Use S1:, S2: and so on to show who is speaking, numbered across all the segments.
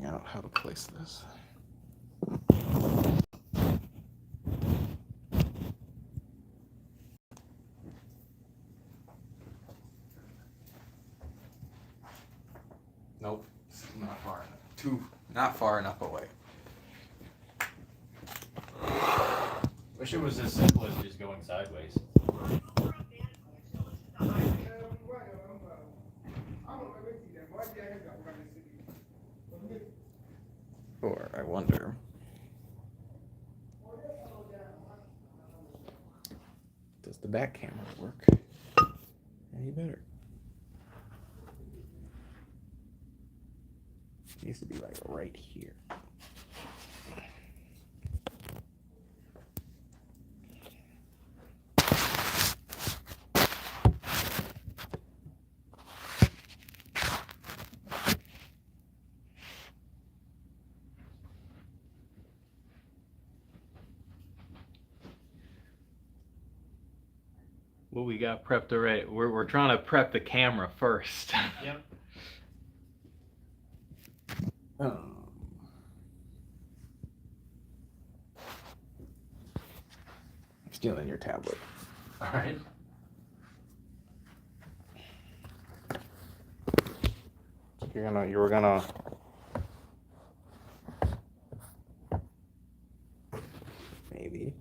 S1: figuring out how to place this. Nope, not far enough. Not far enough away.
S2: Wish it was as simple as just going sideways.
S1: Or I wonder. Does the back camera work any better? It used to be like right here.
S2: Well, we got prepped already. We're trying to prep the camera first.
S3: Yep.
S1: I'm stealing your tablet.
S2: All right.
S1: You were gonna. Maybe.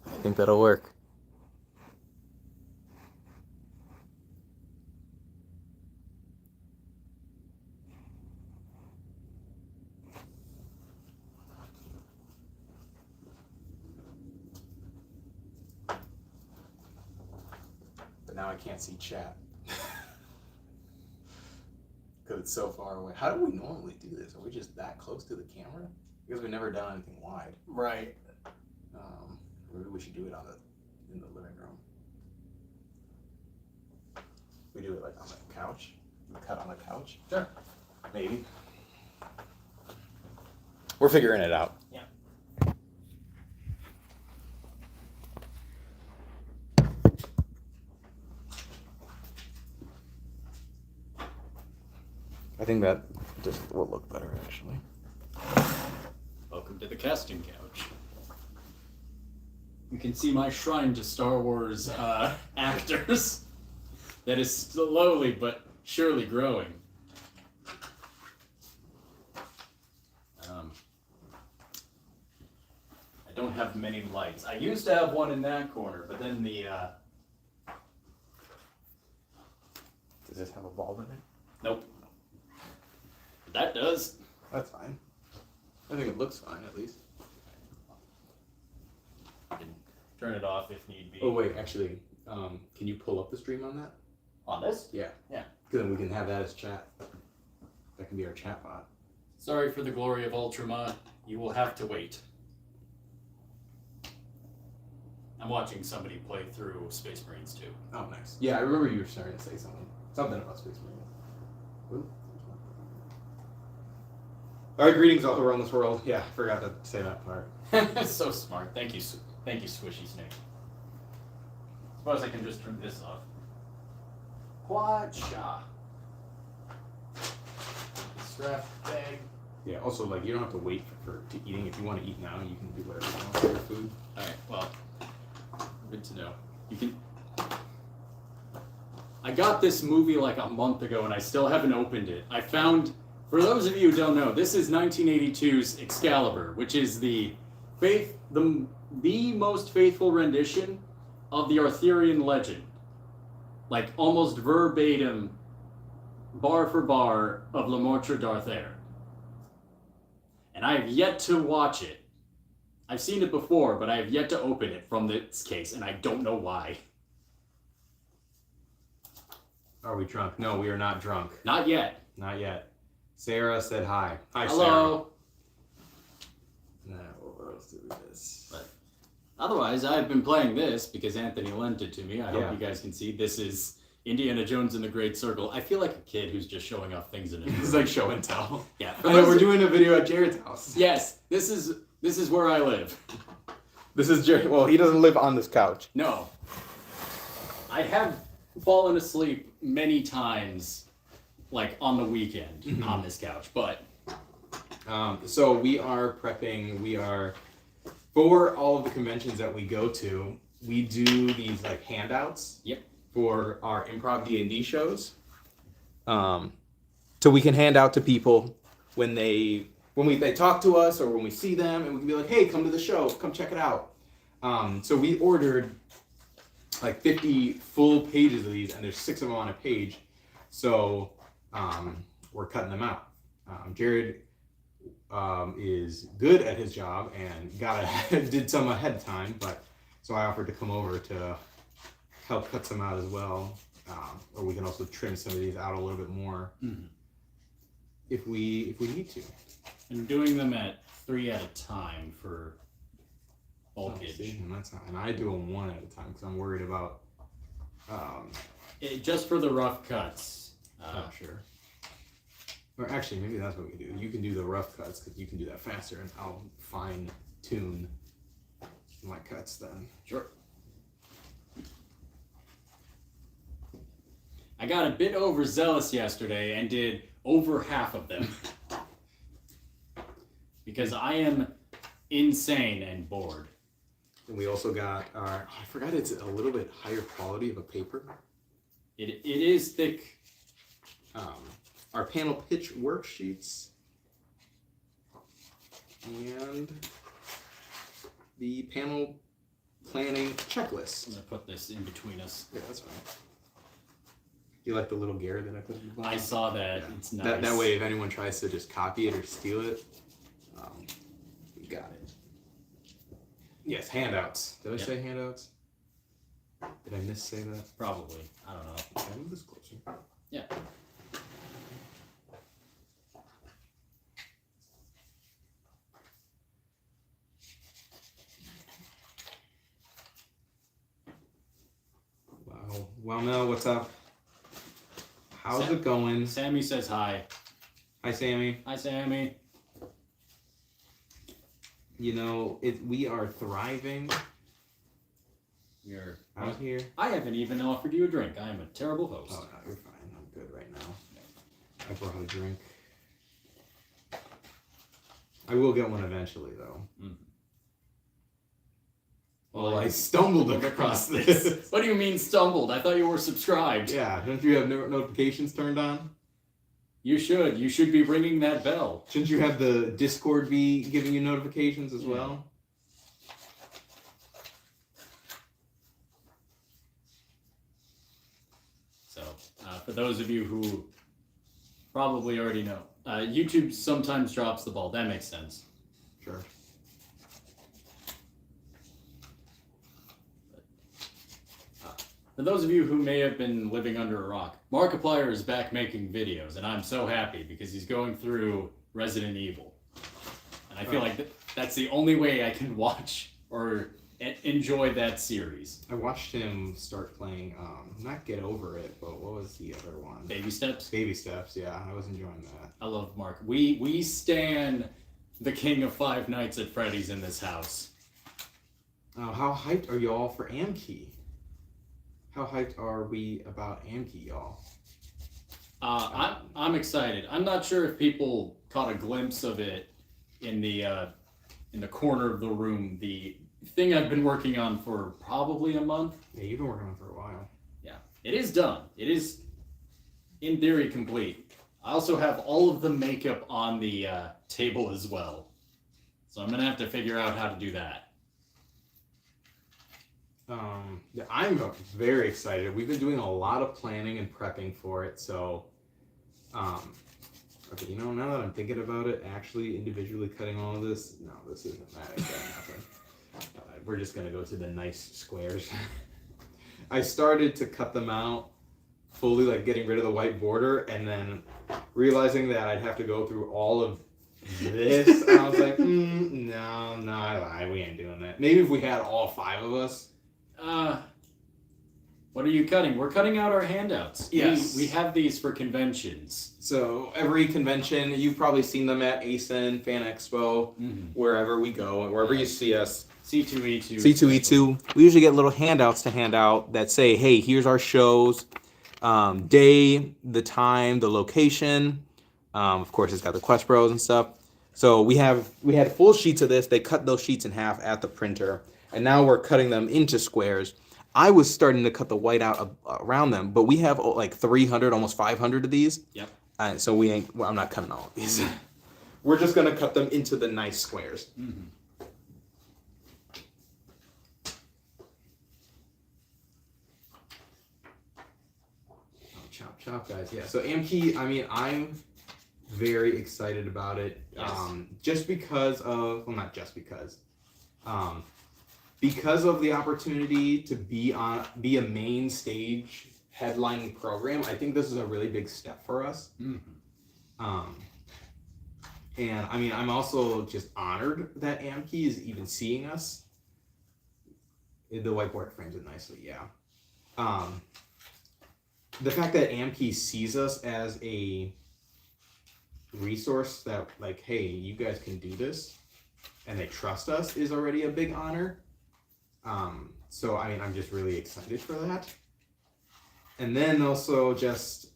S1: I think that'll work. But now I can't see chat. Because it's so far away. How do we normally do this? Are we just that close to the camera? Because we've never done anything wide.
S3: Right.
S1: Maybe we should do it in the living room. We do it like on the couch. We cut on the couch.
S3: Sure.
S1: Maybe. We're figuring it out.
S3: Yeah.
S1: I think that just will look better, actually.
S3: Welcome to the casting couch. You can see my shrine to Star Wars actors that is slowly but surely growing. I don't have many lights. I used to have one in that corner, but then the...
S1: Does this have a bulb in it?
S3: Nope. But that does.
S1: That's fine. I think it looks fine, at least.
S3: Turn it off if need be.
S1: Oh, wait, actually, can you pull up the stream on that?
S3: On this?
S1: Yeah.
S3: Yeah.
S1: Because then we can have that as chat. That can be our chat bot.
S3: Sorry for the glory of Ultramod. You will have to wait. I'm watching somebody play through Space Marines 2.
S1: Oh, nice. Yeah, I remember you were starting to say something. Something about Space Marines. Ooh. All right, greetings all around this world. Yeah, I forgot to say that part.
S3: So smart. Thank you, Swishy Snake. Suppose I can just turn this off. Quacha. Strap bag.
S1: Yeah, also, like, you don't have to wait for eating. If you want to eat now, you can do whatever you want for your food.
S3: Alright, well, good to know. You can... I got this movie like a month ago and I still haven't opened it. I found, for those of you who don't know, this is 1982's Excalibur, which is the most faithful rendition of the Arthurian legend. Like, almost verbatim, bar for bar, of Le Mortre d'Arthur. And I have yet to watch it. I've seen it before, but I have yet to open it from this case, and I don't know why.
S1: Are we drunk? No, we are not drunk.
S3: Not yet.
S1: Not yet. Sarah said hi. Hi,
S3: Hello.
S1: Sarah. Now, what else did we miss?
S3: But otherwise, I've been playing this because Anthony lent it to me. I
S1: Yeah.
S3: hope you guys can see. This is Indiana Jones and the Great Circle. I feel like a kid who's just showing off things in it.
S1: It's like show and tell.
S3: Yeah.
S1: I know, we're doing a video at Jared's house.
S3: Yes, this is This is where I live.
S1: This is Jerry. Well, he doesn't live on this couch.
S3: No. I have fallen asleep many times, like on the weekend, on this couch, but...
S1: So we are prepping, for all of the conventions that we go to, we do these like handouts.
S3: Yep.
S1: For our improv D&D shows. So we can hand out to people when they talk to us or when we see them, and we can be like, hey, come to the show, come check it out. So we ordered like 50 full pages of these, and there's 6 of them on a page. So we're cutting them out. Jarod is good at his job and did some ahead of time, but so I offered to come over to help cut some out as well, or we can also trim some of these out a little bit more if we need to.
S3: I'm doing them at 3 at a time for bulkage.
S1: And I do them 1 at a time because I'm worried about.
S3: Just for the rough cuts.
S1: Sure. Or actually, maybe that's what we do. You can do the rough cuts because you can do that faster, and I'll fine tune my cuts then.
S3: Sure. I got a bit overzealous yesterday and did over half of them. Because I am insane and bored.
S1: And we also got our, I forgot it's a little bit higher quality of a paper.
S3: It is thick.
S1: Our panel pitch worksheets. And the panel planning checklist.
S3: I'm going to put this in between us.
S1: Yeah, that's fine. You like the little gear that I put in the bottom?
S3: I saw that.
S1: Yeah.
S3: It's nice.
S1: That way, if anyone tries to just copy it or steal it, we got it. Yes, handouts. Did I say handouts? Did I say that?
S3: Probably. I don't know.
S1: Can I move this closer?
S3: Yeah.
S1: Wow. Well, Mel, what's up? How's it going?
S3: Sammy says hi.
S1: Hi, Sammy.
S3: Hi, Sammy.
S1: You know, we are thriving
S3: You're
S1: out here.
S3: I haven't even offered you a drink. I am a terrible host.
S1: Oh, no, you're fine. I'm good right now. I brought a drink. I will get one eventually, though.
S3: Mm.
S1: Well, I stumbled across this.
S3: What do you mean stumbled? I thought you were subscribed.
S1: Yeah, don't you have notifications turned on?
S3: You should. You should be ringing that bell.
S1: Shouldn't you have the Discord be giving you notifications as well?
S3: So, for those of you who probably already know, YouTube sometimes drops the ball. That makes sense.
S1: Sure.
S3: For those of you who may have been living under a rock, Markiplier is back making videos, and I'm so happy because he's going through Resident Evil. And I feel like that's the only way I can watch or enjoy that series.
S1: I watched him start playing, not Get Over It, but what was the other one?
S3: Baby Steps?
S1: Baby Steps, yeah. I was enjoying that.
S3: I love Mark. We stan the king of Five Nights at Freddy's in this house.
S1: How hyped are y'all for Amkey? How hyped are we about Amkey, y'all?
S3: I'm excited. I'm not sure if people caught a glimpse of it in the corner of the room. The thing I've been working on for probably a month.
S1: Yeah, you've been working on it for a while.
S3: Yeah, it is done. It is, in theory, complete. I also have all of the makeup on the table as well. So I'm going to have to figure out how to do that.
S1: Yeah, I'm very excited. We've been doing a lot of planning and prepping for it, so okay, now that I'm thinking about it, actually individually cutting all of this, no, this isn't that nothing. We're just gonna go to the nice squares. I started to cut them out fully, like getting rid of the white border, and then realizing that I'd have to go through all of this, I was like, no, I lied. We ain't doing that. Maybe if we had all 5 of us.
S3: What are you cutting? We're cutting out our handouts.
S1: Yes.
S3: We have these for conventions.
S1: So every convention, you've probably seen them at ASIN, Fan Expo, wherever we go, wherever you see us.
S3: C2E2.
S1: C2E2. We usually get little handouts to hand out that say, hey, here's our shows, day, the time, the location. Of course, it's got the Quest Bros and stuff. So we had full sheets of this. They cut those sheets in half at the printer, and now we're cutting them into squares. I was starting to cut the white out around them, but we have like 300, almost 500 of these.
S3: Yep.
S1: So I'm not cutting all of these. We're just gonna cut them into the nice squares.
S3: Mm-hmm.
S1: Chop, guys. Yeah. So Amkey, I mean, I'm very excited about it.
S3: Yes.
S1: Just because of, well, not just because of the opportunity to be a main stage headlining program. I think this is a really big step for us.
S3: Mm-hmm.
S1: And I mean, I'm also just honored that Amkey is even seeing us. The whiteboard frames it nicely, yeah. The fact that Amkey sees us as a resource that, like, hey, you guys can do this, and they trust us is already a big honor. So I mean, I'm just really excited for that. And then also just,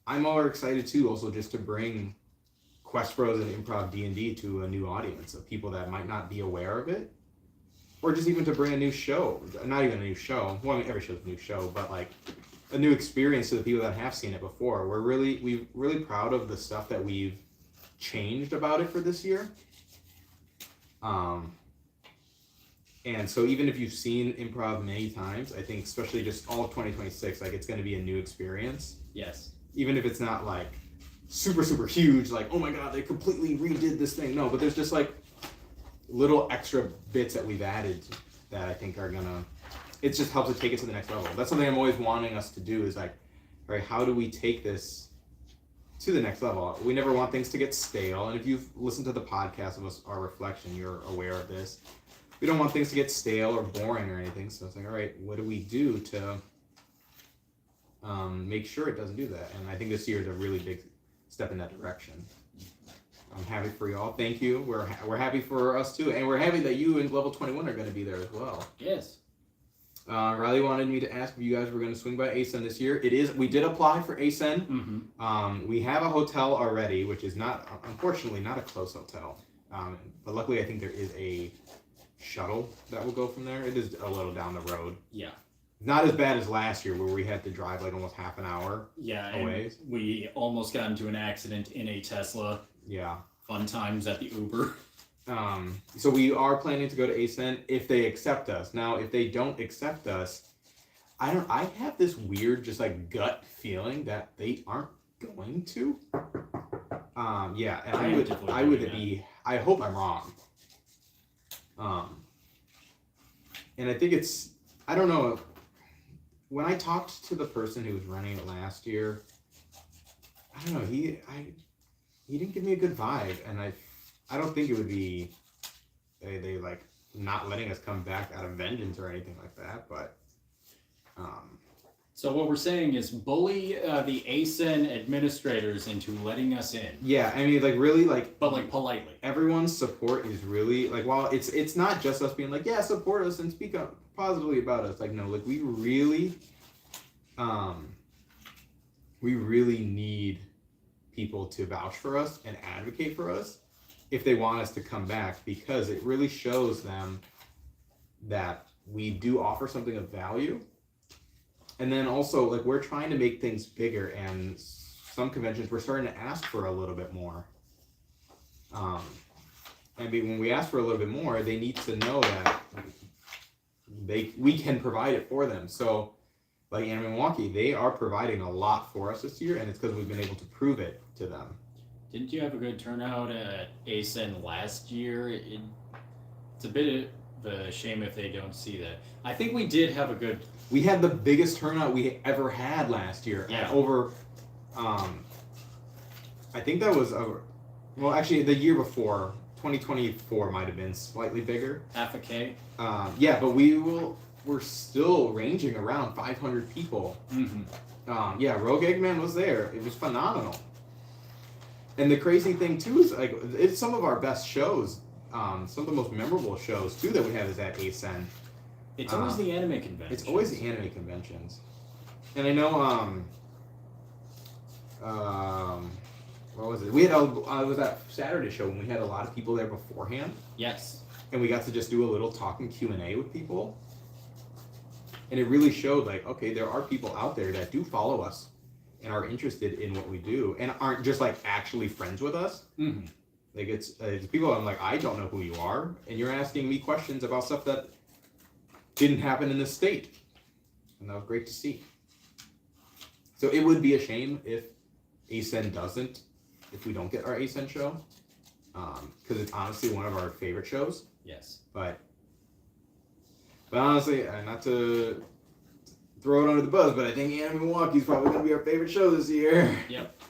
S1: I'm more excited too, also just to bring Quest Bros and Improv D&D to a new audience of people that might not be aware of it, or just even to bring a new show. Not even a new show. Well, I mean, every show's a new show, but like a new experience to the people that have seen it before. We're really proud of the stuff that we've changed about it for this year. And so even if you've seen improv many times, I think especially just all of 2026, like it's going to be a new experience.
S3: Yes.
S1: Even if it's not like super, super huge, like, oh my God, they completely redid this thing. No, but there's just like little extra bits that we've added that I think are gonna, it just helps to take it to the next level. That's something I'm always wanting us to do is like, all right, how do we take this to the next level? We never want things to get stale. And if you've listened to the podcast of us, our reflection, you're aware of this. We don't want things to get stale or boring or anything. So it's like, all right, what do we do to make sure it doesn't do that? And I think this year is a really big step in that direction. I'm happy for y'all. Thank you. We're happy for us too, and we're happy that you in level 21 are going to be there as well.
S3: Yes.
S1: Riley wanted me to ask if you guys were going to swing by ASEN this year. It is. We did apply for ASEN.
S3: Mm-hmm.
S1: We have a hotel already, which is not, unfortunately, not a close hotel. But luckily, I think there is a shuttle that will go from there. It is a little down the road.
S3: Yeah.
S1: Not as bad as last year, where we had to drive like almost half an hour.
S3: Yeah.
S1: Away.
S3: And we almost got into an accident in a Tesla.
S1: Yeah.
S3: Fun times at the Uber.
S1: So we are planning to go to ASEN if they accept us. Now, if they don't accept us, I have this weird, just like gut feeling that they aren't going to. Yeah, and I hope I'm wrong. And I think it's, I don't know, when I talked to the person who was running it last year, I don't know, he didn't give me a good vibe, and I don't think it would be they like not letting us come back out of vengeance or anything like that, but
S3: So what we're saying is bully the ASEN administrators into letting us in.
S1: yeah, I mean, like really, like,
S3: But like politely.
S1: everyone's support is really like, while it's not just us being like, yeah, support us and speak up positively about us. Like, no, like we really need people to vouch for us and advocate for us if they want us to come back, because it really shows them that we do offer something of value. And then also, like, we're trying to make things bigger, and some conventions we're starting to ask for a little bit more. When we ask for a little bit more, they need to know that we can provide it for them. So, like in Milwaukee, they are providing a lot for us this year, and it's because we've been able to prove it to them.
S3: Didn't you have a good turnout at ASEN last year? It's a bit of a shame if they don't see that. I think we did have a good...
S1: We had the biggest turnout we ever had last year.
S3: Yeah.
S1: Over, I think that was over. Well, actually, the year before, 2024 might have been slightly bigger.
S3: Half a K?
S1: Yeah, but we will. were still ranging around 500 people.
S3: Mm-hmm.
S1: Yeah, Rogue Eggman was there. It was phenomenal. And the crazy thing too is like it's some of our best shows. Some of the most memorable shows too that we have is at ASEN.
S3: It's always the anime convention.
S1: It's always the anime conventions. And I know what was it? We had it was that Saturday show when we had a lot of people there beforehand.
S3: Yes.
S1: And we got to just do a little talk and Q&A with people. And it really showed like, okay, there are people out there that do follow us and are interested in what we do and aren't just like actually friends with us.
S3: Mm-hmm.
S1: Like it's people I'm like, I don't know who you are. And you're asking me questions about stuff that didn't happen in this state. And that was great to see. So it would be a shame if ASEN doesn't, if we don't get our ASEN show. Because it's honestly one of our favorite shows.
S3: Yes.
S1: But honestly, not to throw it under the bus, but I think Anime Milwaukee is probably going to be our favorite show this year.
S3: Yep.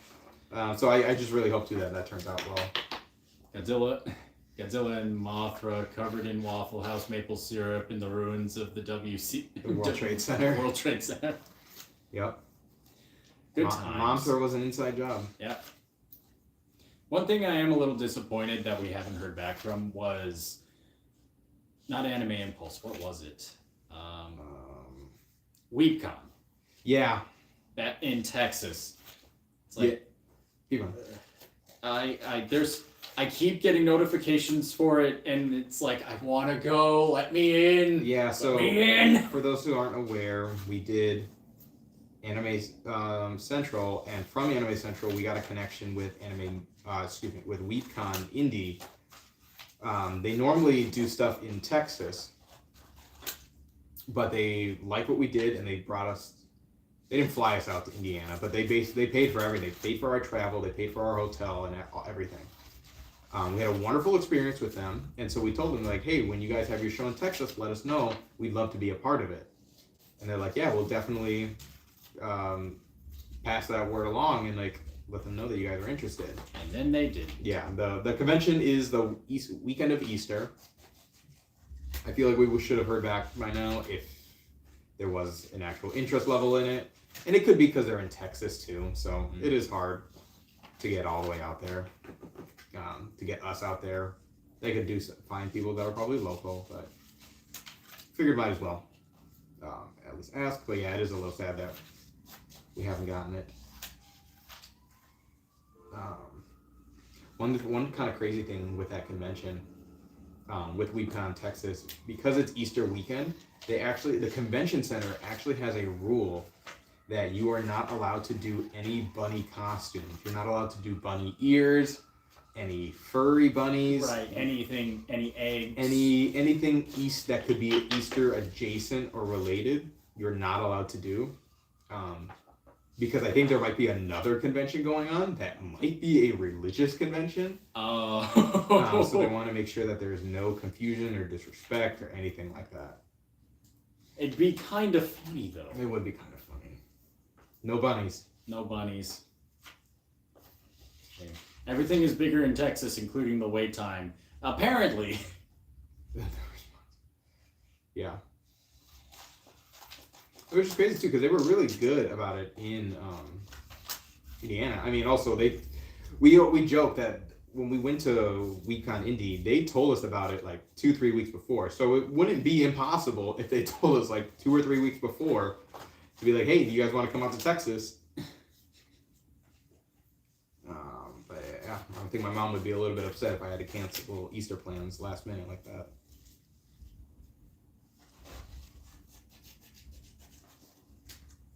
S1: So I just really hope too that turns out well.
S3: Godzilla and Mothra covered in Waffle House maple syrup in the ruins of the
S1: The World Trade Center.
S3: World Trade Center.
S1: Yep.
S3: Good times.
S1: Mothra was an inside job.
S3: Yep. One thing I am a little disappointed that we haven't heard back from was not Anime Impulse. What was it? WeebCon.
S1: Yeah.
S3: In Texas. It's like
S1: Keep on.
S3: I keep getting notifications for it, and it's like I want to go. Let me in.
S1: Yeah. So
S3: let me in.
S1: For those who aren't aware, we did Anime Central, and from Anime Central, we got a connection with with WeebCon Indie. They normally do stuff in Texas, but they liked what we did, and they brought us. They didn't fly us out to Indiana, but they paid for everything. They paid for our travel, they paid for our hotel, and everything. We had a wonderful experience with them, and so we told them like, hey, when you guys have your show in Texas, let us know. We'd love to be a part of it. And they're like, yeah, we'll definitely pass that word along and like let them know that you guys are interested.
S3: And then they did.
S1: Yeah, the convention is the weekend of Easter. I feel like we should have heard back by now if there was an actual interest level in it. And it could be because they're in Texas too, so it is hard to get all the way out there. To get us out there, they could find people that are probably local, but figured might as well at least ask. But yeah, it is a little sad that we haven't gotten it. One kind of crazy thing with that convention, with WeebCon Texas, because it's Easter weekend, the convention center actually has a rule that you are not allowed to do any bunny costumes. You're not allowed to do bunny ears, any furry bunnies,
S3: right? Anything, any eggs,
S1: anything that could be Easter adjacent or related. You're not allowed to do, because I think there might be another convention going on that might be a religious convention.
S3: Oh,
S1: so they want to make sure that there's no confusion or disrespect or anything like that.
S3: It'd be kind of funny though.
S1: It would be kind of funny. No bunnies.
S3: No bunnies. Okay. Everything is bigger in Texas, including the wait time. Apparently. Yeah. Which is crazy too, because they were really good about it in Indiana. I mean, also we joked that when we went to WeebCon Indie, they told us about it like 2-3 weeks before. So it wouldn't be impossible if they told us like 2 or 3 weeks before to be like, hey, do you guys want to come out to Texas? But yeah, I think my mom would be a little bit upset if I had to cancel little Easter plans last minute like that.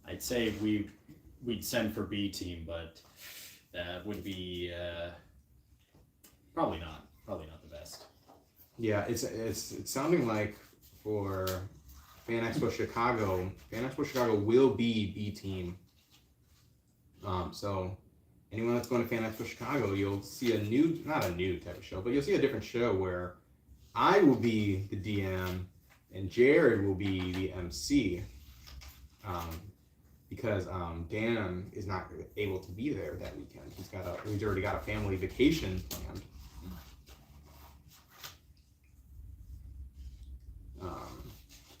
S3: I'd say we'd send for B team, but that would be probably not the best.
S1: Yeah, it's sounding like for Fan Expo Chicago will be B team. So anyone that's going to Fan Expo Chicago, you'll see not a new type of show, but you'll see a different show where I will be the DM and Jared will be the MC. Because Dan is not able to be there that weekend. He's already got a family vacation planned.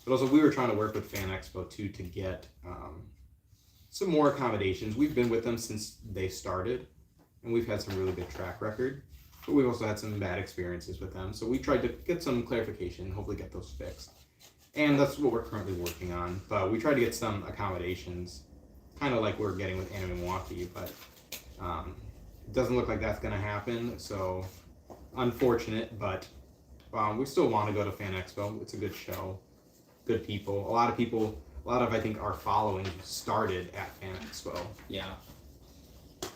S1: But also, we were trying to work with Fan Expo too to get some more accommodations. We've been with them since they started, and we've had some really good track record. But we've also had some bad experiences with them. So we tried to get some clarification, hopefully get those fixed. And that's what we're currently working on. But we tried to get some accommodations, kind of like we're getting with Anime Milwaukee, but it doesn't look like that's going to happen. So unfortunate, but we still want to go to Fan Expo. It's a good show, good people. A lot of I think our following started at Fan Expo.
S3: Yeah.
S1: So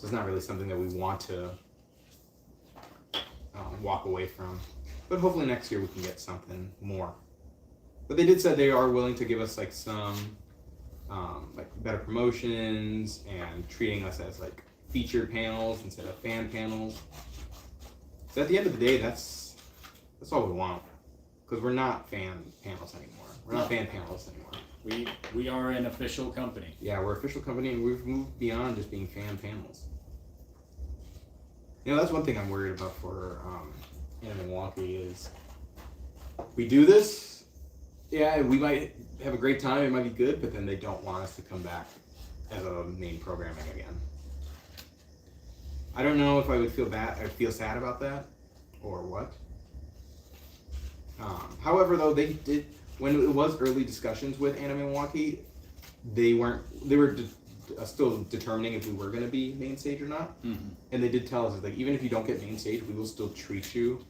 S1: it's not really something that we want to walk away from. But hopefully next year we can get something more. But they did say they are willing to give us like some like better promotions and treating us as like featured panels instead of fan panels. So at the end of the day, that's all we want, because we're not fan panels anymore. We're not fan panelists anymore.
S3: We are an official company.
S1: Yeah, we're an official company, and we've moved beyond just being fan panels. You know, that's one thing I'm worried about for Anime Milwaukee is we do this. Yeah, we might have a great time. It might be good, but then they don't want us to come back as a main programming again. I don't know if I would feel bad. I feel sad about that, or what. However, though, they did, when it was early discussions with Anime Milwaukee, they were still determining if we were going to be main stage or not.
S3: Mm-hmm.
S1: And they did tell us, like, even if you don't get main stage, we will still treat you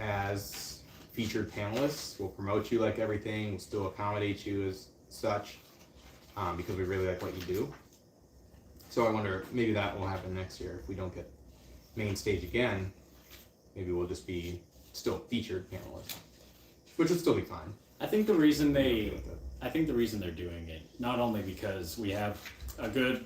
S1: as featured panelists. We'll promote you like everything. We'll still accommodate you as such, because we really like what you do. So I wonder, maybe that will happen next year. If we don't get main stage again, maybe we'll just be still featured panelists, which would still be fine.
S3: I think the reason they're doing it, not only because we have good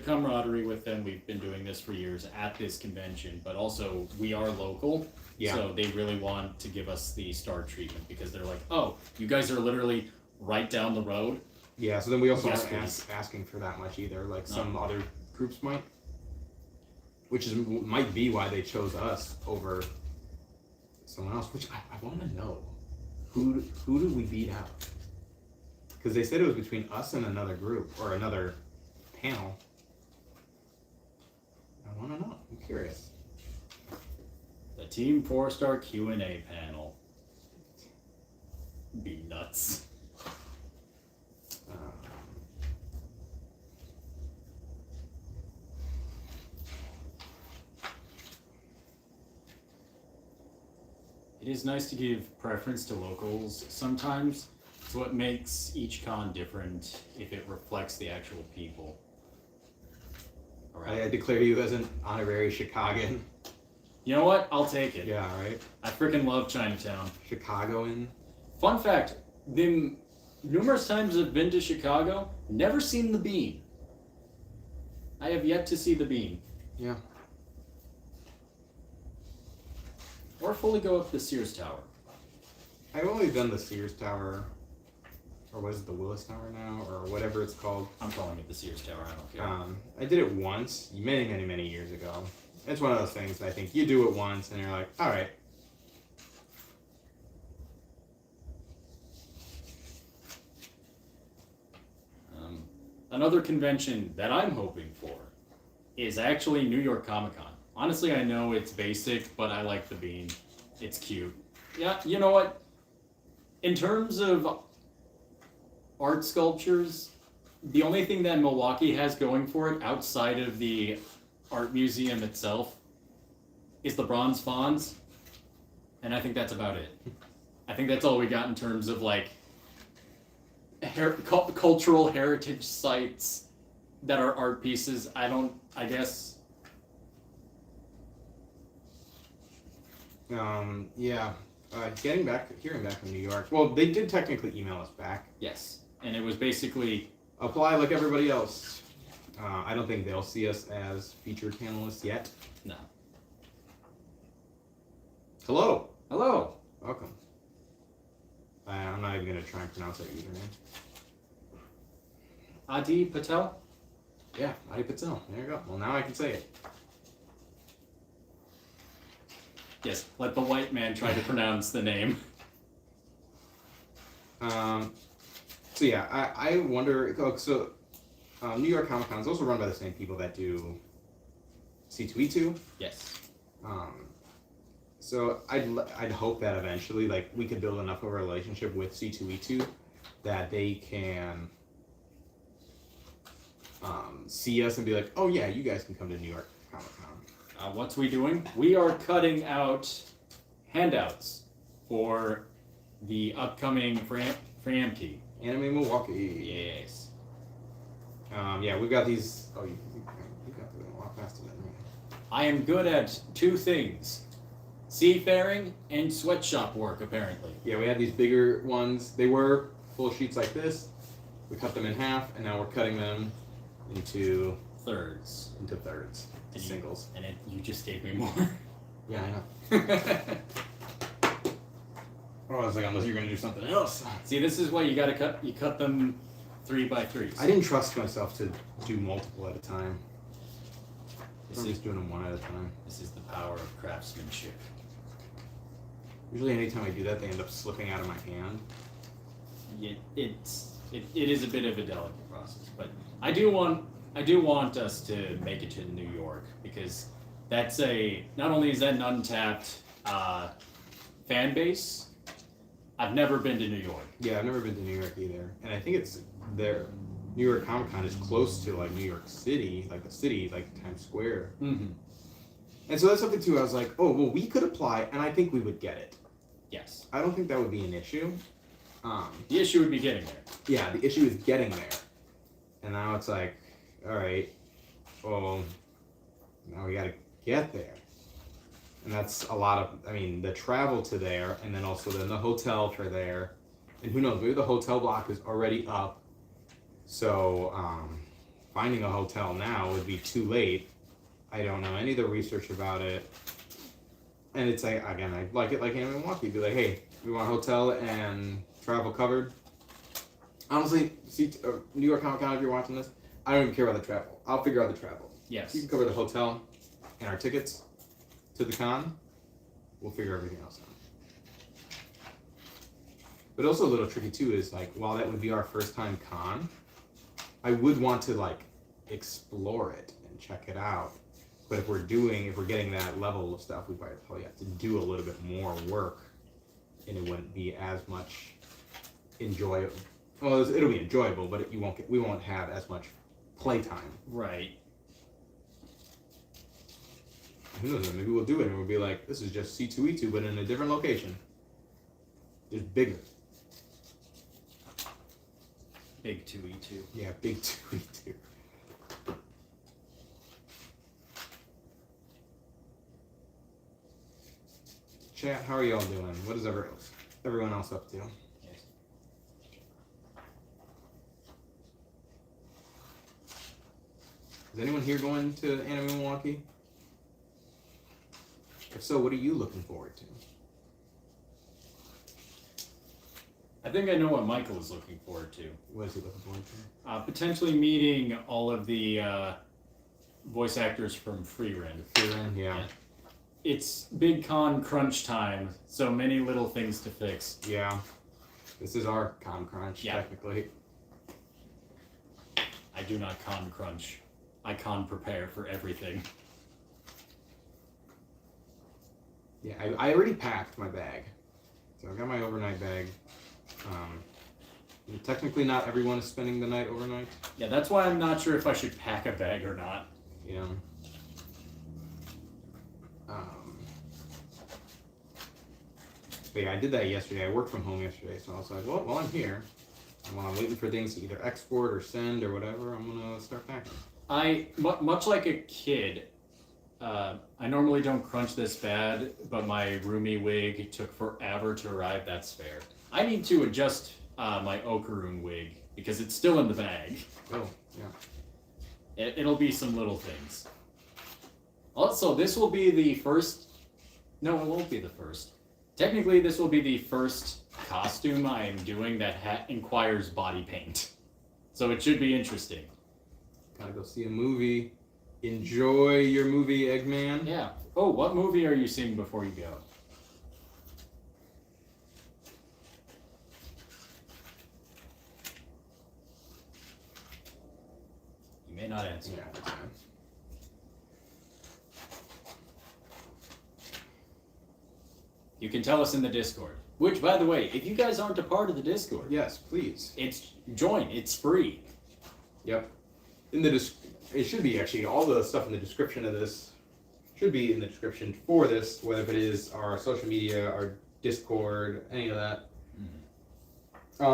S3: camaraderie with them, we've been doing this for years at this convention, but also we are local.
S1: Yeah.
S3: So they really want to give us the star treatment, because they're like, oh, you guys are literally right down the road.
S1: Yeah, so then we also
S3: Yes,
S1: aren't asking for that much either, like some other groups might. Which might be why they chose us over someone else, which I want to know. Who did we beat out? Because they said it was between us and another group, or another panel. I want to know. I'm curious.
S3: The Team 4-Star Q&A panel. Be nuts. It is nice to give preference to locals sometimes. It's what makes each con different if it reflects the actual people.
S1: I declare you as an honorary Chicagoan.
S3: You know what? I'll take it.
S1: Yeah, right?
S3: I freaking love Chinatown.
S1: Chicagoan.
S3: Fun fact, the numerous times I've been to Chicago, never seen the Bean. I have yet to see the Bean.
S1: Yeah.
S3: Or fully go up the Sears Tower.
S1: I've only done the Sears Tower, or was it the Willis Tower now, or whatever it's called.
S3: I'm calling it the Sears Tower, I don't care.
S1: I did it once, many years ago. It's one of those things that I think you do it once and you're like, all right.
S3: Another convention that I'm hoping for is actually New York Comic Con. Honestly, I know it's basic, but I like the Bean. It's cute. Yeah, you know what? In terms of art sculptures, the only thing that Milwaukee has going for it outside of the art museum itself is the bronze fawns, and I think that's about it. I think that's all we got in terms of like cultural heritage sites that are art pieces. I guess.
S1: Yeah. Hearing back from New York. Well, they did technically email us back.
S3: Yes, and it was basically
S1: Apply like everybody else. I don't think they'll see us as featured panelists yet.
S3: no.
S1: Hello.
S3: Hello.
S1: Welcome. I'm not even going to try and pronounce that username.
S3: Adi Patel.
S1: Yeah, Adi Patel. There you go. Well, now I can say it.
S3: Yes, let the white man try to pronounce the name.
S1: So yeah, I wonder. New York Comic Con is also run by the same people that do C2E2.
S3: Yes.
S1: So I'd hope that eventually, like, we could build enough of a relationship with C2E2 that they can see us and be like, oh yeah, you guys can come to New York Comic Con.
S3: What's we doing? We are cutting out handouts for the upcoming Framkey.
S1: Anime Milwaukee.
S3: Yes.
S1: Yeah, we've got these. Oh, you got them a lot faster than me.
S3: I am good at two things: seafaring and sweatshop work, apparently.
S1: Yeah, we had these bigger ones. They were full sheets like this. We cut them in half, and now we're cutting them into
S3: thirds.
S1: Singles.
S3: And you just gave me more.
S1: Yeah, I know. Oh, I was like, unless you're gonna do something else.
S3: See, this is why you gotta cut. You cut them 3x3s.
S1: I didn't trust myself to do multiple at a time.
S3: This
S1: I'm
S3: is
S1: just doing them one at a time.
S3: this is the power of craftsmanship.
S1: Usually, anytime I do that, they end up slipping out of my hand.
S3: It is a bit of a delicate process, but I do want us to make it to New York, because that's not only is that an untapped fan base. I've never been to New York.
S1: Yeah, I've never been to New York either, and I think it's there. New York Comic Con is close to like New York City, like the city, like Times Square.
S3: Mm-hmm.
S1: And so that's something too. I was like, oh well, we could apply, and I think we would get it.
S3: Yes.
S1: I don't think that would be an issue.
S3: The issue would be getting there.
S1: Yeah, the issue is getting there. And now it's like, all right, well, now we got to get there. And that's a lot of, I mean, the travel to there, and then also then the hotel for there. And who knows, maybe the hotel block is already up. So finding a hotel now would be too late. I don't know any of the research about it. And it's like, again, I like it like in Milwaukee. Be like, hey, we want a hotel and travel covered. Honestly, New York Comic Con, if you're watching this, I don't even care about the travel. I'll figure out the travel.
S3: Yes.
S1: You can cover the hotel and our tickets to the con. We'll figure everything else out. But also a little tricky too is like, while that would be our first time con, I would want to like explore it and check it out. But if we're getting that level of stuff, we probably have to do a little bit more work, and it wouldn't be as much enjoyable. Well, it'll be enjoyable, but we won't have as much playtime.
S3: Right.
S1: Who knows? Maybe we'll do it, and we'll be like, this is just C2E2, but in a different location. Just bigger.
S3: Big 2E2.
S1: Yeah, big 2E2. Chat, how are y'all doing? What is everyone else up to?
S3: Yes.
S1: Is anyone here going to Anime Milwaukee? If so, what are you looking forward to?
S3: I think I know what Michael is looking forward to.
S1: What is he looking forward to?
S3: Potentially meeting all of the voice actors from Free Rend.
S1: Yeah.
S3: It's big con crunch time, so many little things to fix.
S1: Yeah. This is our con crunch, technically.
S3: I do not con crunch. I con prepare for everything.
S1: Yeah, I already packed my bag. So I've got my overnight bag. Technically not everyone is spending the night overnight.
S3: Yeah, that's why I'm not sure if I should pack a bag or not.
S1: Yeah. But yeah, I did that yesterday. I worked from home yesterday, so I was like, well, while I'm here, and while I'm waiting for things to either export or send or whatever, I'm gonna start packing.
S3: Much like a kid, I normally don't crunch this bad, but my roomie wig took forever to arrive. That's fair. I need to adjust my Okaroon wig because it's still in the bag.
S1: Oh, yeah.
S3: It'll be some little things. Also, this will be the first. No, it won't be the first. Technically, this will be the first costume I am doing that requires body paint. So it should be interesting.
S1: Gotta go see a movie. Enjoy your movie, Eggman.
S3: Yeah. Oh, what movie are you seeing before you go?
S2: May not answer.
S1: Yeah, that's fine.
S3: You can tell us in the Discord. Which, by the way, if you guys aren't a part of the Discord,
S1: Yes, please.
S3: it's join. It's free.
S1: Yep. In the it should be actually all the stuff in the description of this should be in the description for this, whether it is our social media, our Discord, any of that.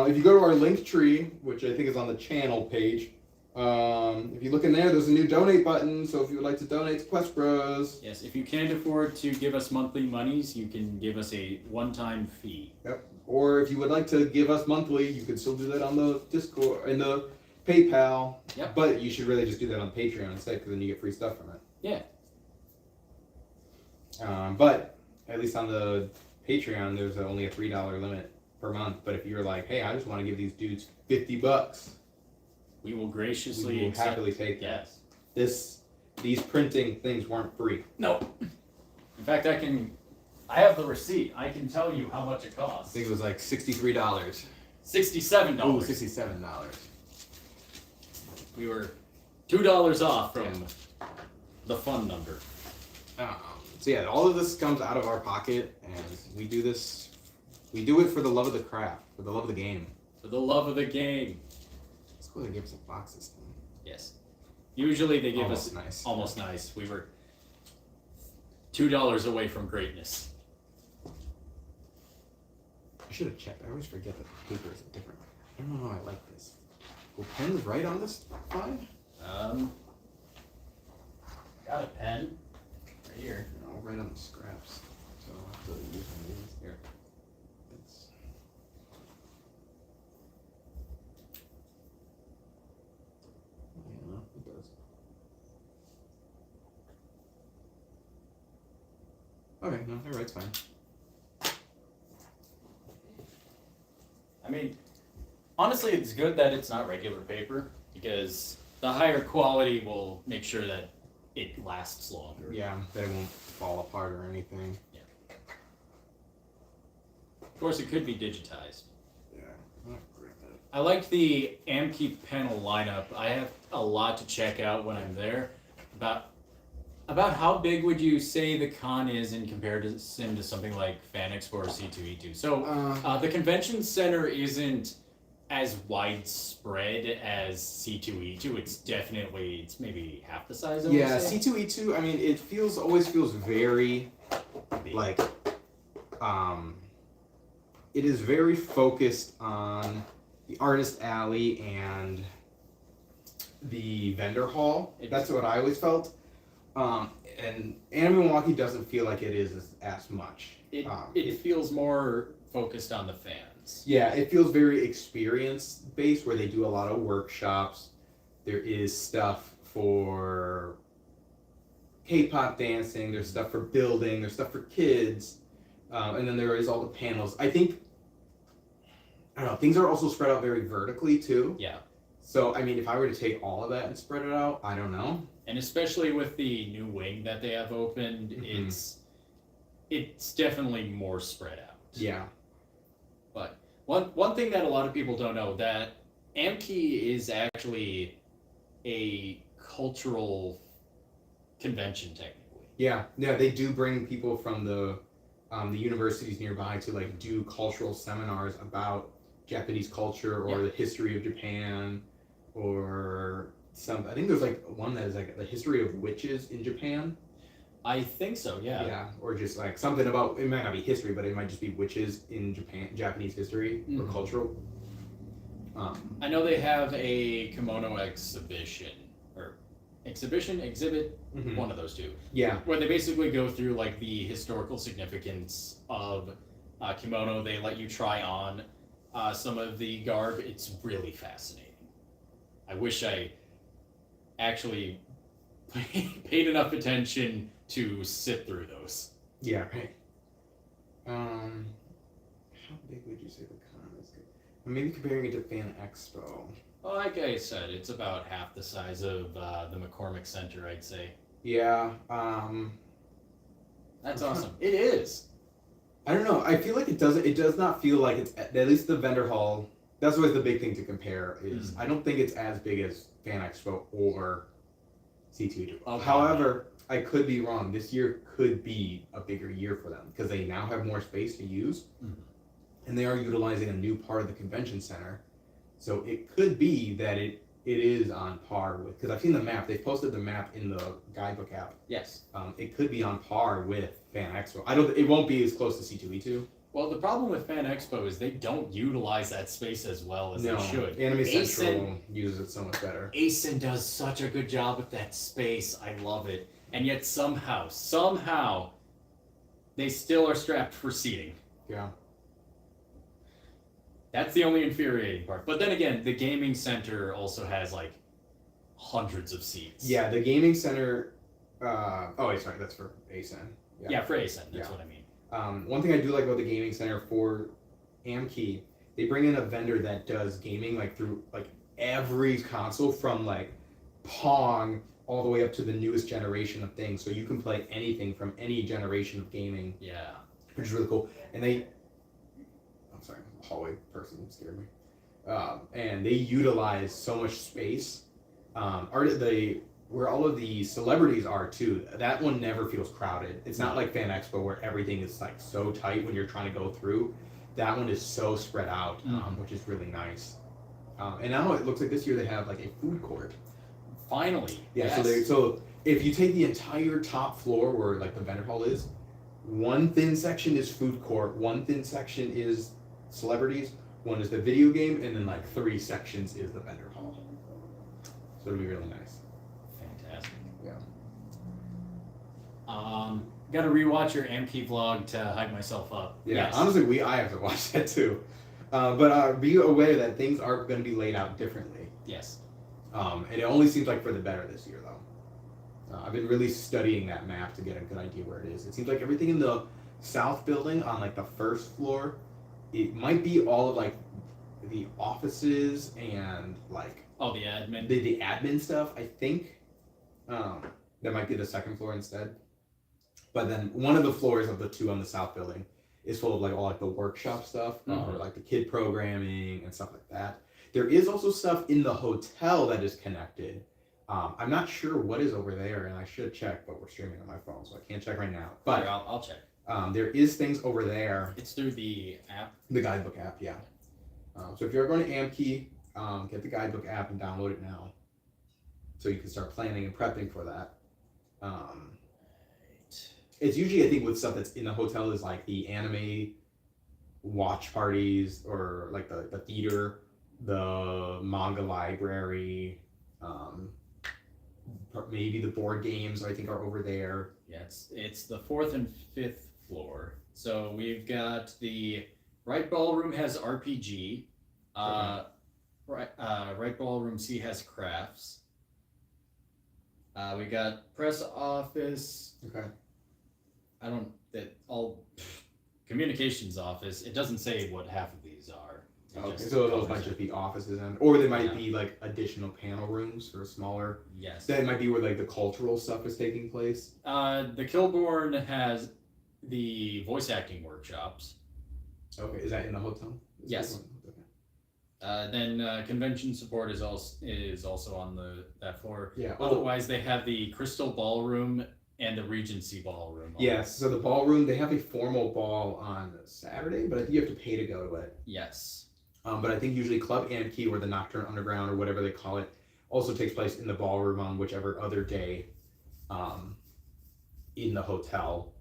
S1: If you go to our link tree, which I think is on the channel page, if you look in there, there's a new donate button. So if you would like to donate to Quest Bros,
S3: Yes, if you can't afford to give us monthly monies, you can give us a one-time fee.
S1: yep. Or if you would like to give us monthly, you can still do that on the Discord in the PayPal.
S3: Yep.
S1: But you should really just do that on Patreon instead, because then you get free stuff from it.
S3: Yeah.
S1: But at least on the Patreon, there's only a $3 limit per month. But if you're like, hey, I just want to give these dudes $50,
S3: We will graciously
S1: we will
S3: accept.
S1: happily take that.
S3: Yes.
S1: These printing things weren't free.
S3: No. In fact, I have the receipt. I can tell you how much it
S1: I
S3: costs.
S1: think it was like $63.
S3: $67.
S1: Oh, $67.
S3: We were $2 off from the fun number.
S1: So yeah, all of this comes out of our pocket, and we do this. We do it for the love of the craft, for the love of the game.
S3: For the love of the game.
S1: It's cool they give us a box this time.
S3: Yes. Usually they give
S1: Almost
S3: us
S1: nice.
S3: almost nice. We were $2 away from greatness.
S1: I should have checked. I always forget that the paper is different. I don't know how I like this. Will pens write on this fine?
S3: Got a pen right here.
S1: No, I'll write on the scraps. So I'll have to use one of these here. It's... Yeah, it does. Okay, no, it writes fine.
S3: I mean, honestly, it's good that it's not regular paper because the higher quality will make sure that it lasts longer.
S1: Yeah, that it won't fall apart or anything.
S3: Of course, it could be digitized.
S1: Yeah, I'm not great at it.
S3: I like the Amkeep panel lineup. I have a lot to check out when I'm there. About how big would you say the con is in comparison to something like Fan Expo or C2E2? So the convention center isn't as widespread as C2E2. It's maybe half the size of
S1: Yeah, C2E2, I mean, it always feels very, like, it is very focused on the artist alley and the vendor hall. That's what I always felt. And Milwaukee doesn't feel like it is as much.
S3: It feels more focused on the fans.
S1: Yeah, it feels very experience based, where they do a lot of workshops. There is stuff for K-pop dancing. There's stuff for building. There's stuff for kids, and then there is all the panels. I don't know. Things are also spread out very vertically too.
S3: Yeah.
S1: So I mean, if I were to take all of that and spread it out, I don't know.
S3: And especially with the new wing that they have opened, it's definitely more spread out.
S1: Yeah.
S3: But one thing that a lot of people don't know, that Amkey is actually a cultural convention technically.
S1: Yeah, they do bring people from the universities nearby to like do cultural seminars about Japanese culture or the history of Japan, or I think there's like one that is like the history of witches in Japan.
S3: I think so, yeah.
S1: Yeah, or just like something about, it might not be history, but it might just be witches in Japanese history or cultural.
S3: I know they have a kimono exhibit, one of those two.
S1: Yeah.
S3: Where they basically go through like the historical significance of kimono. They let you try on some of the garb. It's really fascinating. I wish I actually paid enough attention to sit through those.
S1: Yeah, right. How big would you say the con is? Maybe comparing it to Fan Expo.
S3: Well, like I said, it's about half the size of the McCormick Center, I'd say.
S1: Yeah.
S3: That's awesome. It is.
S1: I don't know. I feel like it does not feel like it's, at least the vendor hall that's always the big thing to compare. Is I don't think it's as big as Fan Expo or C2E2.
S3: Okay.
S1: However, I could be wrong. This year could be a bigger year for them because they now have more space to use, and they are utilizing a new part of the convention center. So it could be that it is on par with, because I've seen the map. They posted the map in the guidebook app.
S3: Yes.
S1: It could be on par with Fan Expo. It won't be as close to C2E2.
S3: Well, the problem with Fan Expo is they don't utilize that space as well as they should.
S1: Anime Central uses it so much better.
S3: ASIN does such a good job with that space. I love it. And yet somehow, they still are strapped for seating.
S1: Yeah.
S3: That's the only infuriating part. But then again, the gaming center also has like hundreds of seats.
S1: Yeah, the gaming center. That's for ASIN.
S3: Yeah, for ASIN. That's what I mean.
S1: One thing I do like about the gaming center for Amkey, they bring in a vendor that does gaming like through like every console from like Pong all the way up to the newest generation of things. So you can play anything from any generation of gaming.
S3: Yeah.
S1: Which is really cool. And I'm sorry, hallway person scared me. And they utilize so much space. Where all of the celebrities are too, that one never feels crowded. It's not like Fan Expo where everything is like so tight when you're trying to go through. That one is so spread out, which is really nice. And now it looks like this year they have like a food court.
S3: Finally.
S1: Yeah.
S3: Yes.
S1: So if you take the entire top floor where like the vendor hall is, one thin section is food court, one thin section is celebrities, one is the video game, and then like 3 sections is the vendor hall. So it'll be really nice.
S3: Fantastic.
S1: Yeah.
S3: Got to rewatch your Amkey vlog to hype myself up.
S1: Yeah.
S3: Yes.
S1: Honestly, I have to watch that too. But be aware that things are going to be laid out differently.
S3: Yes.
S1: And it only seems like for the better this year, though. I've been really studying that map to get a good idea where it is. It seems like everything in the south building on like the first floor, it might be all of like the offices and like
S3: the admin.
S1: The admin stuff. I think that might be the second floor instead. But then one of the floors of the 2 on the south building is full of like all like the workshop stuff or like the kid programming and stuff like that. There is also stuff in the hotel that is connected. I'm not sure what is over there, and I should check, but we're streaming on my phone, so I can't check right now. But
S3: I'll check.
S1: there is things over there.
S3: It's through the app.
S1: The guidebook app, yeah. So if you're going to Amkey, get the guidebook app and download it now, so you can start planning and prepping for that. It's usually, I think, with stuff that's in the hotel is like the anime watch parties or like the theater, the manga library, maybe the board games I think are over there.
S3: Yeah, it's the 4th and 5th floor. So we've got the right ballroom has RPG. Right ballroom C has crafts. We got press office.
S1: Okay.
S3: Communications office. It doesn't say what half of these are.
S1: Okay, so those might just be offices, or they might be like additional panel rooms for smaller.
S3: Yes.
S1: That might be where like the cultural stuff is taking place.
S3: The Kilbourne has the voice acting workshops.
S1: Okay, is that in the hotel?
S3: Yes.
S1: Okay.
S3: Then convention support is also on that floor.
S1: Yeah.
S3: Otherwise, they have the Crystal Ballroom and the Regency Ballroom.
S1: Yes. So the ballroom, they have a formal ball on Saturday, but I think you have to pay to go to it.
S3: Yes.
S1: But I think usually Club Amkey or the Nocturne Underground or whatever they call it also takes place in the ballroom on whichever other day in the hotel.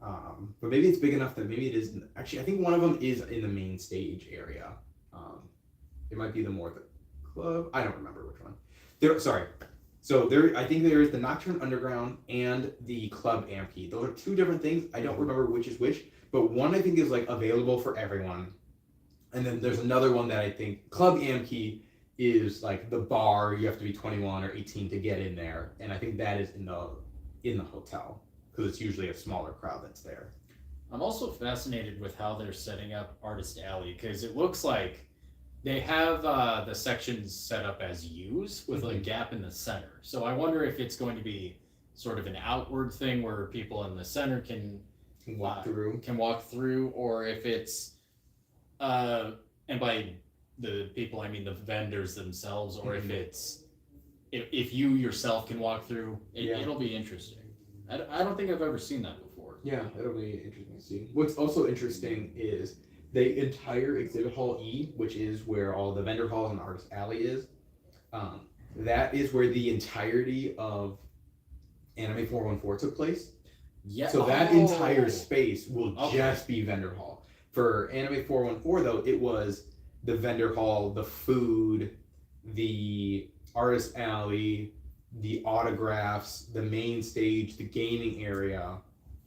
S1: But maybe it's big enough that maybe it is. Actually, I think one of them is in the main stage area. It might be the club. I don't remember which one. I think there is the Nocturne Underground and the Club Amkey. Those are 2 different things. I don't remember which is which, but one I think is like available for everyone. And then there's another one that I think Club Amkey is like the bar. You have to be 21 or 18 to get in there, and I think that is in the hotel because it's usually a smaller crowd that's there.
S3: I'm also fascinated with how they're setting up Artist Alley because it looks like they have the sections set up as U's with a gap in the center. So I wonder if it's going to be sort of an outward thing where people in the center can walk through, or if it's and by the people, I mean the vendors themselves, or if
S1: Mhm.
S3: it's if you yourself can walk through, it'll be interesting. I don't think I've ever seen that before.
S1: Yeah, it'll be interesting to see. What's also interesting is the entire exhibit hall E, which is where all the vendor halls and artist alley is. That is where the entirety of Anime 414 took place.
S3: Yeah.
S1: So that entire space will
S3: Okay.
S1: just be vendor hall. For Anime 414 though, it was the vendor hall, the food, the artist alley, the autographs, the main stage, the gaming area.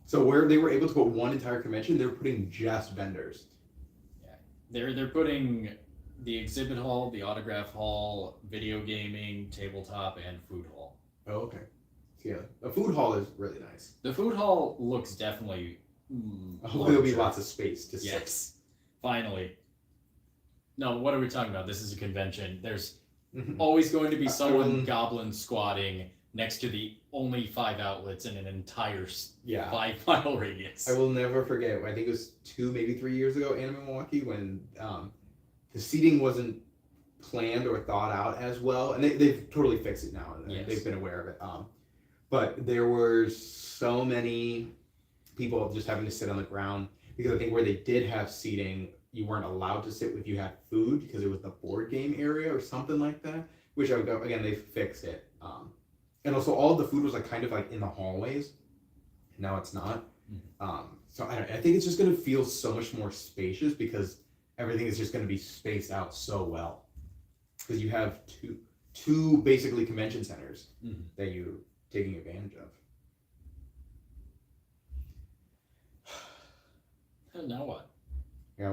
S1: So where they were able to put one entire convention, they're putting just vendors.
S3: They're putting the exhibit hall, the autograph hall, video gaming, tabletop, and food hall.
S1: Oh, okay. So yeah, the food hall is really nice.
S3: The food hall looks definitely.
S1: Hopefully there'll be
S3: larger.
S1: lots of space to sit.
S3: Yes, finally. No, what are we talking about? This is a convention. There's
S1: Mhm.
S3: always going to be someone
S1: will-
S3: goblin squatting next to the only 5 outlets in an entire
S1: Yeah.
S3: 5-mile radius.
S1: I will never forget. I think it was 2, maybe 3 years ago, Anime Milwaukee, when the seating wasn't planned or thought out as well, and they've totally fixed it now, and
S3: Yes.
S1: they've been aware of it. But there were so many people just having to sit on the ground because I think where they did have seating, you weren't allowed to sit if you had food because it was the board game area or something like that. Which again, they fixed it. And also all of the food was like kind of like in the hallways. Now it's not. So I think it's just going to feel so much more spacious because everything is just going to be spaced out so well. Because you have two basically convention centers that you're taking advantage of.
S3: And now what?
S1: We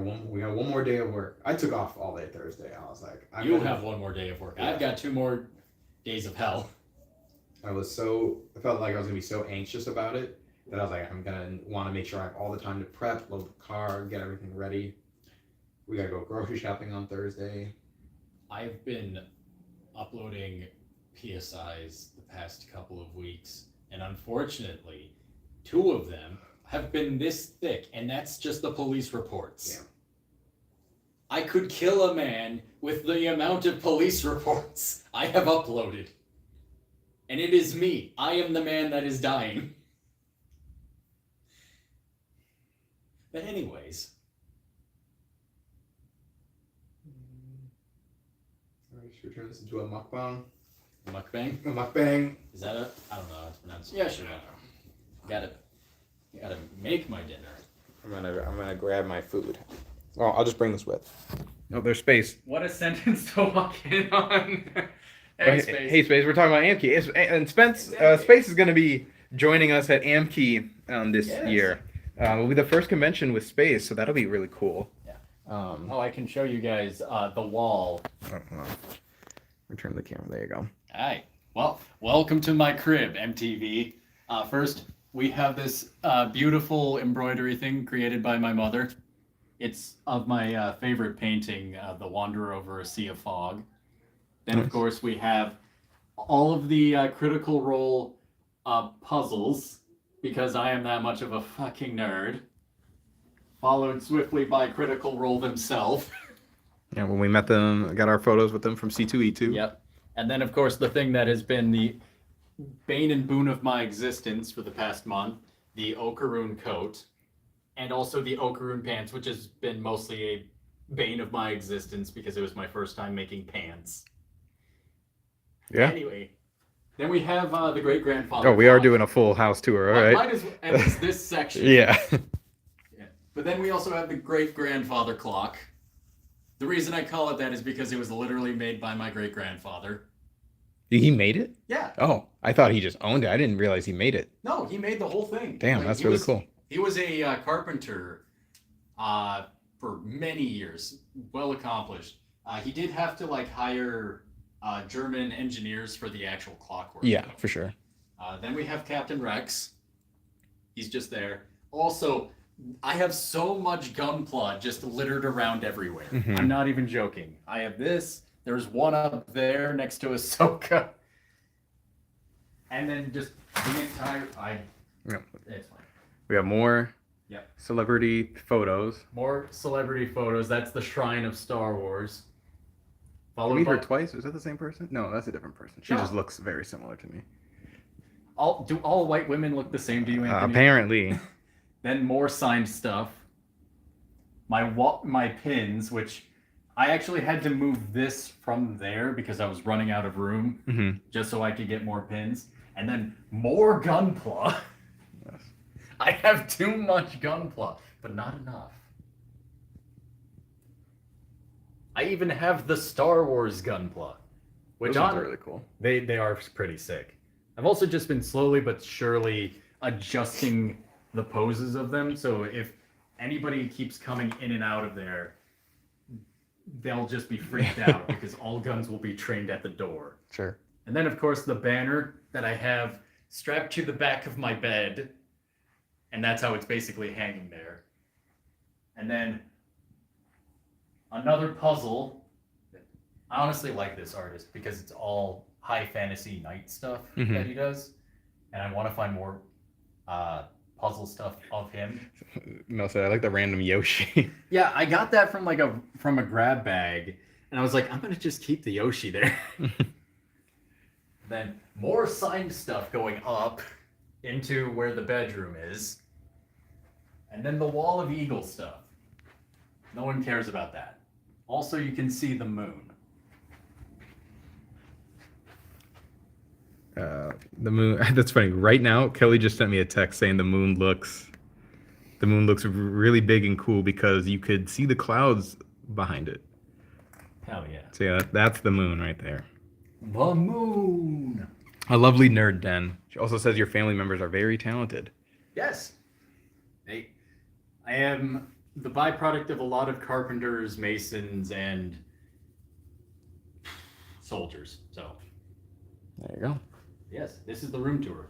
S1: got one more day of work. I took off all day Thursday. I was like,
S3: You'll have one more day of work.
S1: Yeah.
S3: I've got 2 more days of hell.
S1: I felt like I was gonna be so anxious about it that I was like, I'm gonna want to make sure I have all the time to prep, load the car, get everything ready. We gotta go grocery shopping on Thursday.
S3: I've been uploading PSIs the past couple of weeks, and unfortunately, 2 of them have been this thick, and that's just the police reports.
S1: Yeah.
S3: I could kill a man with the amount of police reports I have uploaded. And it is me. I am the man that is dying. But anyways.
S1: Alright, should we turn this into a mukbang?
S3: Mukbang?
S1: A mukbang.
S3: Is that a? I don't know how it's pronounced. Yeah, sure. Gotta make my dinner.
S1: I'm gonna grab my food. Oh, I'll just bring this with. Oh, there's Space.
S2: What a sentence to walk in on.
S1: Hey, Space. We're talking about AMKey, and Space is going to be joining us at AMKey this year. It'll be the first convention with Space, so that'll be really cool.
S3: Yeah. I can show you guys the wall.
S1: Return the camera. There you go.
S3: Alright. Well, welcome to my crib, MTV. First, we have this beautiful embroidery thing created by my mother. It's of my favorite painting, The Wanderer Over a Sea of Fog. Then, of course, we have all of the Critical Role puzzles, because I am that much of a fucking nerd. Followed swiftly by Critical Role themselves.
S1: Yeah, when we met them, got our photos with them from C2E2.
S3: Yep. And then, of course, the thing that has been the bane and boon of my existence for the past month, the Okaroon coat, and also the Okaroon pants, which has been mostly a bane of my existence because it was my first time making pants.
S1: Yeah.
S3: Anyway, then we have the great-grandfather.
S1: Oh, we are doing a full house tour, all right?
S3: Might as well, at least this section.
S1: Yeah.
S3: Yeah. But then we also have the great-grandfather clock. The reason I call it that is because it was literally made by my great-grandfather.
S1: He made it?
S3: Yeah.
S1: Oh, I thought he just owned it. I didn't realize he made it.
S3: No, he made the whole thing.
S1: Damn,
S3: Like,
S1: that's
S3: he
S1: really
S3: was-
S1: cool.
S3: He was a carpenter for many years, well accomplished. He did have to hire German engineers for the actual clockwork.
S1: Yeah, for sure.
S3: Then we have Captain Rex. He's just there. Also, I have so much Gunpla just littered around everywhere.
S1: Mhm.
S3: I'm not even joking. I have this. There's one up there next to Ahsoka. And then just the entire...
S1: Yep.
S3: It's fine.
S1: We have more
S3: Yep.
S1: celebrity photos.
S3: More celebrity photos. That's the Shrine of Star Wars. Followed
S1: meet
S3: by
S1: her twice? Is that the same person? No, that's a different person. She
S3: No.
S1: just looks very similar to me.
S3: do all white women look the same to you, Anthony?
S1: Apparently.
S3: Then more signed stuff. My pins, which I actually had to move this from there because I was running out of room, just so I could get more pins. And then more Gunpla.
S1: Yes.
S3: I have too much Gunpla, but not enough. I even have the Star Wars Gunpla, which
S1: are really cool.
S3: They are pretty sick. I've also just been slowly but surely adjusting the poses of them, so if anybody keeps coming in and out of there, they'll just be freaked out because all guns will be trained at the door.
S1: Sure.
S3: And then, of course, the banner that I have strapped to the back of my bed, and that's how it's basically hanging there. And then another puzzle. I honestly like this artist because it's all high fantasy knight stuff that he does, and I want to find more puzzle stuff of him.
S1: Mel said, I like the random Yoshi.
S3: Yeah, I got that from a grab bag, and I was like, I'm gonna just keep the Yoshi there. Then more signed stuff going up into where the bedroom is, and then the wall of eagle stuff. No one cares about that. Also, you can see the moon.
S1: The moon. That's funny. Right now, Kelly just sent me a text saying the moon looks really big and cool because you could see the clouds behind it.
S3: Hell yeah.
S1: So yeah, that's the moon right there.
S3: The moon.
S1: A lovely nerd den. She also says your family members are very talented.
S3: Yes. I am the byproduct of a lot of carpenters, masons, and soldiers. So
S1: There you go.
S3: yes, this is the room tour.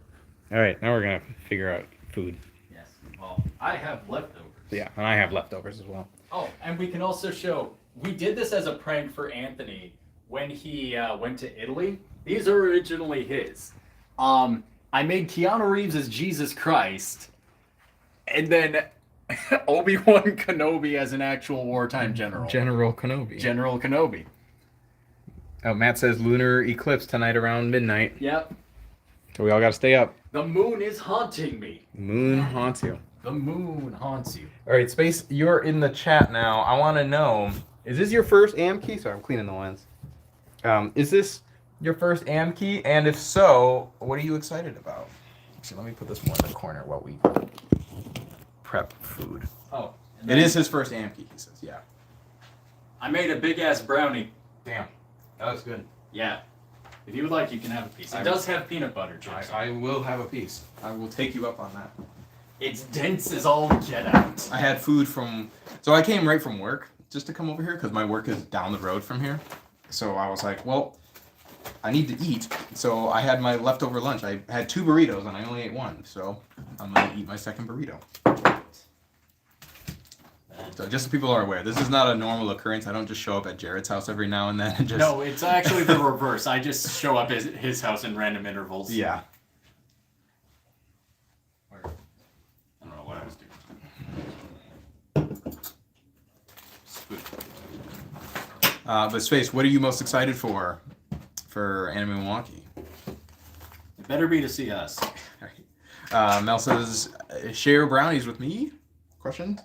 S1: All right, now we're gonna figure out food.
S3: Yes. Well, I have leftovers.
S1: Yeah, and I have leftovers as well.
S3: Oh, and we can also show, we did this as a prank for Anthony when he went to Italy. These are originally his. I made Keanu Reeves as Jesus Christ, and then Obi-Wan Kenobi as an actual wartime general.
S1: General Kenobi.
S3: General Kenobi.
S1: Oh, Matt says lunar eclipse tonight around midnight.
S3: Yep.
S1: So we all gotta stay up.
S3: The moon is haunting me.
S1: Moon haunts you.
S3: The moon haunts you.
S1: All right, Space, you're in the chat now. I want to know, is this your first AM key? Sorry, I'm cleaning the lens. Is this your first AM key? And if so, what are you excited about? Actually, let me put this more in the corner while we prep food.
S3: Oh.
S1: It is his first AM key, he says, yeah.
S3: I made a big-ass brownie.
S1: Damn, that was good.
S3: Yeah. If you would like, you can have a piece. It does have peanut butter chips.
S1: I will have a piece. I will take you up on that.
S3: It's dense as all get out.
S1: I had food from, so I came right from work just to come over here because my work is down the road from here. So I was like, well, I need to eat. So I had my leftover lunch. I had 2 burritos and I only ate 1. So I'm going to eat my second burrito. So just so people are aware, this is not a normal occurrence. I don't just show up at Jared's house every now and then and just...
S3: No, it's actually the reverse. I just show up at his house in random intervals.
S1: Yeah.
S3: I don't know what I was doing.
S1: But Space, what are you most excited for Anime Milwaukee?
S3: It better be to see us.
S1: Mel says, share brownies with me? Question?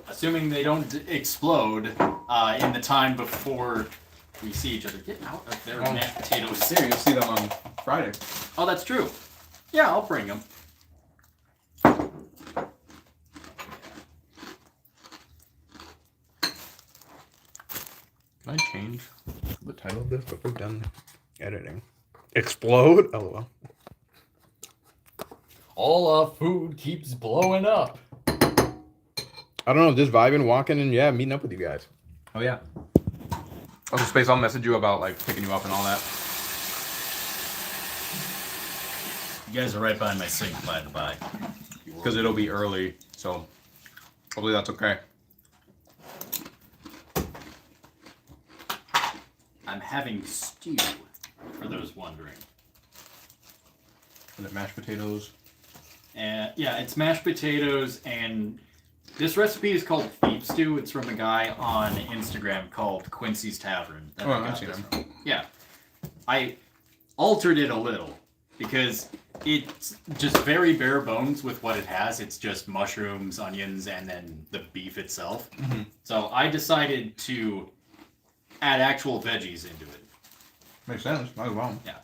S3: Assuming they don't explode in the time before we see each other. Get out of there, mashed potatoes.
S1: There, you'll see them on Friday.
S3: Oh, that's true. Yeah, I'll bring them.
S1: Can I change the title of this before we're done editing? Explode? LOL.
S3: All our food keeps blowing up.
S1: I don't know, just vibing, walking, and yeah, meeting up with you guys. Oh yeah. Also, Space, I'll message you about like picking you up and all that.
S3: You guys are right behind my sink, by the by.
S1: Because it'll be early, so hopefully that's okay.
S3: I'm having stew, for those wondering.
S1: Is it mashed potatoes?
S3: And yeah, it's mashed potatoes, and this recipe is called Thief
S2: soup stew. It's from a guy on Instagram called Quincy's Tavern. That I
S1: I've
S2: got
S1: seen
S2: this
S1: him.
S2: from. Yeah. I altered it a little because it's just very bare bones with what it has. It's just mushrooms, onions, and then the beef itself.
S1: Mm-hmm.
S2: So I decided to add actual veggies into it.
S1: Makes sense. Might as well.
S2: Yeah.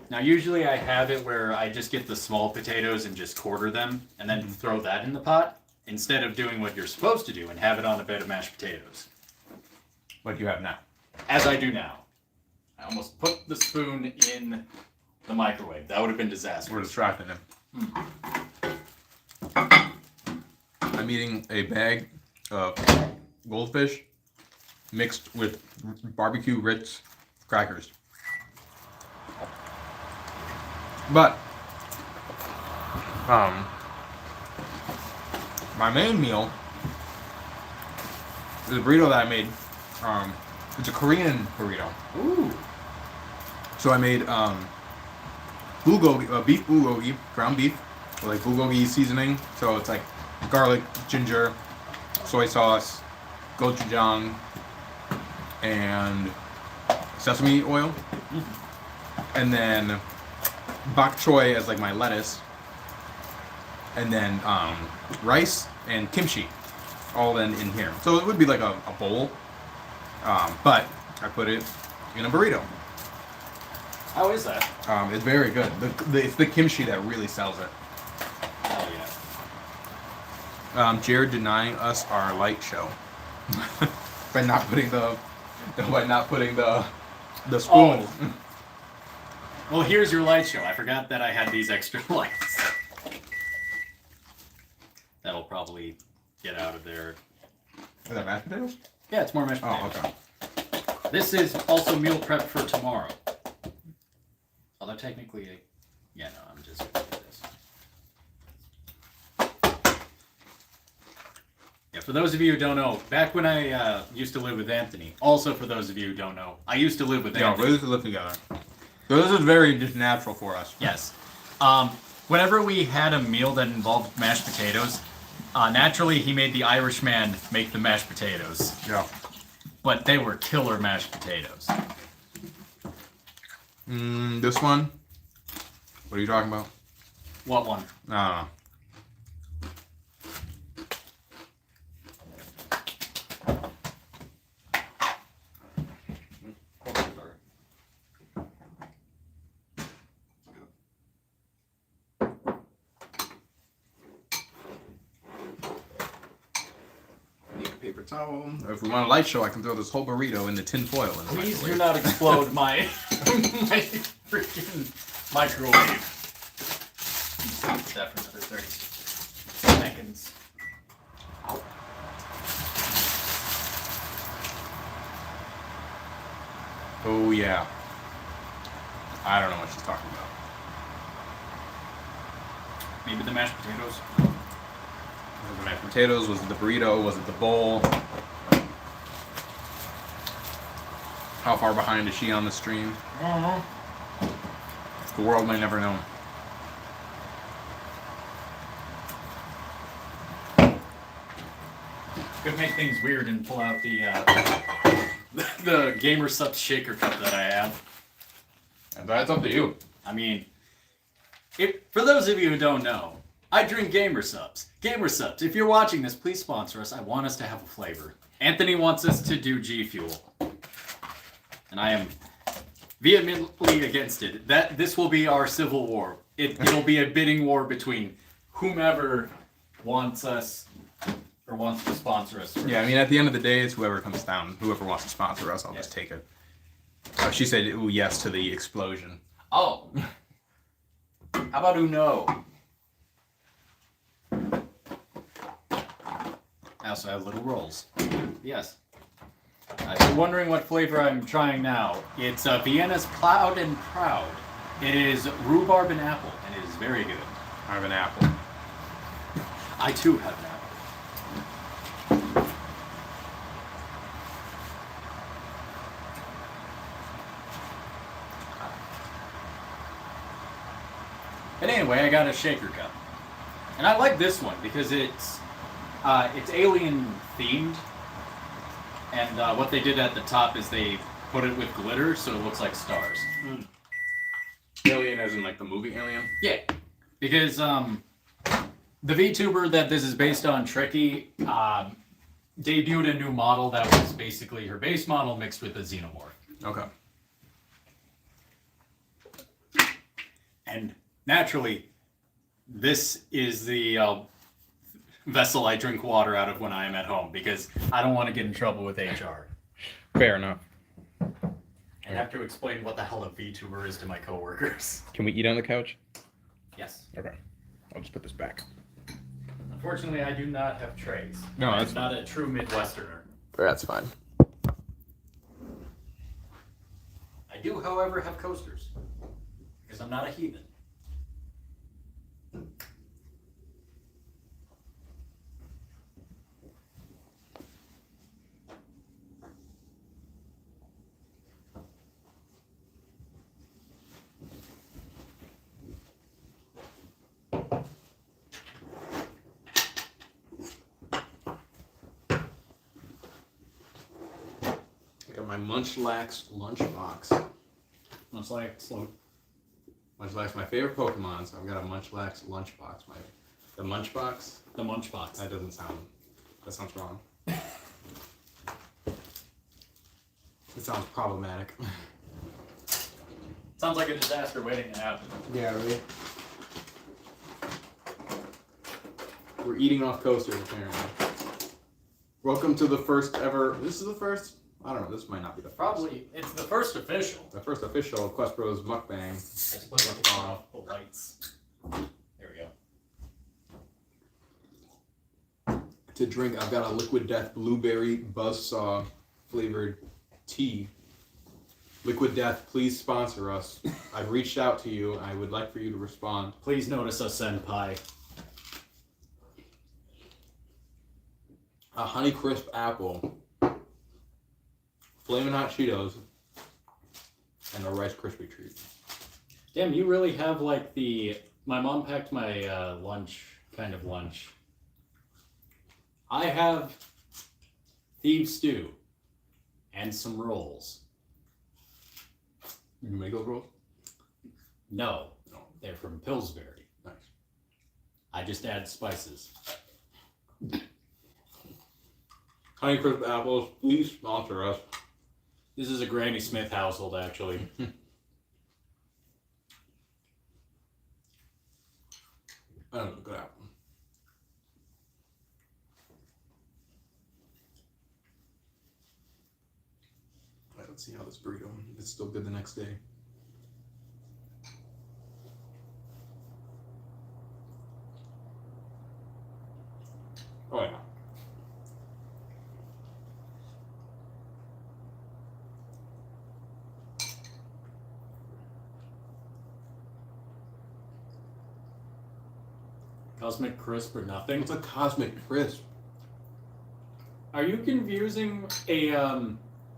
S2: Now, usually I have it where I just get the small potatoes and just quarter them and then throw that in the pot instead of doing what you're supposed to do and have it on a bed of mashed potatoes.
S1: Like you have now.
S2: As I do now. I almost put the spoon in the microwave. That would have been disastrous.
S1: We're distracting him. I'm eating a bag of goldfish mixed with barbecue Ritz crackers. But my main meal is a burrito that I made. It's a Korean burrito.
S2: Ooh.
S1: So I made bulgogi, beef bulgogi, ground beef, with like bulgogi seasoning. So it's like garlic, ginger, soy sauce, gochujang, and sesame oil. And then bok choy as like my lettuce. And then rice and kimchi, all in here. So it would be like a bowl, but I put it in a burrito.
S2: How is that?
S1: It's very good. It's the kimchi that really sells it.
S2: Oh, yeah.
S1: Jared denying us our light show by not putting the spoon.
S2: Oh. Well, here's your light show. I forgot that I had these extra lights. That'll probably get out of there.
S1: Is that mashed potatoes?
S2: Yeah, it's more mashed potatoes.
S1: Oh, okay.
S2: This is also meal prep for tomorrow. Although technically, yeah, no, I'm just gonna do this. Yeah, for those of you who don't know, back when I used to live with Anthony, also for those of you who don't know, I used to live with
S1: Yeah,
S2: Anthony.
S1: we used to live together. So this is very just natural for us.
S2: Yes. Whenever we had a meal that involved mashed potatoes, naturally he made the Irishman make the mashed potatoes.
S1: Yeah.
S2: But they were killer mashed potatoes.
S1: This one? What are you talking about?
S2: What one?
S1: I Need a paper towel. If we want a light show, I can throw this whole burrito in the tin foil. In the
S2: Please do
S1: microwave.
S2: not explode my my freaking microwave. Stop that for another 30 seconds.
S1: Oh yeah. I don't know what she's talking about.
S2: Maybe the mashed potatoes.
S1: Was it the mashed potatoes? Was it the burrito? Was it the bowl? How far behind is she on the stream?
S2: I don't know.
S1: The world may never know.
S2: Could make things weird and pull out the the Gamer Subs shaker cup that I have.
S1: And that's up to you.
S2: I mean, for those of you who don't know, I drink Gamer Subs. Gamer Subs, if you're watching this, please sponsor us. I want us to have a flavor. Anthony wants us to do G Fuel. And I am vehemently against it. This will be our civil war. It'll be a bidding war between whomever wants us or wants to sponsor us.
S1: Yeah, I mean, at the end of the day, it's whoever comes down. Whoever wants to sponsor us, I'll just take it. She said, ooh, yes to the explosion.
S2: Oh. How about Uno? I also have little rolls. Yes. If you're wondering what flavor I'm trying now, it's Vienna's Cloud and Proud. It is rhubarb and apple, and it is very good.
S1: I have an apple.
S2: I too have an apple. But anyway, I got a shaker cup. And I like this one because it's It's alien themed, and what they did at the top is they put it with glitter so it looks like stars.
S1: Alien as in like the movie Alien?
S2: Yeah, because the VTuber that this is based on, Tricky, debuted a new model that was basically her base model mixed with a xenomorph.
S1: Okay.
S2: And naturally, this is the vessel I drink water out of when I am at home because I don't want to get in trouble with HR.
S1: Fair enough.
S2: And have to explain what the hell a VTuber is to my coworkers.
S1: Can we eat on the couch?
S2: Yes.
S1: Okay. I'll just put this back.
S2: Unfortunately, I do not have trays.
S1: No, that's
S2: I'm not a true Midwesterner.
S1: That's fine.
S2: I do, however, have coasters. Because I'm not a heathen.
S1: I got my Munchlax lunchbox. Munchlax, my favorite Pokemon, so I've got a Munchlax lunchbox. The Munchbox?
S3: The Munchbox.
S1: That doesn't sound. That sounds wrong. It sounds problematic.
S2: Sounds like a disaster waiting to happen.
S1: Yeah, right. We're eating off coasters, apparently. Welcome to the first ever. This is the first. I don't know. This might not be the first.
S2: Probably, it's the first official.
S1: The first official Quest Bros mukbang.
S2: I suppose I'll turn off the lights. There we go.
S1: To drink, I've got a Liquid Death blueberry buzzsaw flavored tea. Liquid Death, please sponsor us. I've reached out to you. I would like for you to respond.
S3: Please notice us, Senpai.
S1: A Honey Crisp apple. Flamin' Hot Cheetos. And a Rice Krispie treat.
S3: Damn, you really have like the... My mom packed my lunch, kind of lunch. I have beef stew and some rolls.
S1: You can make those rolls?
S3: No,
S1: No.
S3: they're from Pillsbury.
S1: Nice.
S3: I just add spices.
S1: Honey Crisp apples, please sponsor us.
S3: This is a Granny Smith household, actually.
S1: That was a good apple. Alright, let's see how this burrito is still good the next day. Oh yeah.
S3: Cosmic Crisp or nothing.
S1: It's a Cosmic Crisp.
S3: Are you confusing a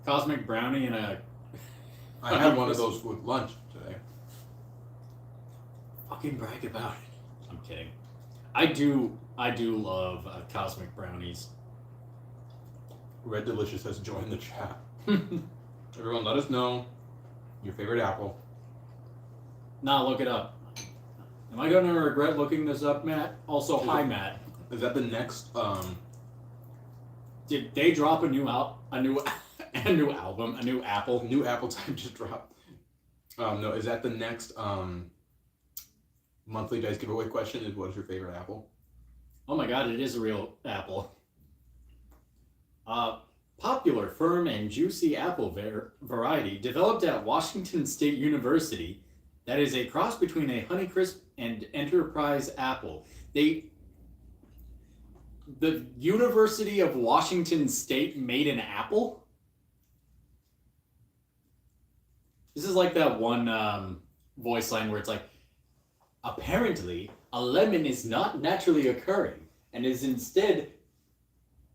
S3: Cosmic Brownie and a...
S1: I had one of those with lunch today.
S3: Fucking brag about it. I'm kidding. I do love Cosmic Brownies.
S1: Red Delicious has joined the chat. Everyone, let us know your favorite apple.
S3: Nah, look it up. Am I gonna regret looking this up, Matt? Also, hi, Matt.
S1: Is that the next?
S3: Did they drop a new album, a new apple?
S1: New apple type just dropped. No, is that the next monthly dice giveaway question? Is what is your favorite apple?
S3: Oh my god, it is a real apple. Popular, firm, and juicy apple variety developed at Washington State University that is a cross between a Honeycrisp and Enterprise apple. The University of Washington State made an apple? This is like that one voice line where it's like, apparently, a lemon is not naturally occurring and is instead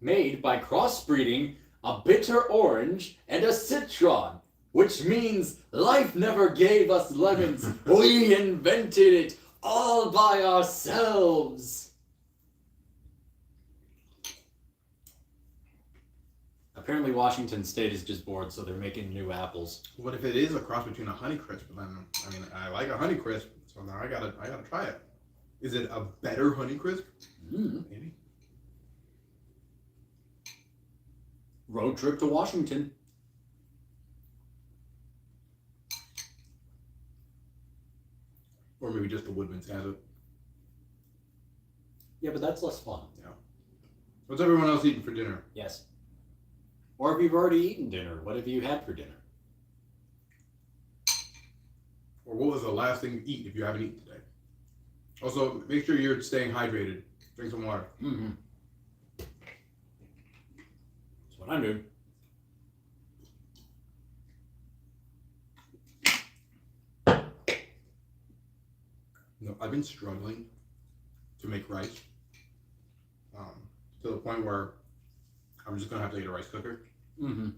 S3: made by crossbreeding a bitter orange and a citron, which means life never gave us lemons. We invented it all by ourselves. Apparently Washington State is just bored, so they're making new apples.
S1: What if it is a cross between a Honeycrisp? Then I mean, I like a Honeycrisp, so now I gotta try it. Is it a better Honeycrisp? Maybe.
S3: Road trip to Washington.
S1: Or maybe just the Woodman's has it.
S3: Yeah, but that's less fun.
S1: Yeah. What's everyone else eating for dinner?
S3: Yes. Or if you've already eaten dinner, what have you had for dinner?
S1: Or what was the last thing you eat if you haven't eaten today? Also, make sure you're staying hydrated. Drink some water.
S3: Mm-hmm. That's what I'm doing.
S1: No, I've been struggling to make rice to the point where I'm just gonna have to get a rice cooker.
S3: Mm-hmm.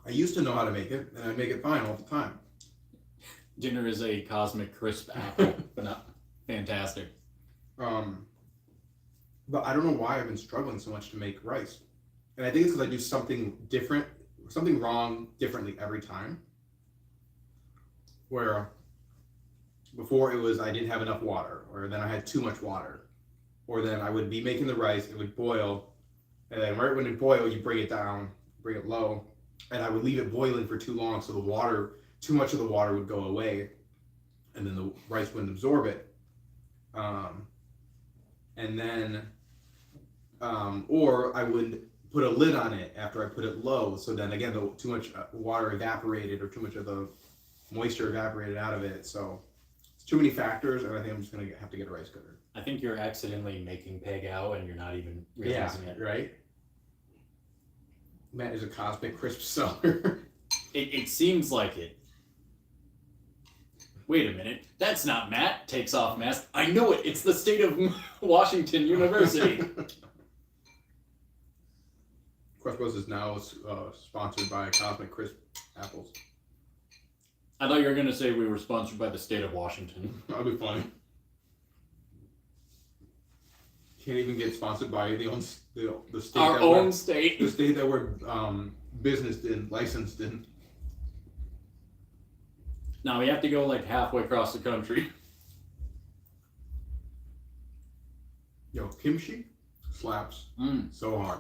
S1: I used to know how to make it, and I make it fine all the time.
S3: Dinner is a cosmic crisp apple, but not fantastic.
S1: But I don't know why I've been struggling so much to make rice, and I think it's because I do something different, something wrong differently every time. Where before it was I didn't have enough water, or then I had too much water, or then I would be making the rice, it would boil, and then right when it boiled, you bring it down, bring it low, and I would leave it boiling for too long, so the water, too much of the water would go away, and then the rice wouldn't absorb it. And then, or I would put a lid on it after I put it low, so then again, too much water evaporated, or too much of the moisture evaporated out of it, so it's too many factors, and I think I'm just gonna have to get a rice cooker.
S3: I think you're accidentally making peg-out and you're not even realizing it.
S1: Right? Matt is a cosmic crisp seller.
S3: It seems like it. Wait a minute. That's not Matt. Takes off mask. I know it. It's the state of Washington University.
S1: Quest Bros is now sponsored by Cosmic Crisp Apples.
S3: I thought you were going to say we were sponsored by the state of Washington.
S1: That'd be funny. Can't even get sponsored by the state.
S3: Our own state.
S1: The state that we're businessed in, licensed in.
S3: Now we have to go like halfway across the country.
S1: Yo, kimchi slaps so hard.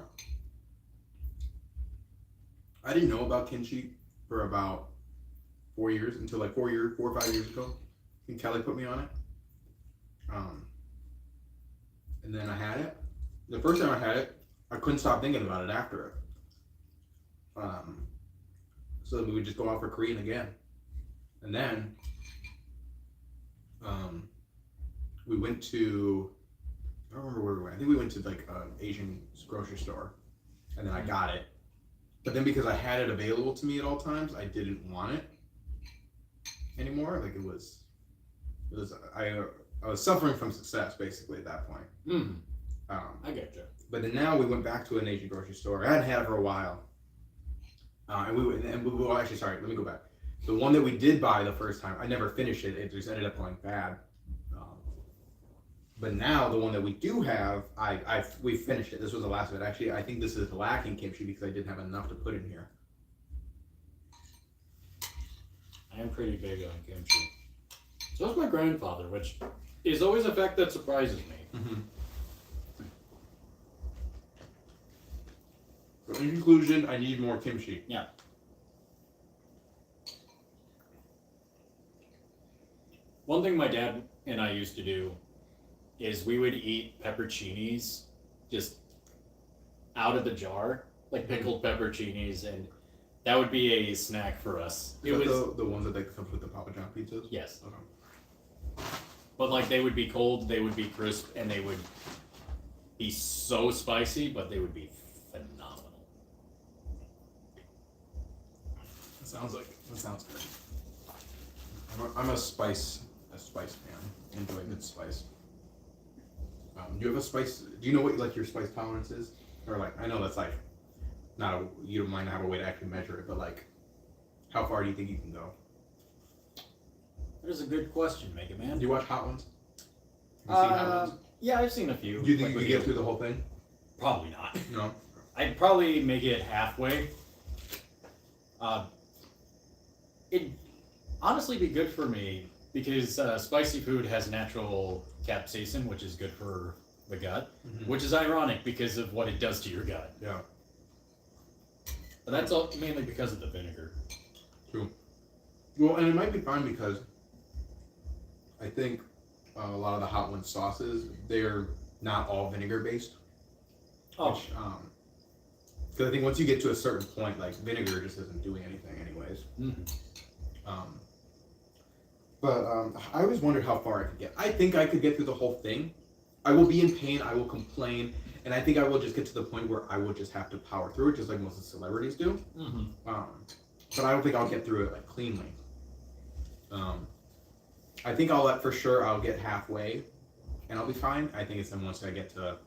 S1: I didn't know about kimchi for about 4 years, until like 4 or 5 years ago. I think Kelly put me on it. And then I had it. The first time I had it, I couldn't stop thinking about it after it. So then we would just go out for Korean again. And then we went to, I don't remember where we went. I think we went to like an Asian grocery store. And then I got it. But then because I had it available to me at all times, I didn't want it anymore. Like I was suffering from success basically at that point.
S3: I get you.
S1: But then now we went back to an Asian grocery store. I hadn't had it for a while. Let me go back. The one that we did buy the first time, I never finished it. It just ended up going bad. But now the one that we do have, we finished it. This was the last of it. Actually, I think this is lacking kimchi because I didn't have enough to put in here.
S3: I am pretty big on kimchi. So is my grandfather, which is always a fact that surprises me.
S1: So in conclusion, I need more kimchi.
S3: Yeah. One thing my dad and I used to do is we would eat pepperoncinis just out of the jar, like pickled pepperoncinis, and that would be a snack for us.
S1: Is that the ones that comes with the Papa John pizzas?
S3: Yes.
S1: Okay.
S3: But like they would be cold, they would be crisp, and they would be so spicy, but they would be phenomenal.
S1: That sounds good. I'm a spice fan. I enjoy a good spice. Do you have a spice? Do you know what like your spice tolerance is? Or like I know that's like you don't mind have a way to actually measure it, but like how far do you think you can go?
S3: That is a good question, Mega Man.
S1: Do you watch Hot Ones? Have you seen Hot Ones?
S3: Yeah, I've seen a few.
S1: Do you think you can get through the whole thing?
S3: Probably not.
S1: No.
S2: I'd probably make it halfway. It'd honestly be good for me because spicy food has natural capsaicin, which is good for the gut, which is ironic because of what it does to your gut.
S1: Yeah.
S2: But that's all mainly because of the vinegar.
S1: True. Well, and it might be fine because I think a lot of the Hot Ones sauces, they're not all vinegar based.
S2: Oh.
S1: Which, because I think once you get to a certain point, like vinegar just isn't doing anything anyways. But I always wondered how far I could get. I think I could get through the whole thing. I will be in pain, I will complain, and I think I will just get to the point where I will just have to power through it, just like most of the celebrities do. But I don't think I'll get through it like cleanly. I think I'll get halfway, and I'll be fine. I think it's then once I get to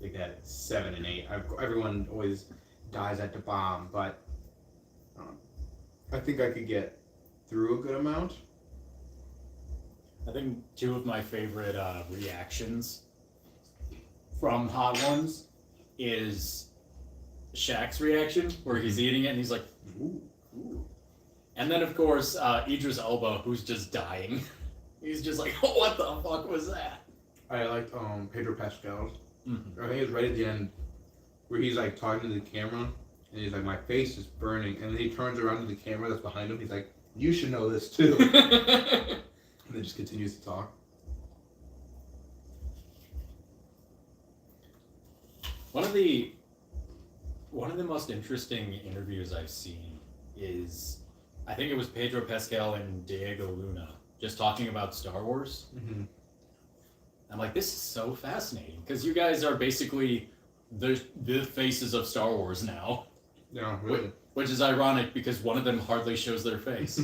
S1: like that 7 and 8. Everyone always dies at the bomb, but I think I could get through a good amount.
S2: I think two of my favorite reactions from Hot Ones is Shaq's reaction, where he's eating it and he's like, ooh, ooh. And then, of course, Idris Elba, who's just dying. He's just like, oh, what the fuck was that?
S1: I liked Pedro Pascal's. I think it's right at the end where he's like talking to the camera and he's like, my face is burning. And then he turns around to the camera that's behind him. He's like, you should know this too. And then just continues to talk.
S2: One of the most interesting interviews I've seen is, I think it was Pedro Pascal and Diego Luna just talking about Star Wars. I'm like, this is so fascinating because you guys are basically the faces of Star Wars now.
S1: Yeah, really.
S2: Which is ironic because one of them hardly shows their face.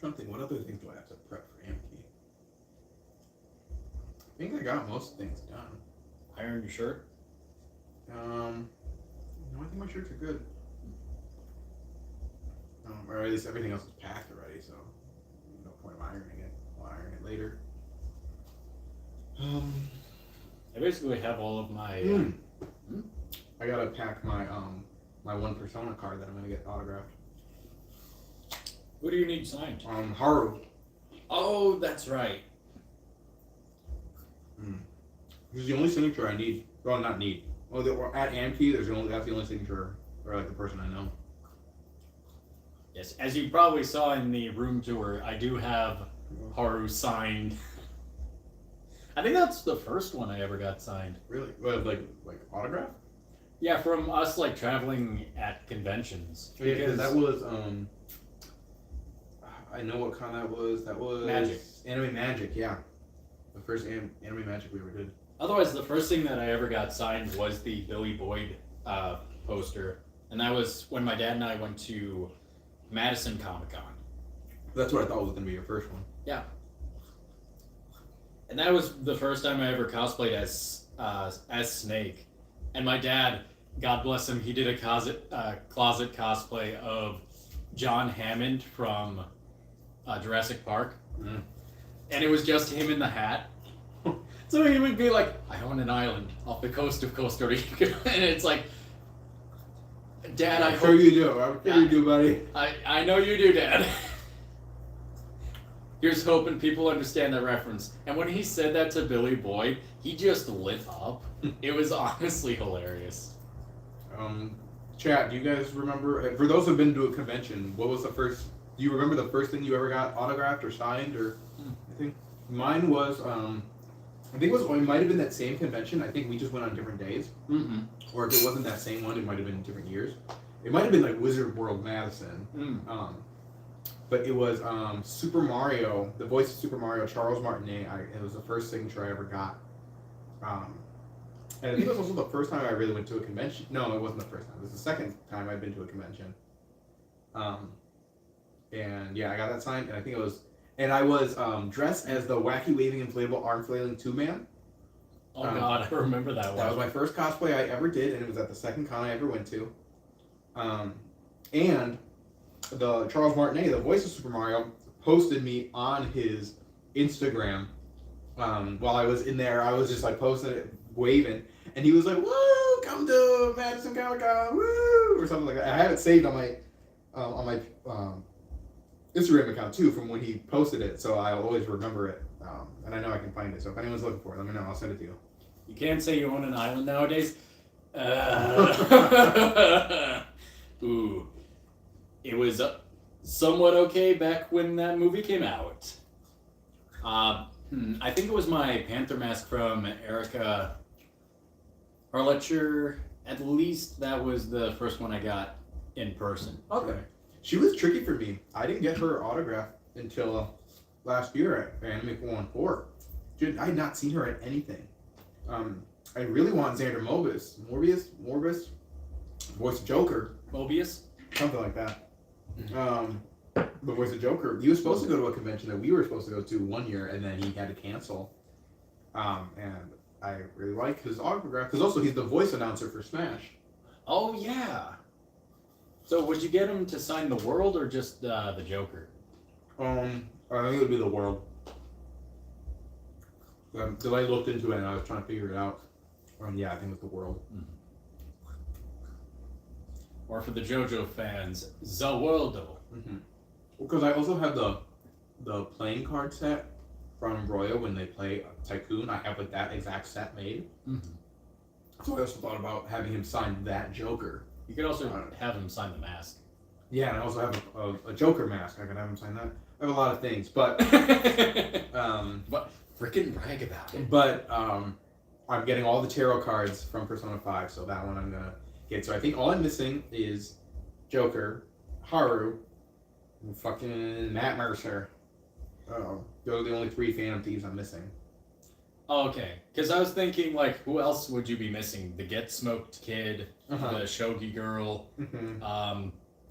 S1: I'm trying to think, what other things do I have to prep for Amity? I think I got most things done.
S2: Iron your shirt?
S1: No, I think my shirts are good. Or at least everything else is packed already, so no point of ironing it. I'll iron it later.
S2: I basically have all of my...
S1: I gotta pack my my one Persona card that I'm gonna get autographed.
S2: Who do you need signed?
S1: Haru.
S2: Oh, that's right.
S1: This is the only signature I need. Well, not need. Well, at Amity, that's the only signature, or like the person I know.
S2: Yes, as you probably saw in the room tour, I do have Haru signed. I think that's the first one I ever got signed.
S1: Really? Well, like autograph?
S2: Yeah, from us like traveling at conventions.
S1: Yeah, because that was I know what con that was. That was
S2: Magic.
S1: Anime Magic, yeah. The first Anime Magic we ever did.
S2: Otherwise, the first thing that I ever got signed was the Billy Boyd poster, and that was when my dad and I went to Madison Comic-Con.
S1: That's what I thought was gonna be your first one.
S2: Yeah. And that was the first time I ever cosplayed as Snake. And my dad, God bless him, he did a closet cosplay of John Hammond from Jurassic Park. And it was just him in the hat. So he would be like, I own an island off the coast of Costa Rica. And it's like, Dad,
S1: I'm sure you do. I'm sure you do, buddy.
S2: I know you do, Dad. Here's hoping people understand that reference. And when he said that to Billy Boyd, he just lit up. It was honestly hilarious.
S1: Chat, do you guys remember, for those who've been to a convention, what was the first, do you remember the first thing you ever got autographed or signed or anything? Mine was, I think it might have been that same convention. I think we just went on different days. Or if it wasn't that same one, it might have been different years. It might have been like Wizard World Madison. But it was Super Mario, the voice of Super Mario, Charles Martinet. It was the first signature I ever got. And I think it was also the first time I really went to a convention. No, it wasn't the first time. It was the second time I'd been to a convention. And yeah, I got that signed, and I think it was, and I was dressed as the wacky waving inflatable arm flailing 2-man.
S3: Oh God, I remember that one.
S1: That was my first cosplay I ever did, and it was at the second con I ever went to. And the Charles Martinet, the voice of Super Mario, posted me on his Instagram while I was in there. I was just like posting it, waving, and he was like, "Woo! Come to Madison Comic Con, woo!" or something like that. I have it saved on my Instagram account too from when he posted it, so I'll always remember it. And I know I can find it. So if anyone's looking for it, let me know. I'll send it to you.
S3: You can't say you own an island nowadays. Ooh, it was somewhat okay back when that movie came out. I think it was my Panther mask from Erica Harletcher. At least that was the first one I got in person.
S1: Okay. She was tricky for me. I didn't get her autograph until last year at Anime 414. Dude, I had not seen her at anything. I really want Xander Morbius, voice of Joker.
S3: Mobius?
S1: Something like that. The voice of Joker. He was supposed to go to a convention that we were supposed to go to one year, and then he had to cancel. And I really like his autograph, because also he's the voice announcer for Smash.
S3: Oh, yeah. So would you get him to sign the world or just the Joker?
S1: I think it would be the world. Because I looked into it and I was trying to figure it out. Yeah, I think it's the world.
S3: Or for the JoJo fans, the Worldo.
S1: Because I also have the playing card set from Royal when they play Tycoon. I have like that exact set made. So I also thought about having him sign that Joker.
S3: You could also have him sign the mask.
S1: Yeah, and I also have a Joker mask. I could have him sign that. I have a lot of things, but
S3: But freaking brag about it.
S1: But I'm getting all the tarot cards from Persona 5, so that one I'm gonna get. So I think all I'm missing is Joker, Haru, and fucking Matt Mercer. Those are the only 3 Phantom Thieves I'm missing.
S3: Okay, because I was thinking, like, who else would you be missing? The Get Smoked Kid, the Shogi Girl,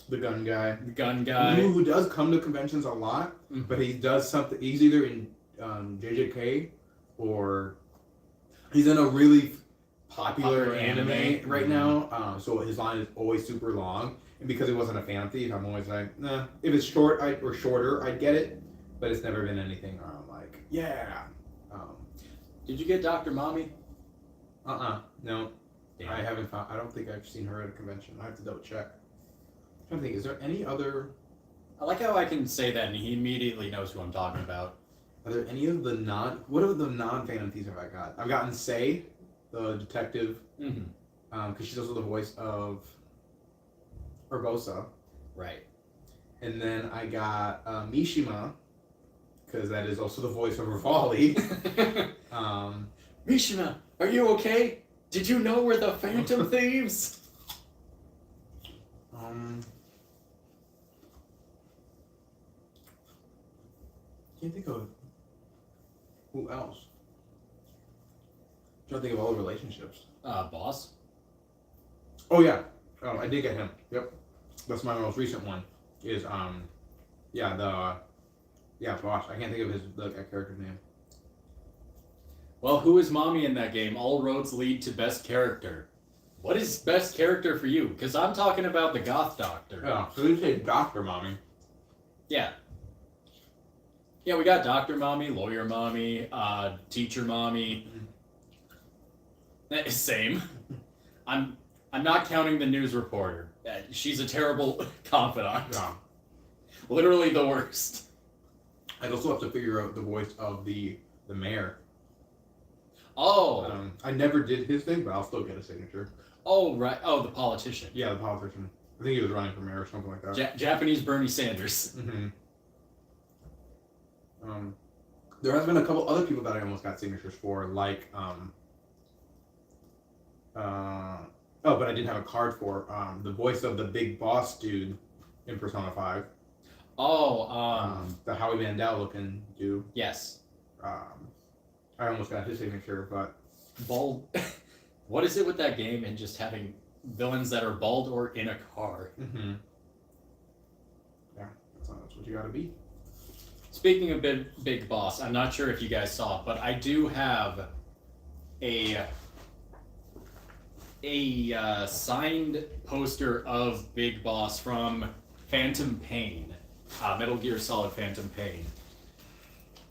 S1: The gun guy.
S3: the Gun Guy.
S1: Who does come to conventions a lot, but he does something. He's either in JJK or he's in a really popular anime right now. So his line is always super long, and because it wasn't a Phantom Thief, I'm always like, nah. If it's short or shorter, I'd get it, but it's never been anything where I'm like, yeah.
S3: Did you get Dr. Mommy?
S1: No.
S3: Damn.
S1: I haven't found. I don't think I've seen her at a convention. I have to double check. I'm trying to think. Is there any other?
S3: I like how I can say that and he immediately knows who I'm talking about.
S1: Are there any of the what are the non-Phantom Thieves have I got? I've gotten Sei, the detective, because she's also the voice of Urbosa.
S3: Right.
S1: And then I got Mishima, because that is also the voice of Rivali.
S3: Mishima, are you okay? Did you know we're the Phantom Thieves?
S1: Can't think of who else. Trying to think of all the relationships.
S3: Boss.
S1: Oh yeah. Oh, I did get him. Yep. That's my most recent one. Is boss. I can't think of the character's name.
S3: Well, who is Mommy in that game? All roads lead to best character. What is best character for you? Because I'm talking about the Goth Doctor.
S1: Oh, so you say Dr. Mommy.
S3: Yeah. Yeah, we got Dr. Mommy, Lawyer Mommy, Teacher Mommy. Same. I'm not counting the news reporter. She's a terrible confidant.
S1: Yeah.
S3: Literally the worst.
S1: I'd also have to figure out the voice of the mayor.
S3: Oh.
S1: I never did his thing, but I'll still get a signature.
S3: Oh, right. Oh, the politician.
S1: Yeah, the politician. I think he was running for mayor or something like that.
S3: Japanese Bernie Sanders.
S1: There has been a couple other people that I almost got signatures for, like but I didn't have a card for the voice of the big boss dude in Persona 5.
S3: Oh,
S1: the Howie Mandel looking dude.
S3: Yes.
S1: I almost got his signature, but
S3: Bald. What is it with that game and just having villains that are bald or in a car?
S1: yeah, that's what you gotta be.
S2: speaking of Big Boss, I'm not sure if you guys saw it, but I do have a signed poster of Big Boss from Phantom Pain, Metal Gear Solid Phantom Pain.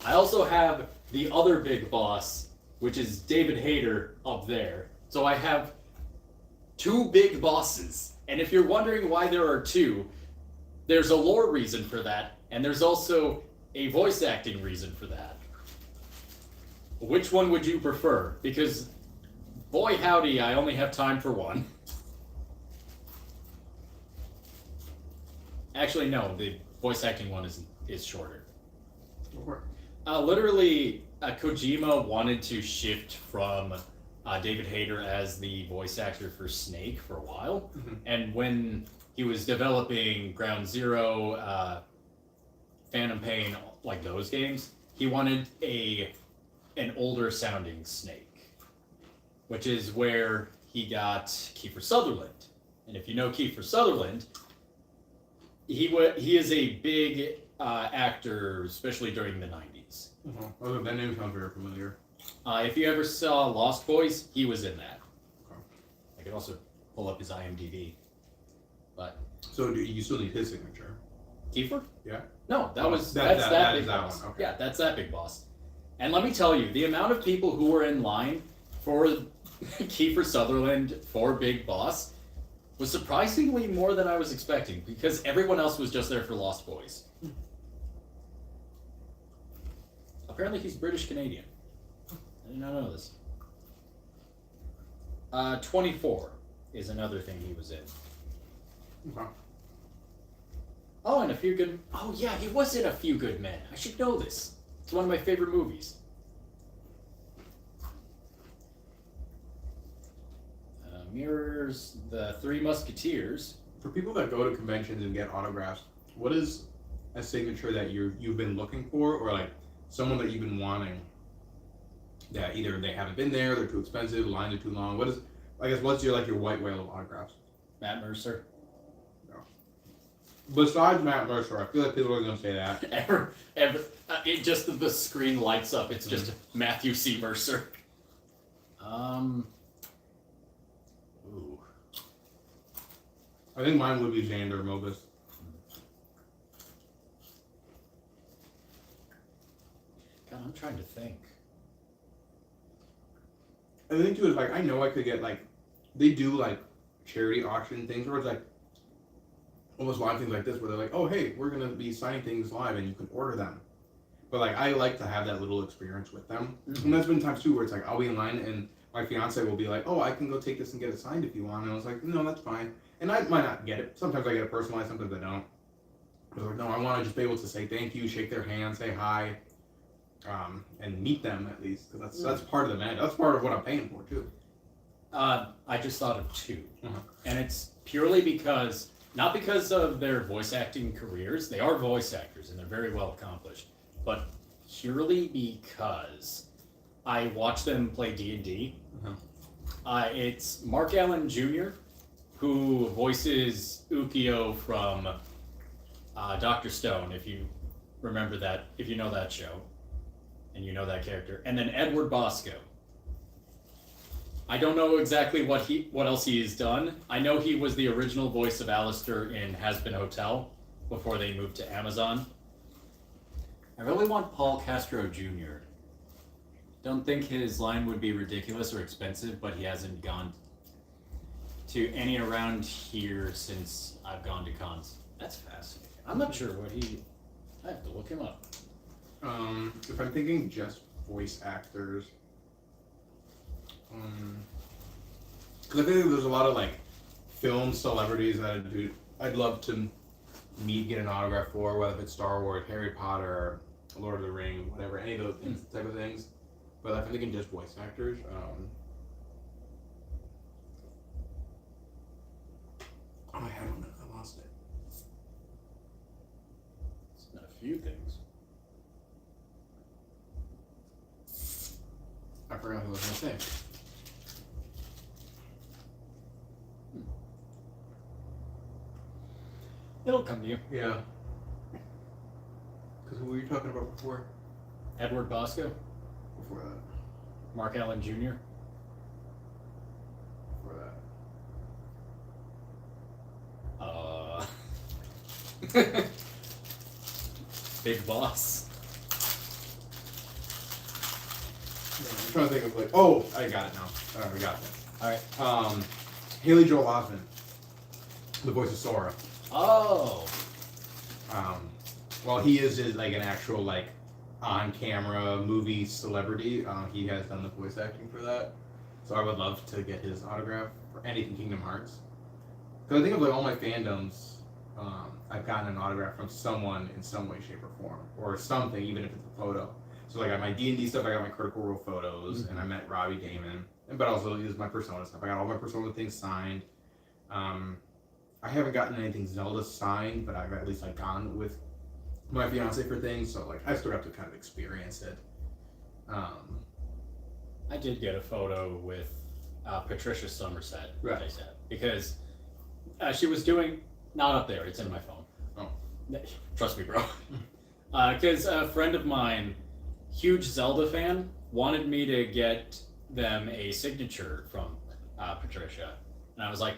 S2: I also have the other Big Boss, which is David Hayter, up there. So I have two Big Bosses. And if you're wondering why there are two, there's a lore reason for that, and there's also a voice acting reason for that. Which one would you prefer? Because, boy howdy, I only have time for one. Actually, no, the voice acting one is shorter. Literally, Kojima wanted to shift from David Hayter as the voice actor for Snake for a while, and when he was developing Ground Zero, Phantom Pain, like those games, he wanted an older sounding Snake, which is where he got Kiefer Sutherland. And if you know Kiefer Sutherland, he is a big actor, especially during the 90s.
S1: Oh, that name sounds very familiar.
S2: If you ever saw Lost Boys, he was in that. Okay. I could also pull up his IMDb. But
S1: so do you still need his signature?
S2: Kiefer?
S1: Yeah.
S2: No, that's
S1: that
S2: Big
S1: is that
S2: Boss.
S1: one. Okay.
S2: Yeah, that's that Big Boss. And let me tell you, the amount of people who were in line for Kiefer Sutherland for Big Boss was surprisingly more than I was expecting, because everyone else was just there for Lost Boys. Apparently he's British Canadian. I did not know this. 24 is another thing he was in.
S1: Okay.
S2: Oh, and A Few Good... Oh, yeah, he was in A Few Good Men. I should know this. It's one of my favorite movies. Mirrors the Three Musketeers.
S1: For people that go to conventions and get autographs, what is a signature that you've been looking for, or like someone that you've been wanting that either they haven't been there, they're too expensive, lines are too long? What's your white whale of autographs?
S2: Matt Mercer.
S1: Besides Matt Mercer, I feel like people are going to say that.
S2: It just the screen lights up. It's just Matthew C. Mercer. Ooh.
S1: I think mine would be Xander Mobus.
S2: God, I'm trying to think.
S1: I think too is I know I could get they do charity auction things where it's almost live things like this where they're like, oh hey, we're gonna be signing things live and you can order them. But I like to have that little experience with them. And that's been times too where it's I'll be in line and my fiance will be like, oh, I can go take this and get it signed if you want. And I was like, no, that's fine. And I might not get it. Sometimes I get it personalized, sometimes I don't. I was like, no, I want to just be able to say thank you, shake their hand, say hi, and meet them at least. Because that's part of the man. That's part of what I'm paying for too.
S2: I just thought of two. And it's purely because, not because of their voice acting careers. They are voice actors and they're very well accomplished. But purely because I watch them play D&D. It's Mark Allen Jr., who voices Ukio from Dr. Stone, if you remember that, if you know that show, and you know that character. And then Edward Bosco. I don't know exactly what else he has done. I know he was the original voice of Alistair in Has Been Hotel before they moved to Amazon. I really want Paul Castro Jr. Don't think his line would be ridiculous or expensive, but he hasn't gone to any around here since I've gone to cons. That's fascinating. I'm not sure what I have to look him up.
S1: If I'm thinking just voice actors, because I think there's a lot of film celebrities that I'd love to meet, get an autograph for, whether it's Star Wars, Harry Potter, Lord of the Rings, whatever, any of those type of things. But if I'm thinking just voice actors, I had one, I lost it.
S2: It's been a few things.
S1: I forgot what I was going to say.
S2: It'll come to you.
S1: Yeah. Because who were you talking about before?
S2: Edward Bosco,
S1: Before that.
S2: Mark Allen Jr.
S1: Before
S2: Uh, Big Boss.
S1: I'm trying to think of like. Oh, I got it now. All right, we got it.
S2: All right.
S1: Haley Joel Osment, the voice of Sora.
S2: Oh.
S1: Well, he is like an actual like on-camera movie celebrity. He has done the voice acting for that, so I would love to get his autograph for anything Kingdom Hearts. Because I think of like all my fandoms, I've gotten an autograph from someone in some way, shape, or form, or something, even if it's a photo. So like I got my D&D stuff, I got my Critical Role photos, and I met Robbie Damon, but also is my Persona stuff. I got all my Persona things signed. I haven't gotten anything Zelda signed, but I've at least like gone with my fiance for things, so like I still have to kind of experience it.
S2: I did get a photo with Patricia Somerset,
S1: Right.
S2: they said, because she was doing, not up there, it's in my phone.
S1: Oh.
S2: Trust me, bro. Because a friend of mine, huge Zelda fan, wanted me to get them a signature from Patricia. And I was like,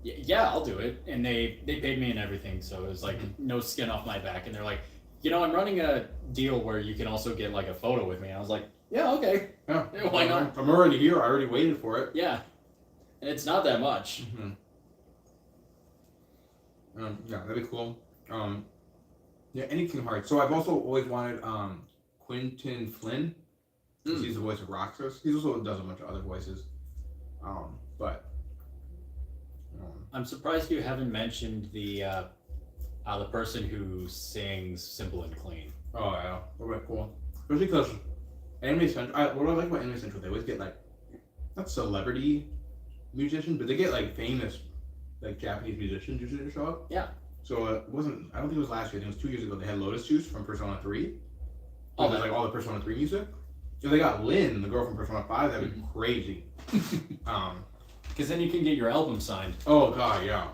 S2: yeah, I'll do it. And they paid me and everything, so it was like no skin off my back. And they're like, I'm running a deal where you can also get like a photo with me. And I was like, yeah, okay.
S1: Yeah,
S2: Why not?
S1: I'm already here. I already waited for it.
S2: Yeah. And it's not that much.
S1: Yeah, that'd be cool. Yeah, any Kingdom Hearts. So I've also always wanted Quentin Flynn. He's the voice of Roxas. He also does a bunch of other voices. But
S2: I'm surprised you haven't mentioned the person who sings "Simple and Clean."
S1: oh yeah, that'd be cool. Especially because Anime Central. What I like about Anime Central, they always get like not celebrity musicians, but they get like famous like Japanese musicians usually to show up.
S2: Yeah.
S1: So it wasn't. I don't think it was last year. I think it was 2 years ago. They had Lotus Juice from Persona 3.
S2: Oh,
S1: There's like all the Persona 3 music. If they got Lynn, the girl from Persona 5, that'd be crazy.
S2: Because then you can get your album signed.
S1: Oh god, yeah.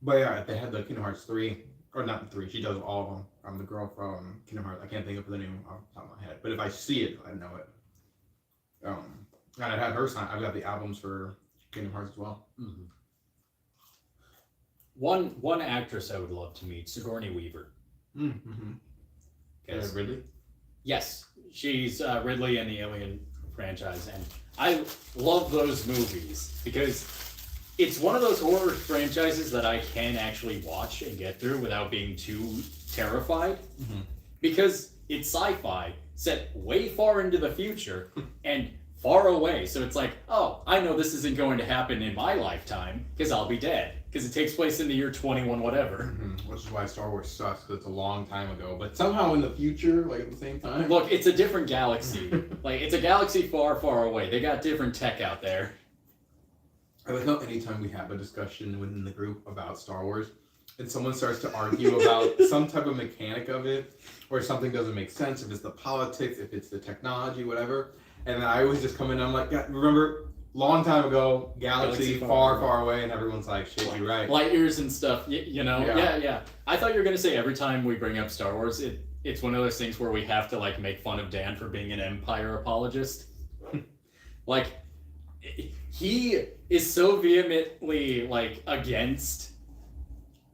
S1: But yeah, if they had the Kingdom Hearts 3, or not 3, she does all of them. The girl from Kingdom Hearts. I can't think of the name off the top of my head, but if I see it, I know it. And I'd have her sign. I've got the albums for Kingdom Hearts as well.
S2: Mm-hmm. One actress I would love to meet, Sigourney Weaver.
S1: Mm-hmm. Ridley?
S2: Yes, she's Ridley in the Alien franchise, and I love those movies because it's one of those horror franchises that I can actually watch and get through without being too terrified, because it's sci-fi set way far into the future and far away. So it's like, oh, I know this isn't going to happen in my lifetime because I'll be dead. Because it takes place in the year 21 whatever.
S1: Which is why Star Wars sucks, because it's a long time ago. But somehow in the future, like at the same time.
S2: Look, it's a different galaxy. Like, it's a galaxy far, far away. They got different tech out there.
S1: I like how anytime we have a discussion within the group about Star Wars, and someone starts to argue about some type of mechanic of it, or something doesn't make sense, if it's the politics, if it's the technology, whatever, and then I always just come in and I'm like, yeah, remember, long time ago, galaxy far, far away, and everyone's like, shit, you're right.
S2: Light years and stuff, you know?
S1: Yeah.
S2: Yeah. I thought you were going to say every time we bring up Star Wars, it's one of those things where we have to, like, make fun of Dan for being an Empire apologist. Like, he is so vehemently, like, against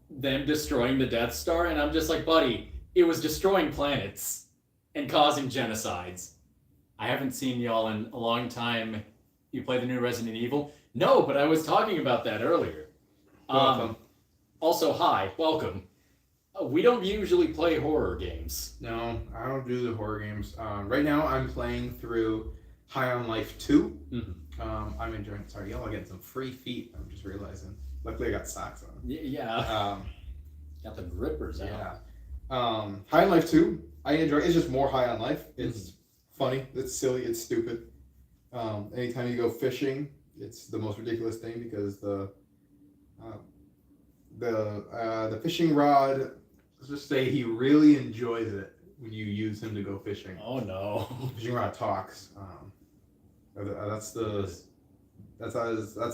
S2: them destroying the Death Star, and I'm just like, buddy, it was destroying planets and causing genocides. I haven't seen y'all in a long time. You play the new Resident Evil? No, but I was talking about that earlier.
S1: Welcome.
S2: Also, hi, welcome. We don't usually play horror games.
S1: No, I don't do the horror games. Right now, I'm playing through High on Life 2. I'm enjoying it. Sorry, y'all are getting some free feet. I'm just realizing. Luckily, I got socks on.
S2: Yeah. Got the grippers out.
S1: Yeah. High on Life 2, I enjoy. It's just more High on Life. It's funny. It's silly. It's stupid. Anytime you go fishing, it's the most ridiculous thing because the fishing rod. Let's just say he really enjoys it when you use him to go fishing.
S2: Oh no!
S1: Fishing rod talks. That's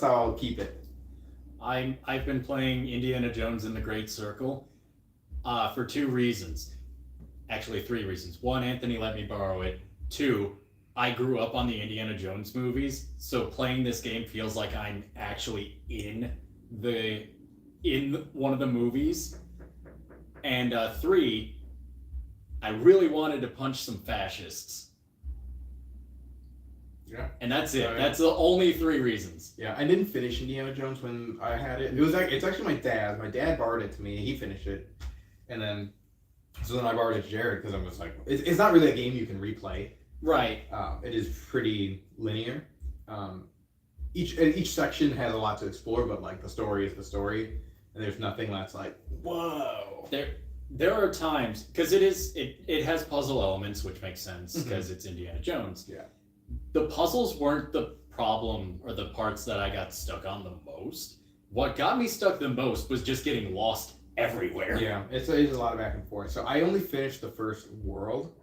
S1: how I'll keep it.
S2: I've been playing Indiana Jones and the Great Circle. for 2 reasons. Actually, 3 reasons. 1, Anthony let me borrow it. 2, I grew up on the Indiana Jones movies, so playing this game feels like I'm actually in one of the movies. And 3, I really wanted to punch some fascists.
S1: Yeah.
S2: And that's it.
S1: Right.
S2: That's the only 3 reasons.
S1: Yeah, I didn't finish Indiana Jones when I had it. It's actually my dad. My dad borrowed it to me. He finished it, and then I borrowed it to Jared because I was like, it's not really a game you can replay.
S2: Right.
S1: It is pretty linear. Each section has a lot to explore, but like the story is the story, and there's nothing that's like, whoa.
S2: There are times because it has puzzle elements, which makes sense because it's Indiana Jones.
S1: Yeah.
S2: The puzzles weren't the problem or the parts that I got stuck on the most. What got me stuck the most was just getting lost everywhere.
S1: Yeah, it's a lot of back and forth. So I only finished the first world.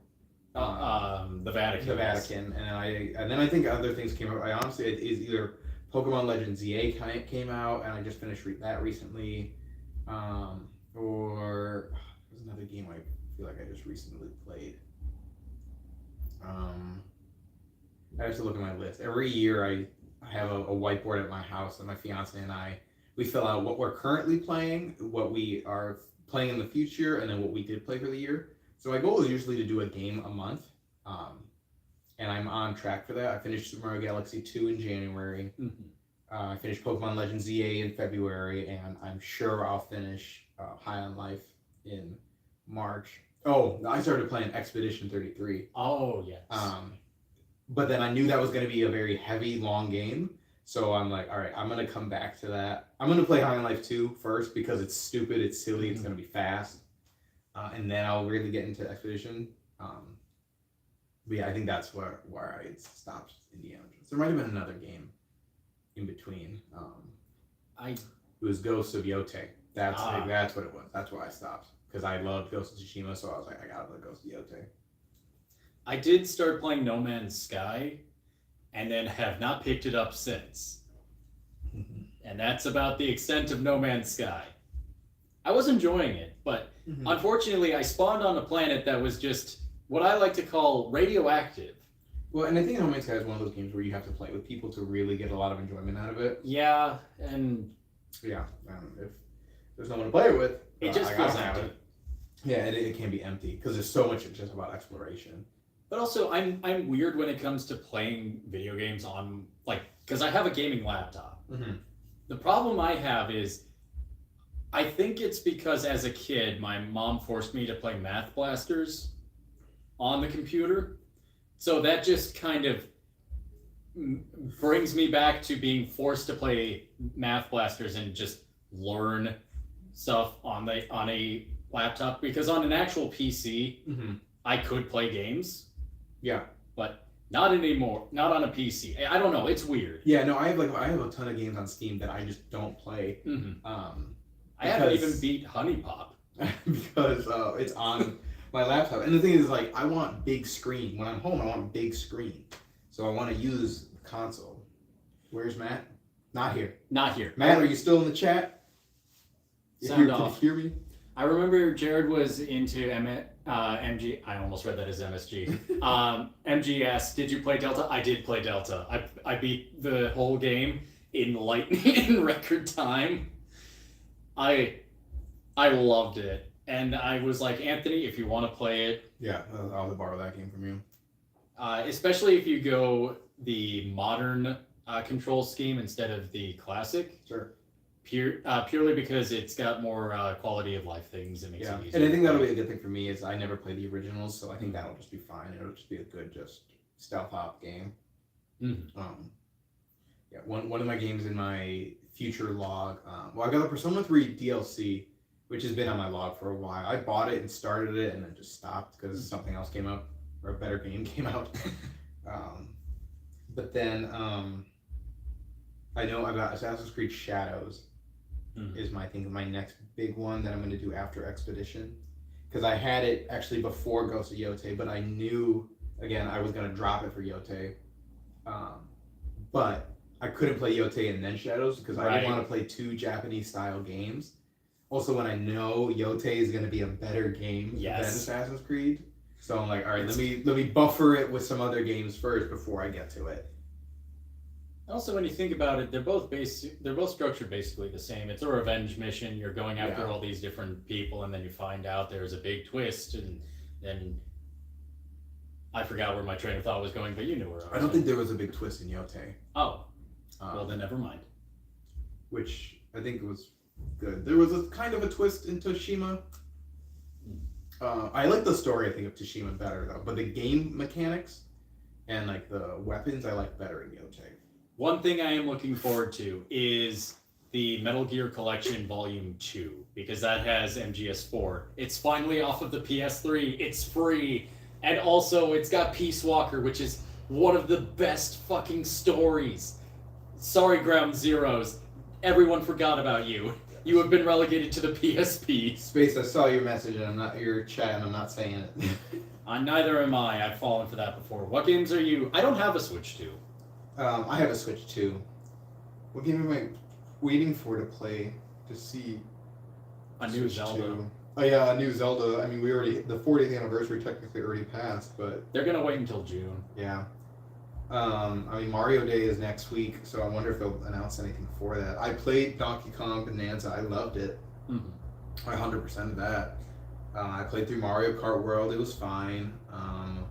S2: The Vatican.
S1: The Vatican, and then I think other things came out. I honestly, it is either Pokemon Legends ZA came out, and I just finished that recently, or there's another game I feel like I just recently played. I have to look at my list. Every year I have a whiteboard at my house, and my fiance and we fill out what we're currently playing, what we are playing in the future, and then what we did play for the year. So my goal is usually to do a game a month, and I'm on track for that. I finished Super Mario Galaxy 2 in January. I finished Pokemon Legends ZA in February, and I'm sure I'll finish High on Life in March. Oh, I started playing Expedition 33.
S2: Oh, yes.
S1: But then I knew that was going to be a very heavy, long game. So I'm like, all right, I'm going to come back to that. I'm going to play High on Life 2 first because it's stupid, it's silly, it's going to be fast. And then I'll really get into Expedition. But yeah, I think that's where I stopped Indiana Jones. There might have been another game in between. It was Ghosts of Yote. That's what it was. That's why I stopped. Because I loved Ghost of Tsushima, so I was like, I gotta play Ghost of Yote.
S2: I did start playing No Man's Sky, and then have not picked it up since. And that's about the extent of No Man's Sky. I was enjoying it, but unfortunately I spawned on a planet that was just what I like to call radioactive.
S1: Well, and I think No Man's Sky is one of those games where you have to play with people to really get a lot of enjoyment out of it.
S2: Yeah, and...
S1: Yeah, if there's no one to play it with,
S2: it just feels empty.
S1: Yeah, it can be empty, because there's so much just about exploration.
S2: But also, I'm weird when it comes to playing video games on, like, because I have a gaming laptop. The problem I have is, I think it's because as a kid, my mom forced me to play Math Blasters on the computer. So that just kind of brings me back to being forced to play Math Blasters and just learn stuff on a laptop. Because on an actual PC, I could play games. Yeah. But not anymore. Not on a PC. I don't know. It's weird.
S1: Yeah, no, I have a ton of games on Steam that I just don't play.
S2: I haven't even beat Honey Pop.
S1: Because it's on my laptop. And the thing is, like, I want big screen. When I'm home, I want big screen. So I want to use the console. Where's Matt? Not here.
S2: Not here.
S1: Matt, are you still in the chat?
S2: Sound off.
S1: Can you hear me?
S2: I remember Jarod was into MG. I almost read that as MSG. MGS. Did you play Delta? I did play Delta. I beat the whole game in record time. I loved it, and I was like, Anthony, if you want to play it,
S1: yeah, I'll borrow that game from you.
S2: Especially if you go the modern control scheme instead of the classic.
S1: Sure.
S2: Purely because it's got more quality of life things. It makes it easier.
S1: And I think that'll be a good thing for me is I never played the originals, so I think that'll just be fine. It'll just be a good stealth hop game. Yeah, one of my games in my future log. Well, I got the Persona 3 DLC, which has been on my log for a while. I bought it and started it, and then just stopped because something else came up or a better game came out. But then I know about Assassin's Creed Shadows. Is my next big one that I'm going to do after Expedition, because I had it actually before Ghost of Yote, but I knew again I was going to drop it for Yote, but I couldn't play Yote and then Shadows because I didn't want to play 2 Japanese style games also when I know Yote is going to be a better game than
S2: Yes.
S1: Assassin's Creed. So I'm like, all right, let me buffer it with some other games first before I get to it.
S3: Also, when you think about it, they're both structured basically the same. It's a revenge mission. You're going after all these different people, and then you find out there's a big twist, and then I forgot where my train of thought was going, but you knew where I was.
S1: I don't think there was a big twist in Yote.
S3: Oh, well then never mind.
S1: Which I think was good. There was a kind of a twist in Toshima. I like the story, I think, of Toshima better though, but the game mechanics and like the weapons I like better in Yote.
S3: One thing I am looking forward to is the Metal Gear Collection Volume 2, because that has MGS4. It's finally off of the PS3. It's free. And also, it's got Peace Walker, which is one of the best fucking stories. Sorry, Ground Zeroes. Everyone forgot about you. You have been relegated to the PSP.
S1: Space, I saw your message and I'm not your chat and I'm not saying it.
S3: Neither am I. I've fallen for that before. What games are you? I don't have a Switch 2.
S1: I have a Switch too. What game am I waiting for to play to see?
S3: A new
S1: Switch
S3: Zelda.
S1: 2? Oh yeah, a new Zelda. I mean, the 40th anniversary technically already passed, but
S3: They're gonna wait until June.
S1: yeah. I mean, Mario Day is next week, so I wonder if they'll announce anything for that. I played Donkey Kong Bonanza. I loved it.
S3: Mm-hmm.
S1: 100% of that. I played through Mario Kart World. It was fine.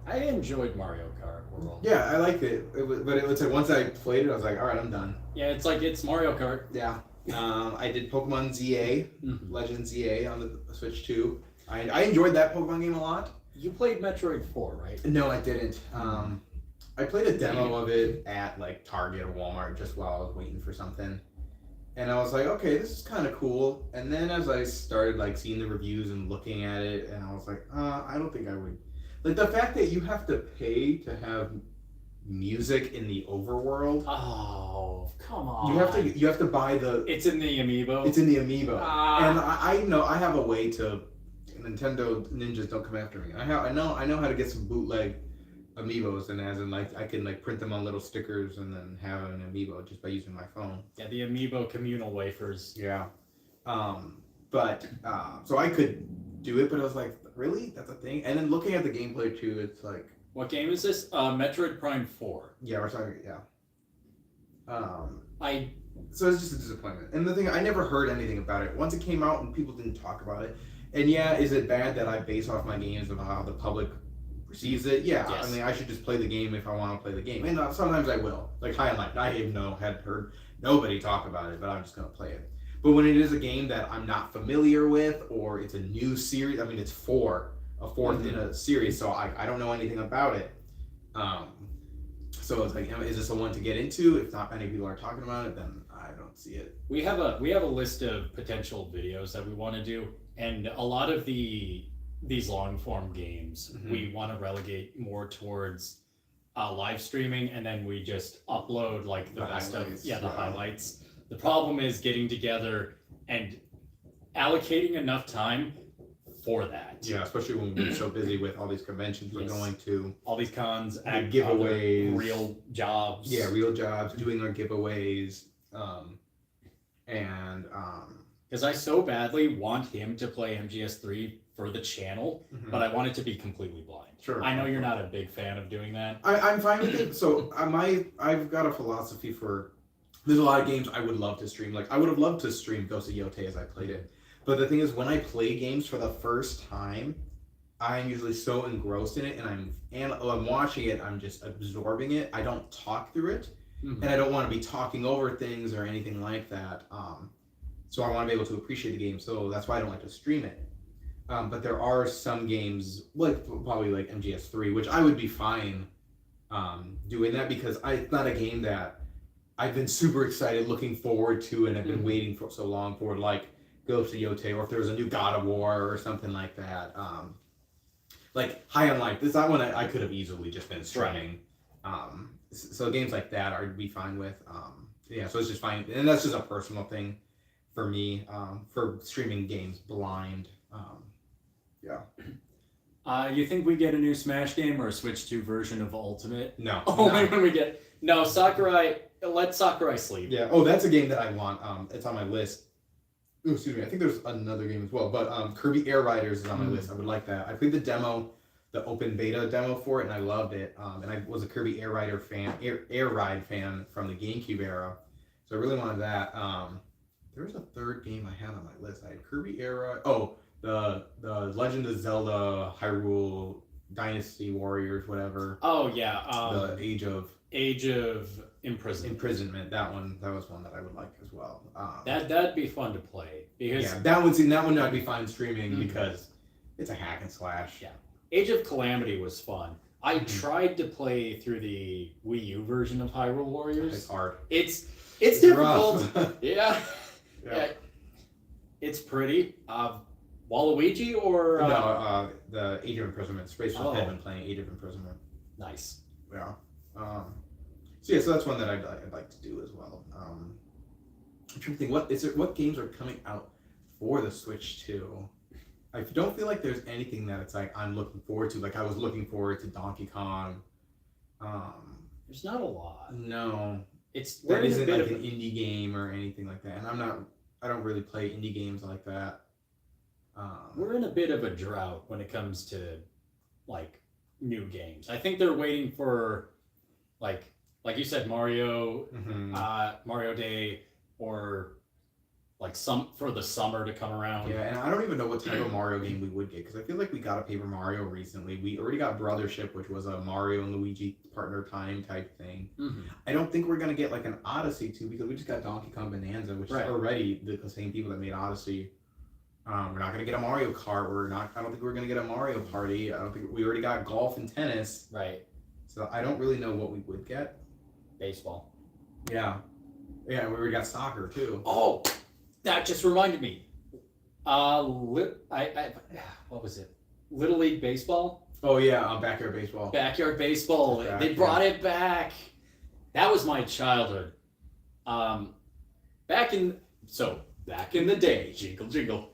S3: I enjoyed Mario Kart World.
S1: Yeah, I liked it. But it was like once I played it, I was like, all right, I'm done.
S3: Yeah, it's Mario Kart.
S1: Yeah. I did Pokemon ZA, Legend ZA on the Switch 2. I enjoyed that Pokemon game a lot.
S3: You played Metroid 4, right?
S1: No, I didn't. I played a demo of it at like Target or Walmart just while I was waiting for something. And I was like, okay, this is kind of cool. And then as I started like seeing the reviews and looking at it, and I was like, I don't think I would. Like the fact that you have to pay to have music in the overworld.
S3: Oh, come on.
S1: You have to buy the.
S3: It's in the amiibo.
S1: It's in the amiibo. And I know I have a way to. Nintendo ninjas don't come after me. I know how to get some bootleg amiibos, and as in like I can like print them on little stickers and then have an amiibo just by using my phone.
S3: Yeah, the amiibo communal wafers.
S1: Yeah. So I could do it, but I was like, really? That's a thing? And then looking at the gameplay too, it's like,
S3: What game is this? Metroid Prime 4.
S1: yeah, we're talking, yeah.
S3: I
S1: So it's just a disappointment. And the thing, I never heard anything about it. Once it came out and people didn't talk about it. And yeah, is it bad that I base off my games of how the public perceives it? Yeah,
S3: Yes.
S1: I mean, I should just play the game if I want to play the game. And sometimes I will. Like High and Light, I had heard nobody talk about it, but I'm just going to play it. But when it is a game that I'm not familiar with, or it's a new series, I mean, it's a fourth in a series, so I don't know anything about it. So it's like, is this a one to get into? If not many people are talking about it, then I don't see it.
S3: we have a list of potential videos that we want to do, and a lot of these long form games we want to relegate more towards live streaming, and then we just upload like the rest of the highlights. The problem is getting together and allocating enough time for that.
S1: Yeah, especially when we're so busy with all these conventions we're going to.
S3: All these cons,
S1: giveaways,
S3: real jobs.
S1: Yeah, real jobs, doing our giveaways,
S3: because I so badly want him to play MGS3 for the channel, but I want it to be completely blind.
S1: Sure.
S3: I know you're not a big fan of doing that.
S1: I'm fine with it. So I've got a philosophy for. There's a lot of games I would love to stream. Like I would have loved to stream Ghost of Yote as I played it. But the thing is, when I play games for the first time, I'm usually so engrossed in it, and I'm watching it. I'm just absorbing it. I don't talk through it, and I don't want to be talking over things or anything like that. So I want to be able to appreciate the game. So that's why I don't like to stream it. But there are some games, like probably like MGS3, which I would be fine doing that because it's not a game that I've been super excited, looking forward to, and I've been waiting for so long for, like Ghost of Yote, or if there was a new God of War or something like that. Like High on Life, that one I could have easily just been streaming. So games like that I'd be fine with. Yeah, so it's just fine, and that's just a personal thing for me for streaming games blind. Yeah.
S3: You think we get a new Smash game or a Switch 2 version of Ultimate?
S1: No.
S3: Only when we get Sakurai. Let Sakurai sleep.
S1: Yeah. Oh, that's a game that I want. It's on my list. Oh, excuse me. I think there's another game as well, but Kirby Air Riders is on my list. I would like that. I played the demo, the open beta demo for it, and I loved it. And I was a Kirby Air Rider fan, Air Ride fan from the GameCube era, so I really wanted that. There was a third game I had on my list. I had Kirby Air Ride. Oh, the Legend of Zelda Hyrule Dynasty Warriors, whatever.
S3: Oh yeah.
S1: The
S3: Age of Imprisonment.
S1: Imprisonment. That was one that I would like as well.
S3: That'd be fun to play because
S1: yeah, that one I'd be fine streaming because it's a hack and slash.
S3: Yeah. Age of Calamity was fun. I tried to play through the Wii U version of Hyrule Warriors.
S1: It's hard.
S3: It's difficult.
S1: Yeah.
S3: Yeah. It's pretty. Waluigi or
S1: no, the Age of Imprisonment. Space Force had been playing Age of Imprisonment.
S3: Nice.
S1: Yeah. So that's one that I'd like to do as well. I'm trying to think what games are coming out for the Switch 2. I don't feel like there's anything that it's like I'm looking forward to. Like I was looking forward to Donkey Kong.
S3: There's not a lot.
S1: No,
S3: We're
S1: that isn't
S3: like
S1: an indie game or anything like that. And I don't really play indie games like that.
S3: We're in a bit of a drought when it comes to like new games. I think they're waiting for like you said, Mario Day, or like for the summer to come around.
S1: Yeah, and I don't even know what type of Mario game we would get, because I feel like we got a Paper Mario recently. We already got Brothership, which was a Mario and Luigi partner time type thing. I don't think we're gonna get like an Odyssey 2, because we just got Donkey Kong Bonanza, which is already the same people that made Odyssey. We're not gonna get a Mario Kart. I don't think we're gonna get a Mario Party. I don't think we already got golf and tennis.
S3: Right.
S1: So I don't really know what we would get.
S3: Baseball.
S1: Yeah. Yeah, we already got soccer too.
S3: Oh, that just reminded me. What was it? Little League Baseball?
S1: Oh yeah, Backyard Baseball.
S3: Backyard Baseball. They brought it back. That was my childhood. Back in the day, jingle jingle.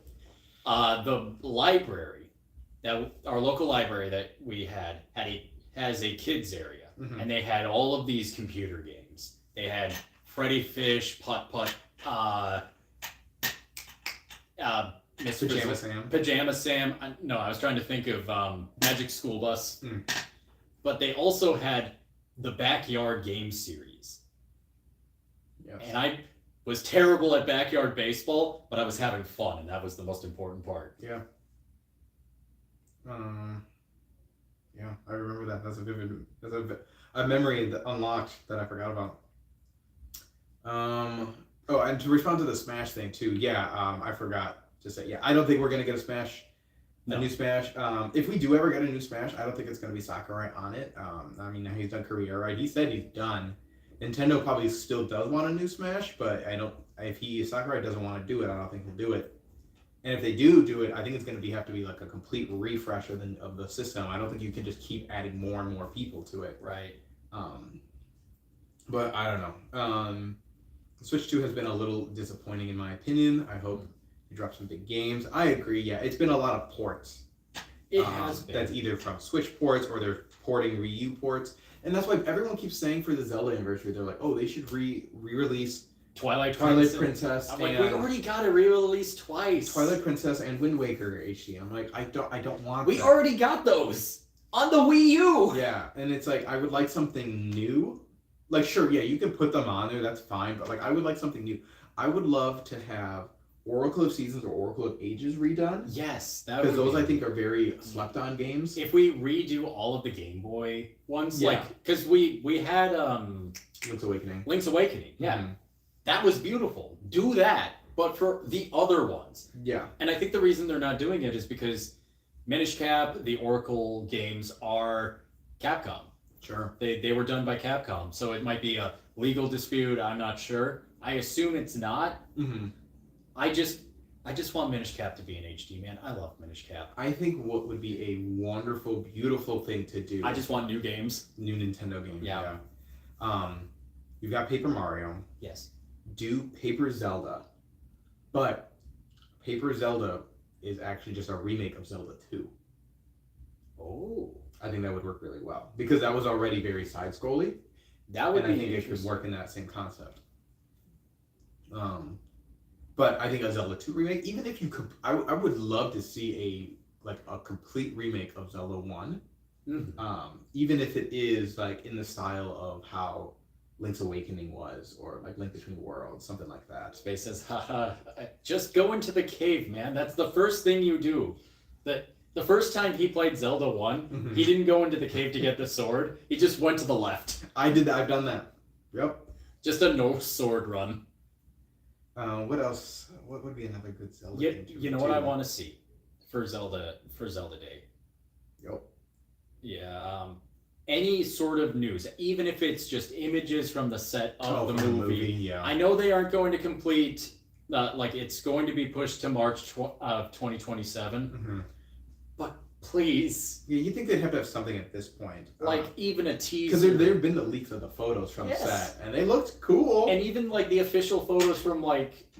S3: The library, our local library that we has a kids area. And they had all of these computer games. They had Freddy Fish, Putt Putt, Mr. Pajama Sam. No, I was trying to think of Magic School Bus. But they also had the Backyard Game Series. Yes. And I was terrible at backyard baseball, but I was having fun, and that was the most important part.
S1: Yeah. Yeah, I remember that. That's a memory that unlocked that I forgot about. Oh, and to respond to the Smash thing too. Yeah, I forgot to say. Yeah, I don't think we're gonna get a new Smash. If we do ever get a new Smash, I don't think it's gonna be Sakurai on it. I mean, he's done Kirby Air Ride. He said he's done. Nintendo probably still does want a new Smash, but I don't. If Sakurai doesn't want to do it, I don't think he'll do it. And if they do it, I think it's going to have to be like a complete refresh of the system. I don't think you can just keep adding more and more people to it.
S3: Right.
S1: But I don't know. Switch 2 has been a little disappointing in my opinion. I hope they drop some big games. I agree. Yeah, it's been a lot of ports.
S3: It has been.
S1: That's either from Switch ports or they're porting Wii U ports. And that's why everyone keeps saying for the Zelda anniversary, they're like, oh, they should re-release
S3: Twilight
S1: Princess.
S3: I'm like, we already got it re-released twice.
S1: Twilight Princess and Wind Waker HD. I'm like, I don't want.
S3: We already got those on the Wii U.
S1: Yeah, and it's like I would like something new. Like, sure, yeah, you can put them on there. That's fine. But like, I would like something new. I would love to have Oracle of Seasons or Oracle of Ages redone.
S3: Yes,
S1: because those I think are very slept-on games.
S3: If we redo all of the Game Boy ones, like because we had
S1: Link's Awakening.
S3: Yeah. Mm-hmm. That was beautiful. Do that, but for the other ones.
S1: Yeah.
S3: And I think the reason they're not doing it is because Minish Cap, the Oracle games are Capcom.
S1: Sure.
S3: They were done by Capcom, so it might be a legal dispute. I'm not sure. I assume it's not.
S1: Mm-hmm.
S3: I just want Minish Cap to be in HD, man. I love Minish Cap.
S1: I think what would be a wonderful, beautiful thing to do.
S3: I just want new games.
S1: New Nintendo games.
S3: Yeah.
S1: You've got Paper Mario.
S3: Yes.
S1: Do Paper Zelda, but Paper Zelda is actually just a remake of Zelda 2.
S3: Oh.
S1: I think that would work really well because that was already very
S3: That would be
S1: I think it could work in that same concept. But I think a Zelda 2 remake, even if you could, I would love to see a complete remake of Zelda 1. Even if it is like in the style of how Link's Awakening was, or like Link Between Worlds, something like that.
S3: Space says, haha, just go into the cave, man. That's the first thing you do. The first time he played Zelda 1, he didn't go into the cave to get the sword. He just went to the left.
S1: I did that. I've done that. Yep.
S3: Just a no sword run.
S1: What else? What would be another good Zelda game?
S3: You know what I want to see for Zelda Day?
S1: Yep.
S3: Yeah. Any sort of news, even if it's just images from the set of the movie.
S1: Yeah.
S3: I know they aren't going to complete. It's going to be pushed to March of 2027. But please.
S1: Yeah, you think they'd have to have something at this point.
S3: Even a teaser.
S1: Because there have been the leaks of the photos from set, and they looked cool.
S3: And even the official photos from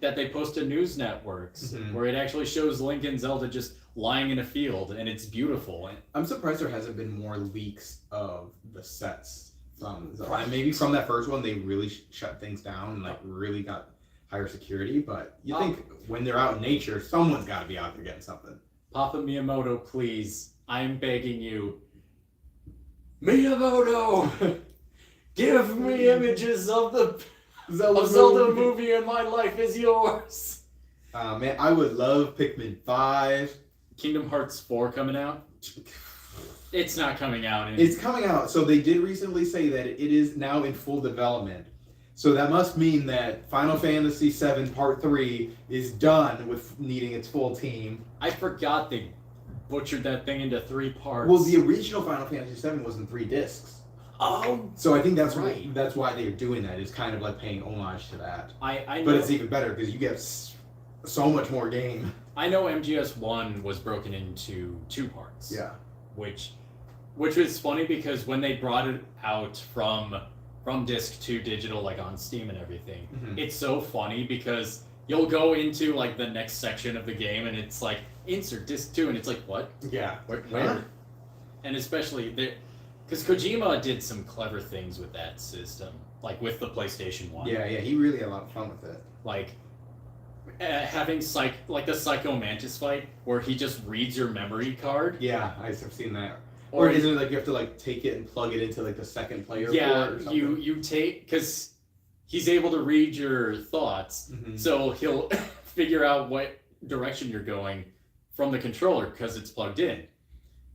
S3: that they post to news networks, where it actually shows Link and Zelda just lying in a field, and it's beautiful.
S1: I'm surprised there hasn't been more leaks of the sets from Zelda. And maybe from that first one, they really shut things down and really got higher security. But you think when they're out in nature, someone's got to be out there getting something.
S3: Papa Miyamoto, please. I'm begging you. Miyamoto! Give me images of the Zelda movie and my life is yours.
S1: Man, I would love Pikmin 5.
S3: Kingdom Hearts 4 coming out? It's not coming out.
S1: It's coming out. So they did recently say that it is now in full development. So that must mean that Final Fantasy VII Part 3 is done with needing its full team.
S3: I forgot they butchered that thing into 3 parts.
S1: Well, the original Final Fantasy VII was in 3 discs.
S3: Oh,
S1: so I think that's
S3: right.
S1: That's why they're doing that. Is kind of like paying homage to that.
S3: I know,
S1: but it's even better because you get so much more game.
S3: I know MGS1 was broken into 2 parts.
S1: Yeah.
S3: Which was funny because when they brought it out from disc to digital, on Steam and everything, it's so funny because you'll go into the next section of the game and it's insert disc 2 and it's what?
S1: Yeah.
S3: Where? Huh? And especially because Kojima did some clever things with that system, with the PlayStation 1.
S1: Yeah, he really had a lot of fun with it.
S3: Having the Psycho Mantis fight where he just reads your memory card.
S1: Yeah, I've seen that. Or is it you have to take it and plug it into the second player?
S3: Yeah,
S1: port or
S3: you take because he's able to read your thoughts, so he'll figure out what direction you're going from the controller because it's plugged in.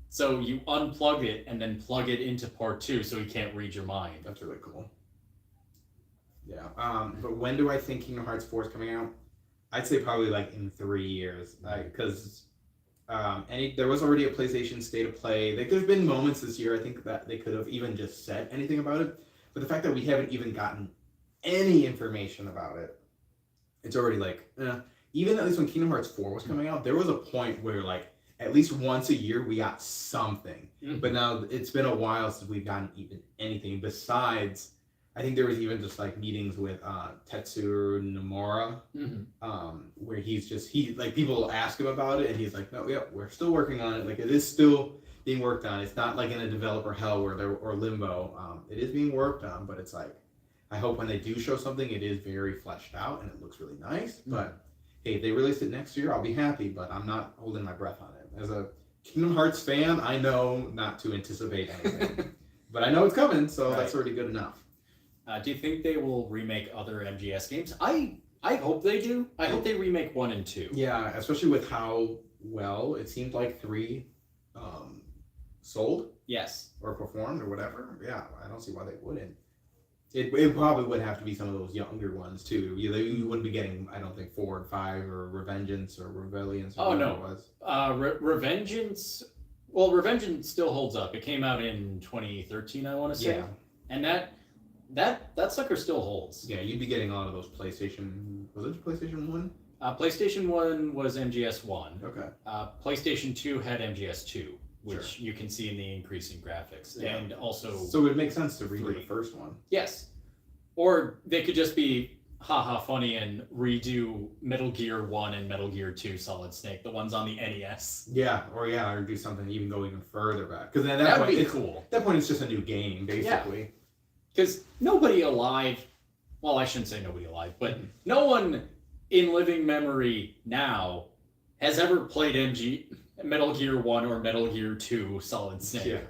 S3: So you unplug it and then plug it into part 2 so he can't read your mind.
S1: That's really cool. Yeah. But when do I think Kingdom Hearts 4 is coming out? I'd say probably in 3 years. Because there was already a PlayStation State of Play. There's been moments this year I think that they could have even just said anything about it. But the fact that we haven't even gotten any information about it, it's already even at least when Kingdom Hearts 4 was coming out, there was a point where at least once a year we got something. But now it's been a while since we've gotten even anything besides, I think there was even just meetings with Tetsuya Nomura, where people ask him about it and he's no, yeah, we're still working on it. It is still being worked on. It's not in a developer hell or limbo. It is being worked on, but it's I hope when they do show something, it is very fleshed out and it looks really nice. But hey, if they release it next year, I'll be happy, but I'm not holding my breath on it. As a Kingdom Hearts fan, I know not to anticipate anything. But I know it's coming, so that's already good enough.
S3: Do you think they will remake other MGS games? I hope they do. I hope they remake 1 and 2.
S1: Yeah, especially with how well it seemed 3 sold.
S3: Yes.
S1: Or performed or whatever. Yeah, I don't see why they wouldn't. It probably would have to be some of those younger ones too. You wouldn't be getting, I don't think, 4 and 5 or Revengeance or Rebellions or whatever it was.
S3: Revengeance. Well, Revengeance still holds up. It came out in 2013, I want to say.
S1: Yeah.
S3: And that sucker still holds.
S1: Yeah, you'd be getting a lot of those PlayStation. Was it PlayStation 1?
S3: PlayStation 1 was MGS 1.
S1: Okay.
S3: PlayStation 2 had MGS 2, which you can see in the increase in graphics.
S1: Yeah.
S3: And also...
S1: So it would make sense to redo the first one.
S3: Yes. Or they could just be funny and redo Metal Gear 1 and Metal Gear 2 Solid Snake, the ones on the NES.
S1: Yeah, or do something even further back. Because at that
S3: That
S1: point,
S3: would be
S1: it's
S3: cool.
S1: At that point, it's just a new game, basically.
S3: Because nobody alive, well, I shouldn't say nobody alive, but no one in living memory now has ever played Metal Gear 1 or Metal Gear 2 Solid Snake.
S1: Yeah.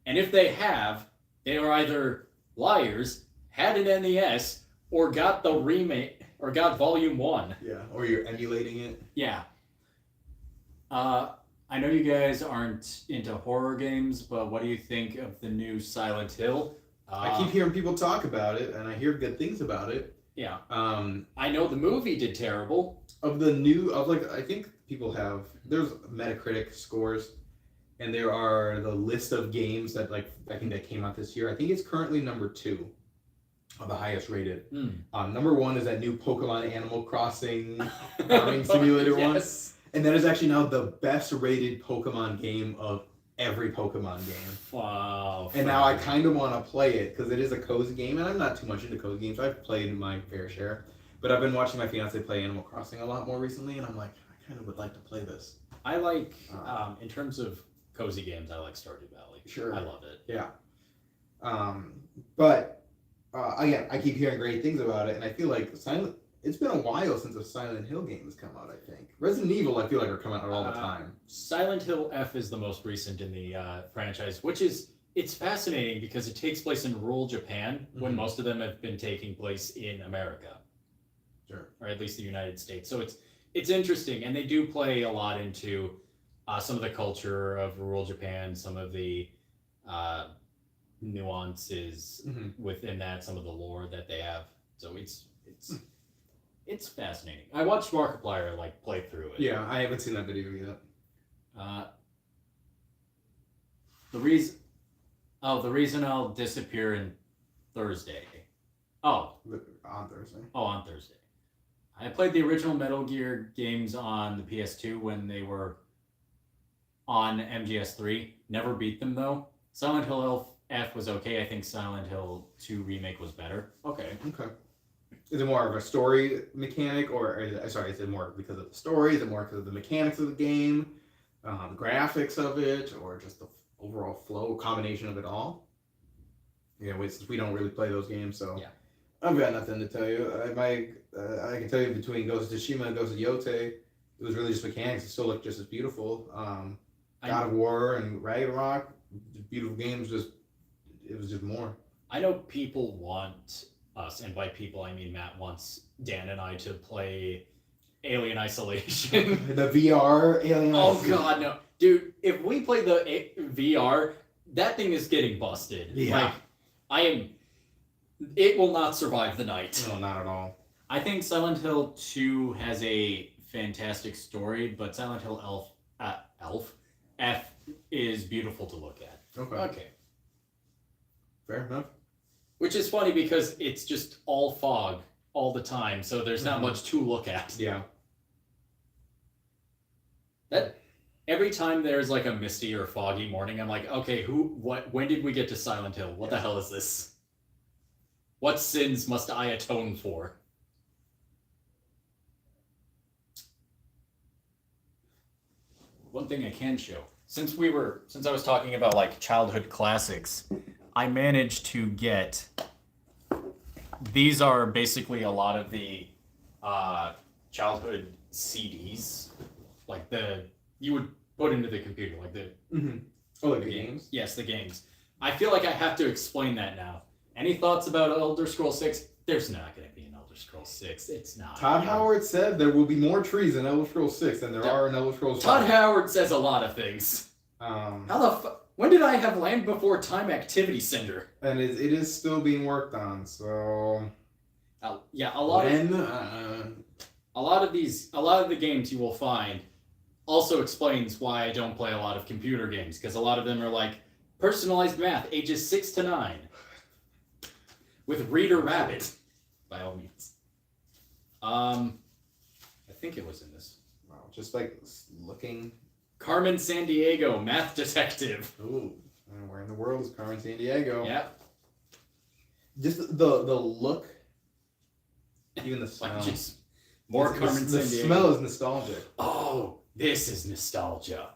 S3: And if they have, they are either liars, had an NES, or got the remake, or got Volume 1.
S1: Yeah. Or you're emulating it.
S3: Yeah. I know you guys aren't into horror games, but what do you think of the new Silent Hill?
S1: I keep hearing people talk about it, and I hear good things about it.
S3: Yeah.
S1: Um,
S3: I know the movie did terrible.
S1: I think people have, there's Metacritic scores, and there are the list of games that I think that came out this year. I think it's currently number 2 of the highest rated. Number 1 is that new Pokemon Animal Crossing farming simulator one. And that is actually now the best rated Pokemon game of every Pokemon game.
S3: Wow.
S1: And now I kind of want to play it because it is a cozy game, and I'm not too much into cozy games. I've played my fair share, but I've been watching my fiance play Animal Crossing a lot more recently, and I'm like, I kind of would like to play this.
S3: I like, in terms of cozy games, I like Stardew Valley.
S1: Sure.
S3: I love it.
S1: Yeah. But again, I keep hearing great things about it, and I feel like it's been a while since a Silent Hill game has come out, I think. Resident Evil, I feel like, are coming out all the time.
S3: Silent Hill F is the most recent in the franchise, which is, it's fascinating because it takes place in rural Japan when most of them have been taking place in America.
S1: Sure.
S3: Or at least the United States. So it's interesting, and they do play a lot into some of the culture of rural Japan, some of the nuances within that, some of the lore that they have. So it's fascinating. I watched Markiplier play through it.
S1: Yeah, I haven't seen that video yet.
S3: The reason I'll disappear in Thursday.
S1: On Thursday.
S3: On Thursday. I played the original Metal Gear games on the PS2 when they were on MGS3. Never beat them though. Silent Hill F was okay. I think Silent Hill 2 Remake was better. Okay.
S1: Is it more of a story mechanic, or is it more because of the story? Is it more because of the mechanics of the game, graphics of it, or just the overall flow, combination of it all? Yeah, since we don't really play those games, so yeah. I've got nothing to tell you. I can tell you between Ghost of Tsushima and Ghost of Yote, it was really just mechanics. It still looked just as beautiful. God of War and Ragnarok, beautiful games. It was just more.
S3: I know people want us, and by people I mean Matt wants Dan and I to play Alien Isolation.
S1: The VR Alien Isolation.
S3: Oh god, no. Dude, if we play the VR, that thing is getting busted.
S1: Yeah.
S3: It will not survive the night.
S1: No, not at all.
S3: I think Silent Hill 2 has a fantastic story, but Silent Hill F is beautiful to look at. Okay.
S1: Fair enough.
S3: Which is funny because it's just all fog all the time, so there's not much to look at.
S1: Yeah.
S3: That every time there's a misty or foggy morning, I'm like, okay, when did we get to Silent Hill? What the hell is this? What sins must I atone for? One thing I can show, since I was talking about childhood classics, I managed to get, these are basically a lot of the childhood CDs, you would put into the computer,
S1: the games?
S3: Yes, the games. I feel like I have to explain that now. Any thoughts about Elder Scrolls 6? There's not going to be an Elder Scrolls 6. It's not.
S1: Todd Howard said there will be more trees in Elder Scrolls 6 than there are in Elder Scrolls 5.
S3: Todd Howard says a lot of things. When did I have Land Before Time Activity Center?
S1: And it is still being worked on, so...
S3: yeah, a lot of the games you will find also explains why I don't play a lot of computer games, because a lot of them are personalized math, ages 6 to 9. With Reader Rabbit, by all means. I think it was in this.
S1: Wow, just looking.
S3: Carmen Sandiego, Math Detective.
S1: Ooh, where in the world is Carmen Sandiego?
S3: Yeah.
S1: Just the look, even the smell.
S3: More Carmen Sandiego.
S1: The smell is nostalgic.
S3: Oh, this is nostalgia.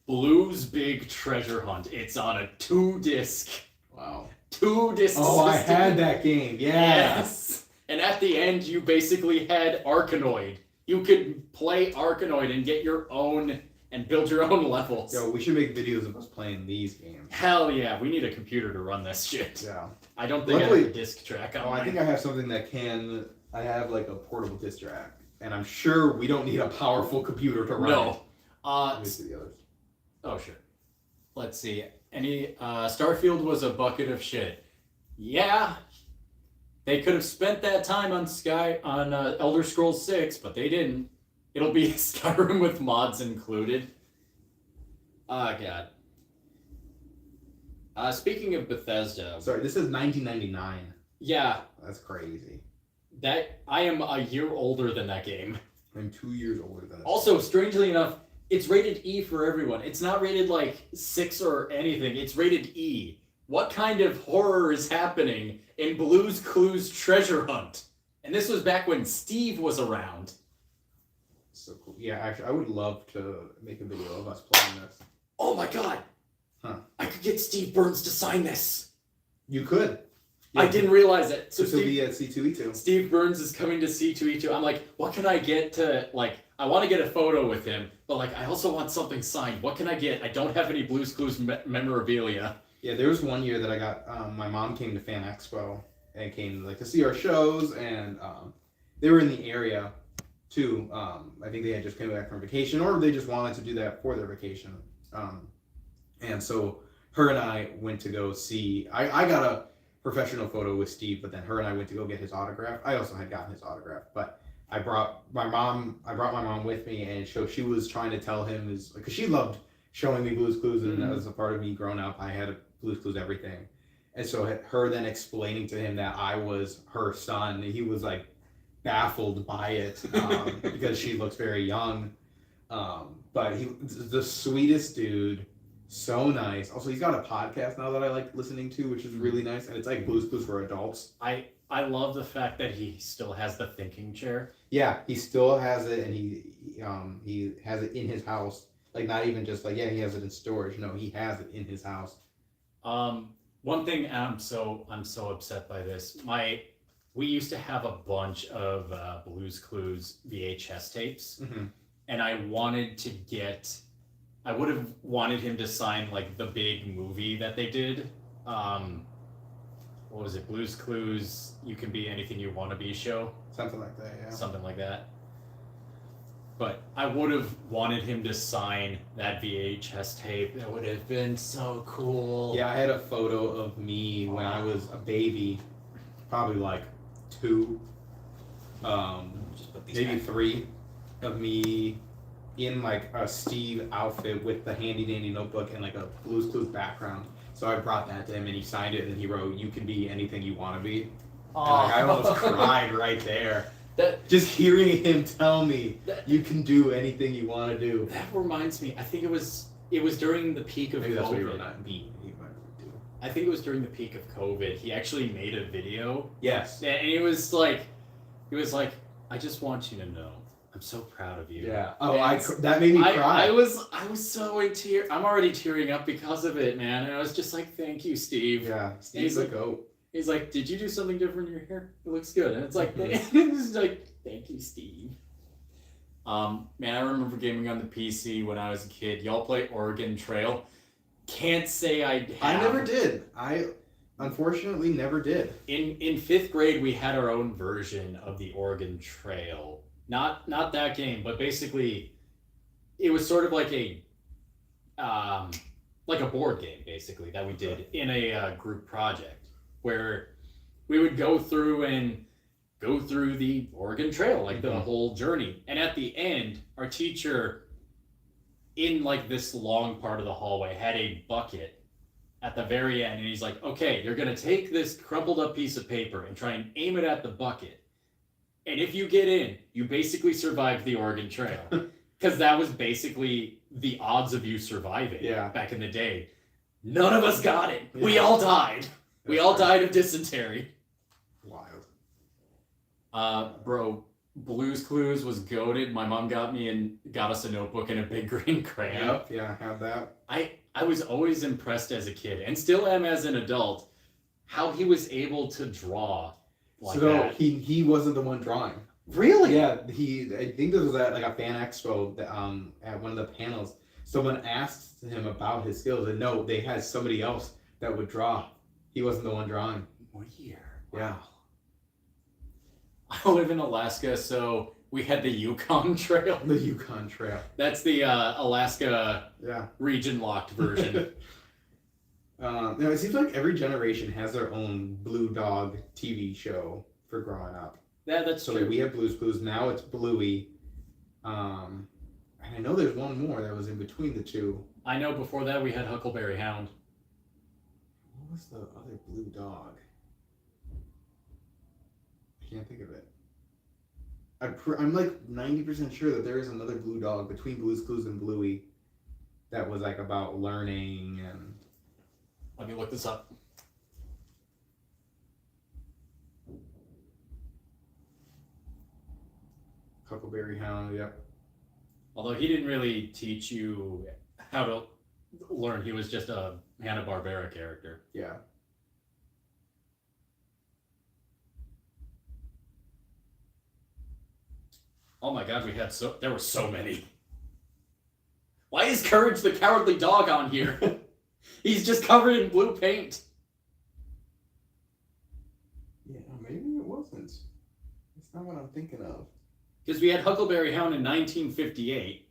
S3: Blue's Big Treasure Hunt. It's on a 2-disc.
S1: Wow.
S3: 2-disc
S1: Oh,
S3: system.
S1: I had that game. Yeah.
S3: Yes. And at the end, you basically had Arkanoid. You could play Arkanoid and get your own and build your own levels.
S1: Yo, we should make videos of us playing these games.
S3: Hell yeah, we need a computer to run this shit.
S1: Yeah.
S3: I don't think I
S1: Luckily-
S3: have a disc track on
S1: Oh, I
S3: mine.
S1: think I have something that can. I have like a portable disc track, and I'm sure we don't need a powerful computer to run it.
S3: No.
S1: Let me see the others.
S3: Oh, sure. Let's see. Starfield was a bucket of shit. Yeah. They could have spent that time on Elder Scrolls 6, but they didn't. It'll be Skyrim with mods included. Oh, God. Speaking of Bethesda.
S1: Sorry, this is 1999.
S3: Yeah,
S1: That's crazy.
S3: that I am a year older than that game.
S1: I'm 2 years older than.
S3: Also, strangely enough, it's rated E for everyone. It's not rated like 6 or anything. It's rated E. What kind of horror is happening in Blue's Clues Treasure Hunt? And this was back when Steve was around.
S1: So cool. Yeah, actually, I would love to make a video of us playing this.
S3: Oh my god!
S1: Huh.
S3: I could get Steve Burns to sign this.
S1: You could.
S3: I didn't realize it. So
S1: This will
S3: Steve,
S1: be at C2E2.
S3: Steve Burns is coming to C2E2. I'm like, what can I get to, like, I want to get a photo with him, but, like, I also want something signed. What can I get? I don't have any Blue's Clues memorabilia.
S1: Yeah, there was one year that I got. My mom came to Fan Expo and came like to see our shows, and they were in the area too. I think they had just came back from vacation, or they just wanted to do that for their vacation. And so her and I went to go see. I got a professional photo with Steve, but then her and I went to go get his autograph. I also had gotten his autograph, but I brought my mom with me, and so she was trying to tell him because she loved showing me Blue's Clues, and as a part of me growing up, I had a Blue's Clues everything. And so her then explaining to him that I was her son, he was like baffled by it because she looks very young. But he's the sweetest dude, so nice. Also, he's got a podcast now that I like listening to, which is really nice, and it's like Blue's Clues for adults.
S3: I love the fact that he still has the thinking chair.
S1: Yeah, he still has it, and he has it in his house. Like, not even just like, yeah, he has it in storage. No, he has it in his house.
S3: One thing, and I'm so upset by this. We used to have a bunch of Blue's Clues VHS tapes, and I would have wanted him to sign like the big movie that they did. What was it? Blue's Clues, You Can Be Anything You Want to Be show?
S1: Something like that, yeah.
S3: Something like that. But I would have wanted him to sign that VHS tape. That would have been so cool.
S1: Yeah, I had a photo of me when I was a baby, probably like 2,
S3: Just put these
S1: maybe
S3: back.
S1: 3, of me in like a Steve outfit with the handy dandy notebook and like a Blue's Clues background. So I brought that to him, and he signed it, and he wrote, "You can be anything you want to be." And like, I almost cried right there. Just hearing him tell me, "You can do anything you want to do."
S3: That reminds me. I think it was during the peak of
S1: Maybe that's what he
S3: COVID.
S1: wrote, not me. He might do.
S3: I think it was during the peak of COVID. He actually made a video,
S1: Yes.
S3: and he was like, "I just want you to know, I'm so proud of you."
S1: Yeah. Oh,
S3: And
S1: that made me cry.
S3: I was so in tears. I'm already tearing up because of it, man. And I was just like, "Thank you, Steve."
S1: Yeah. Steve's a goat.
S3: He's like, "Did you do something different in your hair? It looks good." And it's like, it's like, "Thank you, Steve." Man, I remember gaming on the PC when I was a kid. Y'all play Oregon Trail? Can't say I have.
S1: I never did. I unfortunately never did.
S3: In 5th grade, we had our own version of the Oregon Trail. Not that game, but basically, it was sort of like a board game, basically, that we did in a group project where we would go through the Oregon Trail, like the whole journey. And at the end, our teacher, in like this long part of the hallway, had a bucket at the very end, and he's like, "Okay, you're gonna take this crumpled up piece of paper and try and aim it at the bucket. And if you get in, you basically survived the Oregon Trail." Because that was basically the odds of you surviving back in the day. None of us got it.
S1: Yeah.
S3: We all died. We all died of dysentery.
S1: Wild.
S3: Bro, Blue's Clues was goated. My mom got us a notebook and a big green crayon.
S1: Yep. Yeah, I have that.
S3: I was always impressed as a kid, and still am as an adult, how he was able to draw like
S1: so
S3: that.
S1: he wasn't the one drawing.
S3: Really?
S1: Yeah, I think this was at like a fan expo that, at one of the panels. Someone asked him about his skills, and no, they had somebody else that would draw. He wasn't the one drawing.
S3: Weird.
S1: Yeah.
S3: Wow. I live in Alaska, so we had the Yukon Trail.
S1: The Yukon Trail.
S3: That's the Alaska
S1: Yeah.
S3: region locked version.
S1: It seems like every generation has their own Blue Dog TV show for growing up.
S3: Yeah, that's
S1: So
S3: true.
S1: like, we have Blue's Clues. Now it's Bluey. And I know there's one more that was in between the two.
S3: I know before that we had Huckleberry Hound.
S1: What was the other Blue Dog? I can't think of it. I'm like 90% sure that there is another Blue Dog between Blue's Clues and Bluey that was like about learning and...
S3: Let me look this up.
S1: Huckleberry Hound, yep.
S3: Although he didn't really teach you how to learn, he was just a Hanna-Barbera character.
S1: Yeah.
S3: Oh my god, there were so many. Why is Courage the Cowardly Dog on here? He's just covered in blue paint.
S1: Yeah, maybe it wasn't. That's not what I'm thinking of.
S3: Because we had Huckleberry Hound in 1958.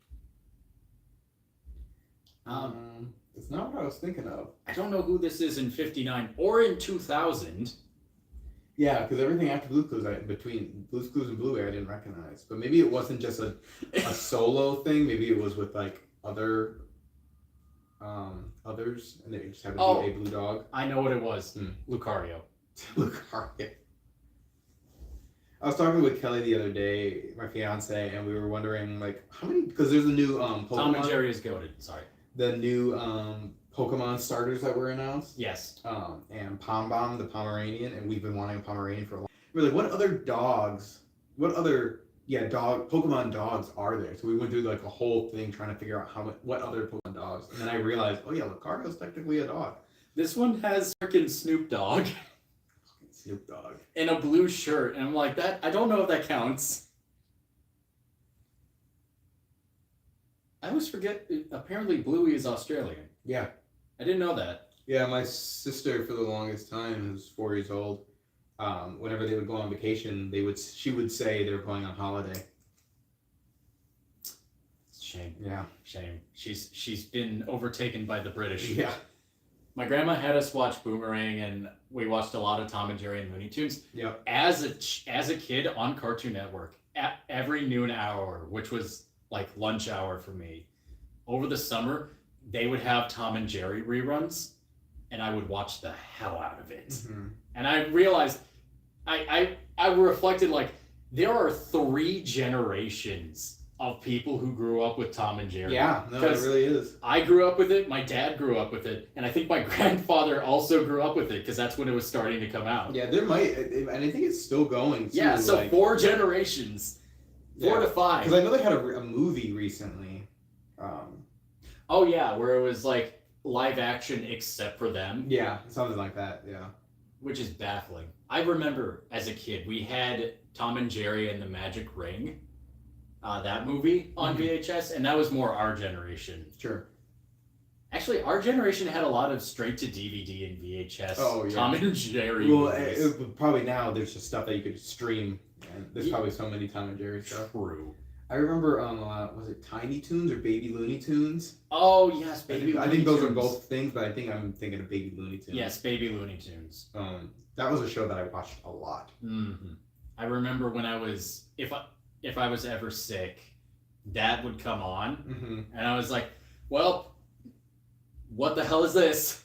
S1: It's not what I was thinking of.
S3: I don't know who this is in 59 or in 2000.
S1: Yeah, because everything after Blue's Clues, between Blue's Clues and Bluey, I didn't recognize. But maybe it wasn't just a solo thing. Maybe it was with like others, and they just happened to be a blue dog.
S3: I know what it was. Lucario.
S1: Lucario. I was talking with Kelly the other day, my fiance, and we were wondering like how many, because there's a new Pokemon.
S3: Tom and Jerry is goated. Sorry.
S1: The new Pokemon starters that were announced.
S3: Yes.
S1: And Pom Bomb, the Pomeranian, and we've been wanting a Pomeranian for a long time. We're like, what other Pokemon dogs are there? So we went through like a whole thing trying to figure out what other Pokemon dogs. And then I realized, oh yeah, Lucario's technically a dog.
S3: This one has freaking Snoop Dogg
S1: Snoop Dogg.
S3: in a blue shirt, and I'm like, that. I don't know if that counts. I always forget. Apparently, Bluey is Australian.
S1: Yeah.
S3: I didn't know that.
S1: Yeah, my sister for the longest time, who's 4 years old, whenever they would go on vacation, she would say they were going on holiday.
S3: Shame.
S1: Yeah.
S3: Shame. She's been overtaken by the British.
S1: Yeah.
S3: My grandma had us watch Boomerang, and we watched a lot of Tom and Jerry and Looney Tunes.
S1: Yeah.
S3: As a kid on Cartoon Network, at every noon hour, which was like lunch hour for me, over the summer, they would have Tom and Jerry reruns, and I would watch the hell out of it.
S1: Mm-hmm.
S3: And I realized, I reflected like there are 3 generations of people who grew up with Tom and Jerry.
S1: Yeah, no, it really is.
S3: I grew up with it, my dad grew up with it, and I think my grandfather also grew up with it because that's when it was starting to come out.
S1: Yeah, there might, and I think it's still going. Too,
S3: Yeah, so
S1: like,
S3: 4 generations. 4 to 5.
S1: Because I know they had a movie recently.
S3: Oh yeah, where it was like live action except for them.
S1: Yeah, something like that. Yeah.
S3: Which is baffling. I remember as a kid, we had Tom and Jerry and the Magic Ring, that movie on VHS, and that was more our generation.
S1: Sure.
S3: Actually, our generation had a lot of straight to DVD and VHS.
S1: Oh, yeah.
S3: Tom and Jerry.
S1: Well,
S3: movies.
S1: probably now there's just stuff that you could stream. And there's probably so many Tom and Jerry stuff.
S3: True.
S1: I remember, was it Tiny Toons or Baby Looney Tunes?
S3: Oh yes, Baby Looney
S1: I think those
S3: Tunes.
S1: are both things, but I think I'm thinking of Baby Looney Tunes.
S3: Yes, Baby Looney Tunes.
S1: That was a show that I watched a lot.
S3: Mm-hmm. I remember when I was, if I was ever sick, that would come on, and I was like, well, what the hell is this?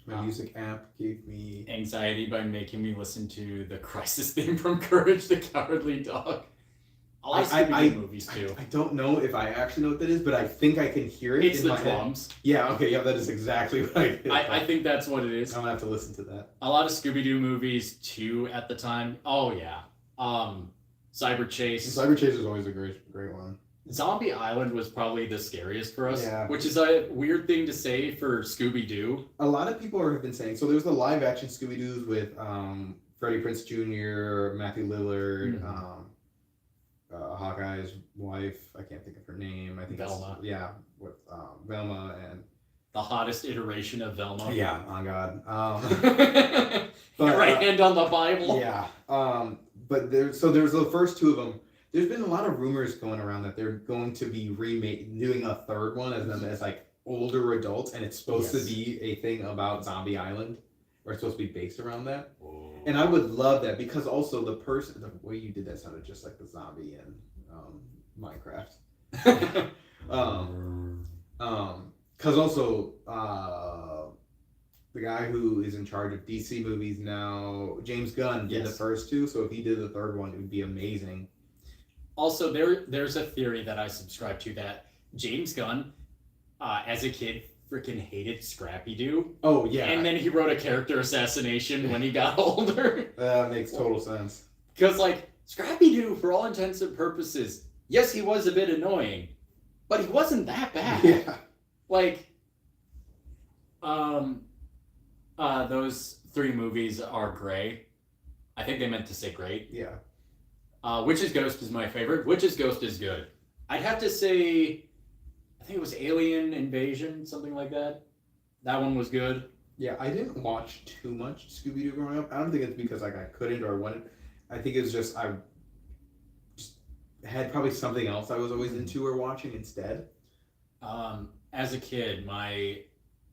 S1: My music app gave me
S3: anxiety by making me listen to the Crisis theme from Courage the Cowardly Dog. A lot of Scooby-Doo movies too.
S1: I don't know if I actually know what that is, but I think I can hear it.
S3: It's
S1: in
S3: the
S1: my
S3: drums.
S1: Head. Yeah, okay, yeah, that is exactly what
S3: I think that's what it is.
S1: I'm gonna have to listen to that.
S3: A lot of Scooby-Doo movies too at the time. Oh yeah. Cyber Chase.
S1: Cyber Chase is always a great one.
S3: Zombie Island was probably the scariest for us,
S1: Yeah.
S3: which is a weird thing to say for Scooby-Doo.
S1: A lot of people have been saying, so there's the live action Scooby-Doo's with Freddie Prinze Jr., Matthew Lillard, Hawkeye's wife. I can't think of her name. I think
S3: Velma.
S1: With Velma and
S3: The hottest iteration of Velma.
S1: yeah. Oh God.
S3: But, right hand on the Bible.
S1: Yeah. But there's the first two of them. There's been a lot of rumors going around that they're going to be doing a third one as them as like older adults, and it's supposed to be a thing about Zombie Island, or it's supposed to be based around that.
S3: Whoa.
S1: And I would love that because also the way you did that sounded just like the zombie in Minecraft. Because also the guy who is in charge of DC movies now, James Gunn, did the first two, so if he did the third one, it would be amazing.
S3: Also, there's a theory that I subscribe to that James Gunn, as a kid, freaking hated Scrappy-Doo.
S1: Oh, yeah.
S3: And then he wrote a character assassination when he got older.
S1: That makes total sense.
S3: Because, like, Scrappy-Doo, for all intents and purposes, yes, he was a bit annoying, but he wasn't that bad.
S1: Yeah.
S3: Like, those three movies are great. I think they meant to say great.
S1: Yeah.
S3: Witch's Ghost is my favorite. Witch's Ghost is good. I'd have to say, I think it was Alien Invasion, something like that. That one was good.
S1: Yeah, I didn't watch too much Scooby-Doo growing up. I don't think it's because like I couldn't or wanted. I think it's just I just had probably something else I was always into or watching instead.
S3: As a kid, my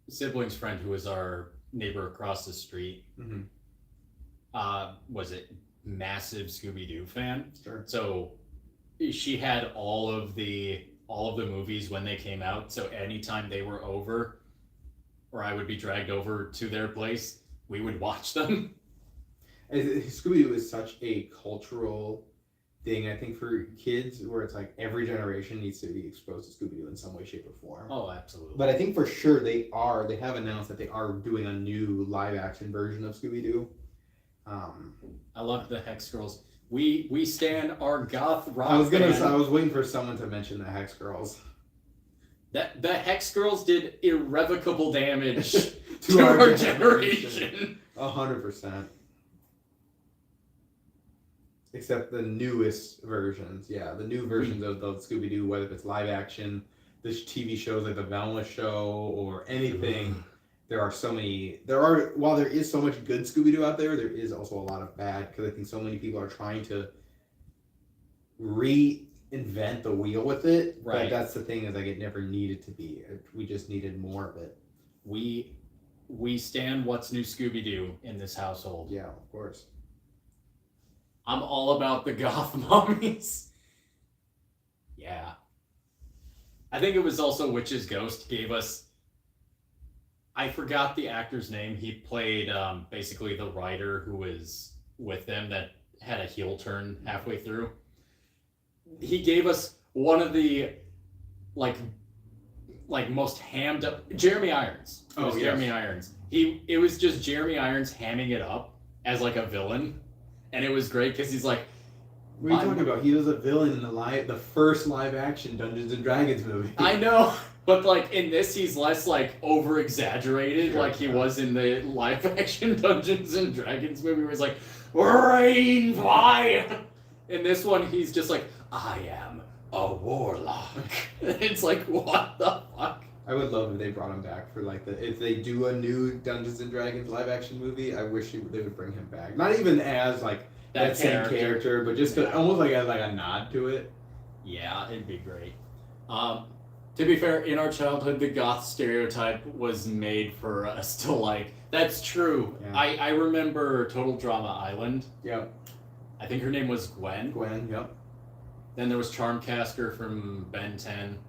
S3: sibling's friend, who was our neighbor across the street, was a massive Scooby-Doo fan.
S1: Sure.
S3: So she had all of the movies when they came out. So anytime they were over, or I would be dragged over to their place, we would watch them.
S1: Scooby-Doo is such a cultural thing, I think, for kids, where it's like every generation needs to be exposed to Scooby-Doo in some way, shape, or form.
S3: Oh, absolutely.
S1: But I think for sure they have announced that they are doing a new live-action version of Scooby-Doo.
S3: I love the Hex Girls. We stand our goth rock
S1: I was
S3: band.
S1: waiting for someone to mention the Hex Girls.
S3: The Hex Girls did irrevocable damage to our generation.
S1: 100%. Except the newest versions. Yeah, the new versions of the Scooby-Doo, whether it's live action, the TV shows like the Velma show, or anything. There are so many. While there is so much good Scooby-Doo out there, there is also a lot of bad, because I think so many people are trying to reinvent the wheel with it.
S3: Right.
S1: But that's the thing, is like it never needed to be. We just needed more of it.
S3: We stand what's new Scooby-Doo in this household.
S1: Yeah, of course.
S3: I'm all about the goth mummies. Yeah. I think it was also Witch's Ghost gave us... I forgot the actor's name. He played basically the writer who was with them that had a heel turn halfway through. He gave us one of the like most hammed up Jeremy Irons. It was Jeremy Irons. It was just Jeremy Irons hamming it up as like a villain, and it was great because he's like,
S1: What are you talking about? He was a villain in the first live action Dungeons and Dragons movie.
S3: I know, but like in this, he's less like over exaggerated,
S1: Sure,
S3: like he was in the live action Dungeons and Dragons movie, where he's like, rain fire. In this one, he's just like, I am a warlock. It's like, what the fuck?
S1: I would love if they brought him back for like if they do a new Dungeons and Dragons live action movie. I wish they would bring him back. Not even as like that same character, but just almost like as like a nod to it.
S3: Yeah, it'd be great. To be fair, in our childhood, the goth stereotype was made for us to like. That's true.
S1: Yeah.
S3: I remember Total Drama Island.
S1: Yep.
S3: I think her name was Gwen.
S1: Gwen. Yep.
S3: Then there was Charmcaster from Ben 10.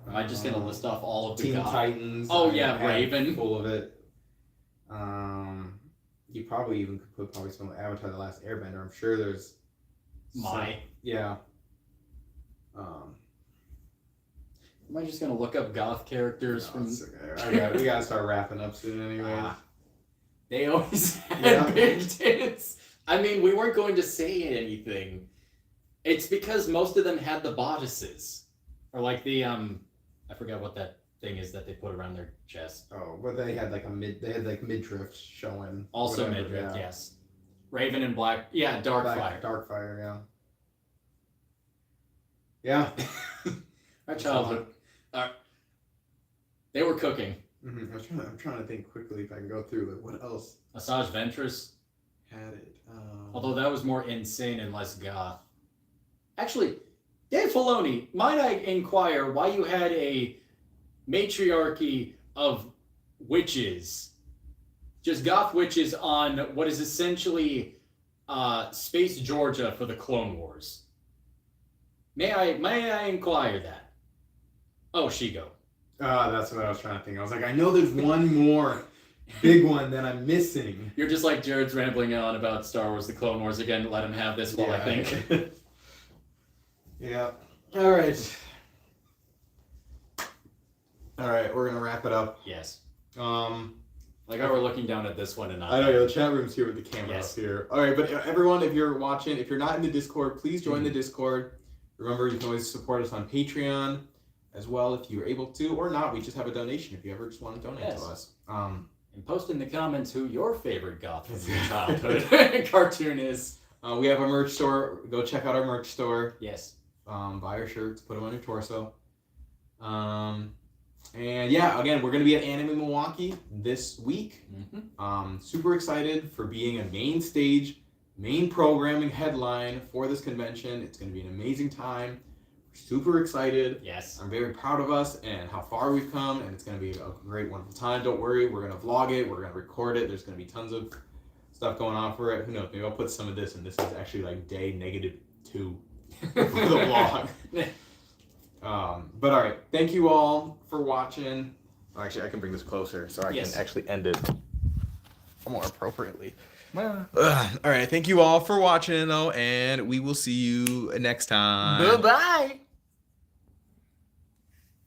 S3: Am I just gonna list off all of the
S1: Teen
S3: goth?
S1: Titans.
S3: Oh
S1: I
S3: yeah,
S1: had
S3: Raven.
S1: Full of it. You probably even could put some Avatar: The Last Airbender. I'm sure there's. Yeah.
S3: Am I just gonna look up goth characters from?
S1: Okay. We gotta start wrapping up soon, anyway.
S3: They always had big tits. I mean, we weren't going to say anything. It's because most of them had the bodices, or like the I forget what that thing is that they put around their chest.
S1: Oh, but they had like midriff showing.
S3: Also
S1: whatever,
S3: midriff, yes. Raven and Black. Yeah, Darkfire.
S1: Darkfire, yeah. Yeah.
S3: Our childhood. They were cooking.
S1: Mm-hmm. I'm trying to think quickly if I can go through it. What else
S3: Asajj Ventress.
S1: had it?
S3: Although that was more insane and less goth. Actually, Dave Filoni, might I inquire why you had a matriarchy of witches, just goth witches on what is essentially Space Georgia for the Clone Wars? May I inquire that? Oh, Shigo.
S1: That's what I was trying to think. I was like, I know there's one more big one that I'm missing.
S3: You're just like Jared's rambling on about Star Wars, the Clone Wars again. Let him have this while I think.
S1: Yeah. All right. All right, we're gonna wrap it up.
S3: Yes.
S1: Like
S3: Like, we're looking down at this one and not.
S1: I know, the chat room's here with the camera
S3: Yes.
S1: up here. All right, but everyone, if you're watching, if you're not in the Discord, please join the Discord. Remember, you can always support us on Patreon as well if you're able to, or not. We just have a donation if you ever just want to donate to us.
S3: And post in the comments who your favorite goth from your childhood cartoon is.
S1: We have a merch store. Go check out our merch store.
S3: Yes.
S1: Buy our shirts, put them on your torso. And yeah, again, we're going to be at Anime Milwaukee this week.
S3: Mm-hmm.
S1: Super excited for being a main stage, main programming headline for this convention. It's going to be an amazing time. We're super excited.
S3: Yes.
S1: I'm very proud of us and how far we've come, and it's going to be a great, wonderful time. Don't worry, we're going to vlog it. We're going to record it. There's going to be tons of stuff going on for it. Who knows? Maybe I'll put some of this, and this is actually like day -2 for the vlog. But all right, thank you all for watching. Actually, I can bring this closer so I can actually end it more appropriately. All right, thank you all for watching, though, and we will see you next time.
S3: Bye-bye.